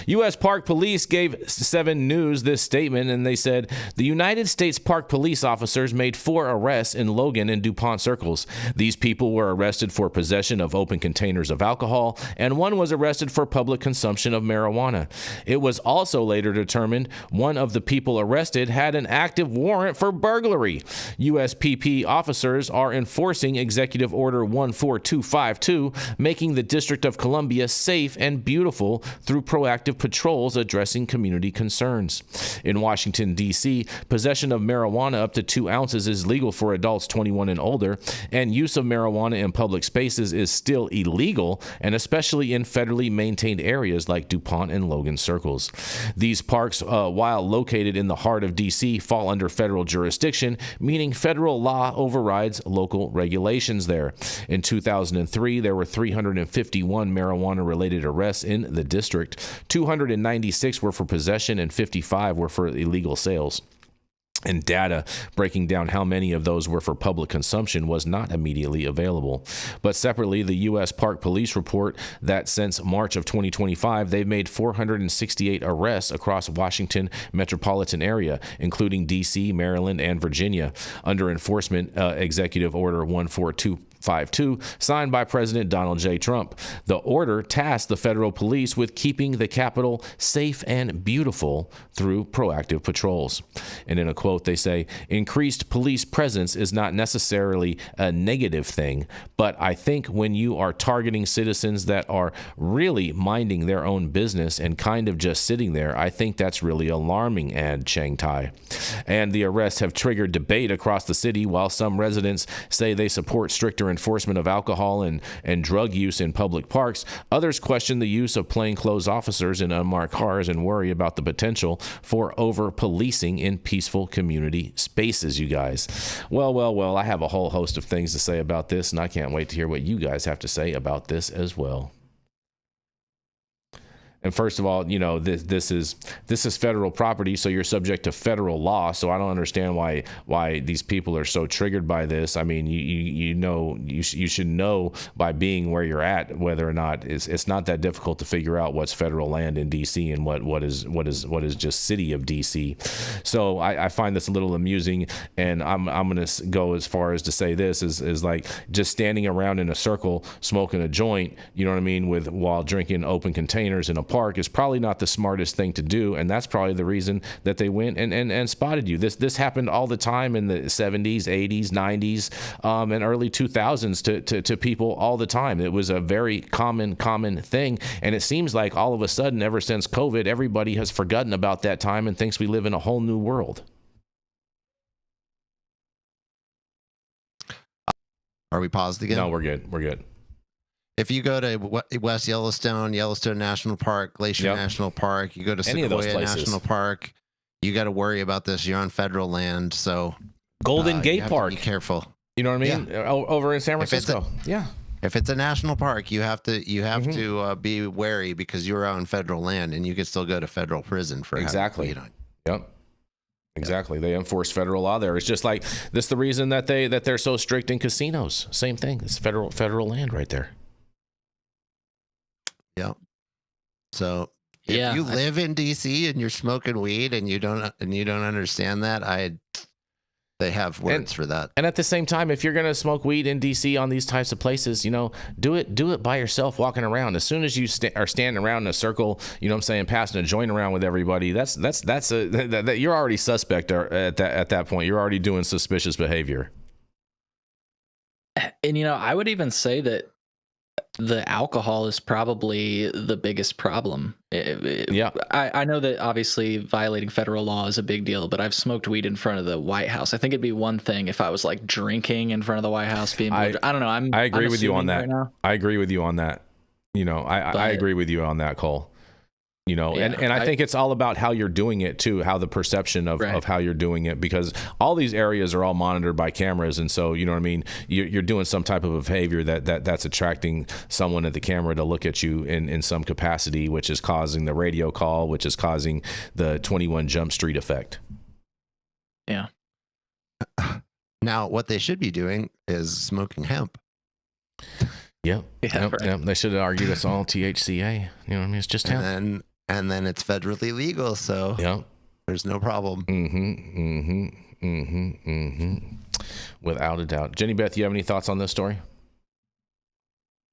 [SPEAKER 1] U.S. Park Police gave 7 News this statement, and they said, "The United States Park Police officers made 4 arrests in Logan and DuPont circles. These people were arrested for possession of open containers of alcohol, and 1 was arrested for public consumption of marijuana. It was also later determined one of the people arrested had an active warrant for burglary. USPP officers are enforcing Executive Order 14252, making the District of Columbia safe and beautiful through proactive patrols addressing community concerns. In Washington, D.C., possession of marijuana up to 2 ounces is legal for adults 21 and older, and use of marijuana in public spaces is still illegal, and especially in federally maintained areas like DuPont and Logan circles. These parks, while located in the heart of D.C., fall under federal jurisdiction, meaning federal law overrides local regulations there. In 2003, there were 351 marijuana-related arrests in the district. 296 were for possession and 55 were for illegal sales. And data breaking down how many of those were for public consumption was not immediately available. But separately, the U.S. Park Police report that since March of 2025, they've made 468 arrests across Washington metropolitan area, including D.C., Maryland, and Virginia, under enforcement Executive Order 14252, signed by President Donald J. Trump. The order tasked the federal police with keeping the Capitol safe and beautiful through proactive patrols. And in a quote, they say, "Increased police presence is not necessarily a negative thing, but I think when you are targeting citizens that are really minding their own business and kind of just sitting there, I think that's really alarming," added Chang Tai. And the arrests have triggered debate across the city, while some residents say they support stricter enforcement of alcohol and drug use in public parks. Others question the use of plainclothes officers in unmarked cars and worry about the potential for over-policing in peaceful community spaces, you guys. Well, I have a whole host of things to say about this, and I can't wait to hear what you guys have to say about this as well. And first of all, you know, this is federal property, so you're subject to federal law. So I don't understand why these people are so triggered by this. I mean, you should know by being where you're at whether or not it's not that difficult to figure out what's federal land in D.C. and what is just city of D.C. So I find this a little amusing, and I'm gonna go as far as to say this is like just standing around in a circle smoking a joint, you know what I mean, while drinking open containers in a park is probably not the smartest thing to do, and that's probably the reason that they went and spotted you. This happened all the time in the 70s, 80s, 90s, and early 2000s to people all the time. It was a very common thing, and it seems like all of a sudden, ever since COVID, everybody has forgotten about that time and thinks we live in a whole new world.
[SPEAKER 4] Are we paused again?
[SPEAKER 1] No, we're good.
[SPEAKER 4] If you go to West Yellowstone National Park, Glacier National Park, you go to Sequoia National Park, you got to worry about this. You're on federal land, so
[SPEAKER 1] Golden Gate Park.
[SPEAKER 4] Be careful.
[SPEAKER 1] You know what I mean? Yeah. Over in San Francisco.
[SPEAKER 4] If it's a national park, you have to be wary because you're on federal land, and you can still go to federal prison for
[SPEAKER 1] exactly. Exactly. They enforce federal law there. It's just like this. The reason that they're so strict in casinos. Same thing. It's federal land right there.
[SPEAKER 4] Yep. So if you live in DC and you're smoking weed and you don't understand that, they have words for that.
[SPEAKER 1] And at the same time, if you're going to smoke weed in DC on these types of places, you know, do it by yourself walking around. As soon as you are standing around in a circle, you know what I'm saying, passing a joint around with everybody, that's you're already suspect at that point. You're already doing suspicious behavior.
[SPEAKER 2] And you know, I would even say that the alcohol is probably the biggest problem.
[SPEAKER 1] Yeah.
[SPEAKER 2] I know that obviously violating federal law is a big deal, but I've smoked weed in front of the White House. I think it'd be one thing if I was like drinking in front of the White House. I don't know.
[SPEAKER 1] I agree with you on that.
[SPEAKER 2] Right,
[SPEAKER 1] I agree with you on that. You know, I agree with you on that, Cole. You know,
[SPEAKER 2] Yeah,
[SPEAKER 1] and I think it's all about how you're doing it too, how the perception of how you're doing it, because all these areas are all monitored by cameras. And so, you know what I mean? You're doing some type of behavior that's attracting someone at the camera to look at you in some capacity, which is causing the radio call, which is causing the 21 Jump Street effect.
[SPEAKER 2] Yeah.
[SPEAKER 4] Now, what they should be doing is smoking hemp.
[SPEAKER 1] Yep.
[SPEAKER 2] Yeah, right.
[SPEAKER 1] They should have argued it's all THCA. You know what I mean? It's just hemp.
[SPEAKER 4] And then it's federally legal, so there's no problem.
[SPEAKER 1] Without a doubt. Jenny Beth, you have any thoughts on this story?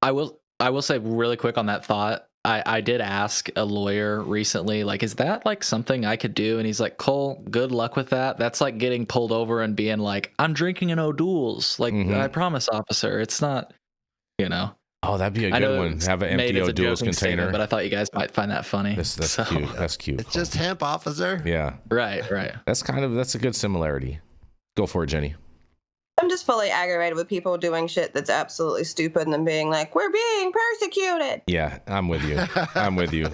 [SPEAKER 2] I will say really quick on that thought. I did ask a lawyer recently, like, is that like something I could do? And he's like, Cole, good luck with that. That's like getting pulled over and being like, I'm drinking an O'Doul's. Like, I promise, officer, it's not, you know.
[SPEAKER 1] Oh, that'd be a good one. Have an empty O'Doul's container.
[SPEAKER 2] But I thought you guys might find that funny.
[SPEAKER 1] That's cute. That's cute.
[SPEAKER 4] It's just hemp, officer.
[SPEAKER 1] Yeah.
[SPEAKER 2] Right.
[SPEAKER 1] That's a good similarity. Go for it, Jenny.
[SPEAKER 3] I'm just fully aggravated with people doing shit that's absolutely stupid and then being like, we're being persecuted.
[SPEAKER 1] Yeah, I'm with you. I'm with you.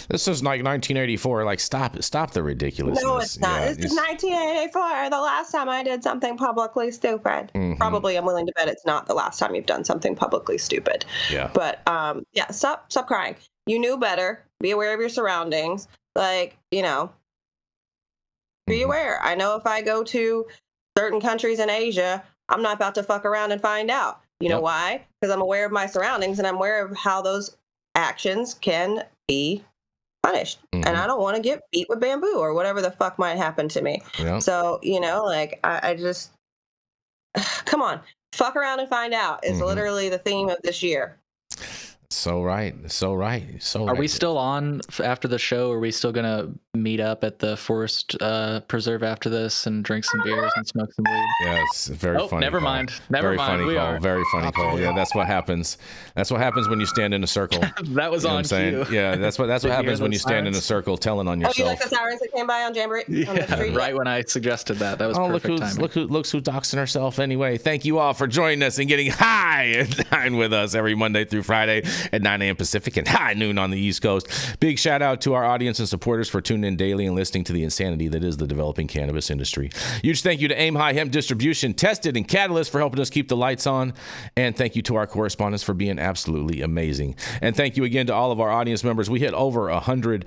[SPEAKER 1] This is like 1984. Like, stop the ridiculousness.
[SPEAKER 3] No, it's not.
[SPEAKER 1] Yeah,
[SPEAKER 3] this is 1984. The last time I did something publicly stupid. Probably, I'm willing to bet it's not the last time you've done something publicly stupid.
[SPEAKER 1] Yeah.
[SPEAKER 3] But stop crying. You knew better. Be aware of your surroundings. Like, you know, be aware. I know if I go to certain countries in Asia, I'm not about to fuck around and find out. You know why? Because I'm aware of my surroundings and I'm aware of how those actions can be punished. And I don't want to get beat with bamboo or whatever the fuck might happen to me. So, you know, like, I just, come on, fuck around and find out is literally the theme of this year.
[SPEAKER 1] So right.
[SPEAKER 2] Are we still on after the show? Are we still gonna meet up at the Forest Preserve after this and drink some beers and smoke some weed?
[SPEAKER 1] Yes, very funny.
[SPEAKER 2] Never
[SPEAKER 1] call.
[SPEAKER 2] mind.
[SPEAKER 1] Very funny call. Very funny call. Yeah, that's what happens. That's what happens when you stand in a circle.
[SPEAKER 2] That was on cue.
[SPEAKER 1] Yeah, that's what happens when you stand in a circle telling on yourself.
[SPEAKER 3] Oh, you like the sirens that came by on Jamboree? On the street?
[SPEAKER 2] Right when I suggested that. That was perfect timing.
[SPEAKER 1] Look who's doxing herself anyway. Thank you all for joining us and getting high at 9 with us every Monday through Friday at 9 a.m. Pacific and high noon on the East Coast. Big shout out to our audience and supporters for tuning in daily and listening to the insanity that is the developing cannabis industry. Huge thank you to Aim High Hemp Distribution, Tested, and Catalyst for helping us keep the lights on. And thank you to our correspondents for being absolutely amazing. And thank you again to all of our audience members. We hit over 100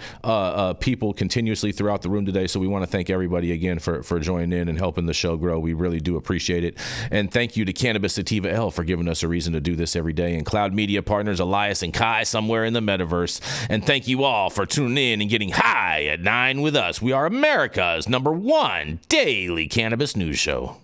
[SPEAKER 1] people continuously throughout the room today, so we want to thank everybody again for joining in and helping the show grow. We really do appreciate it. And thank you to Cannabis Sativa L for giving us a reason to do this every day, and Cloud Media partners Elias and Kai somewhere in the metaverse. And thank you all for tuning in and getting high at 9 with us. We are America's #1 daily cannabis news show.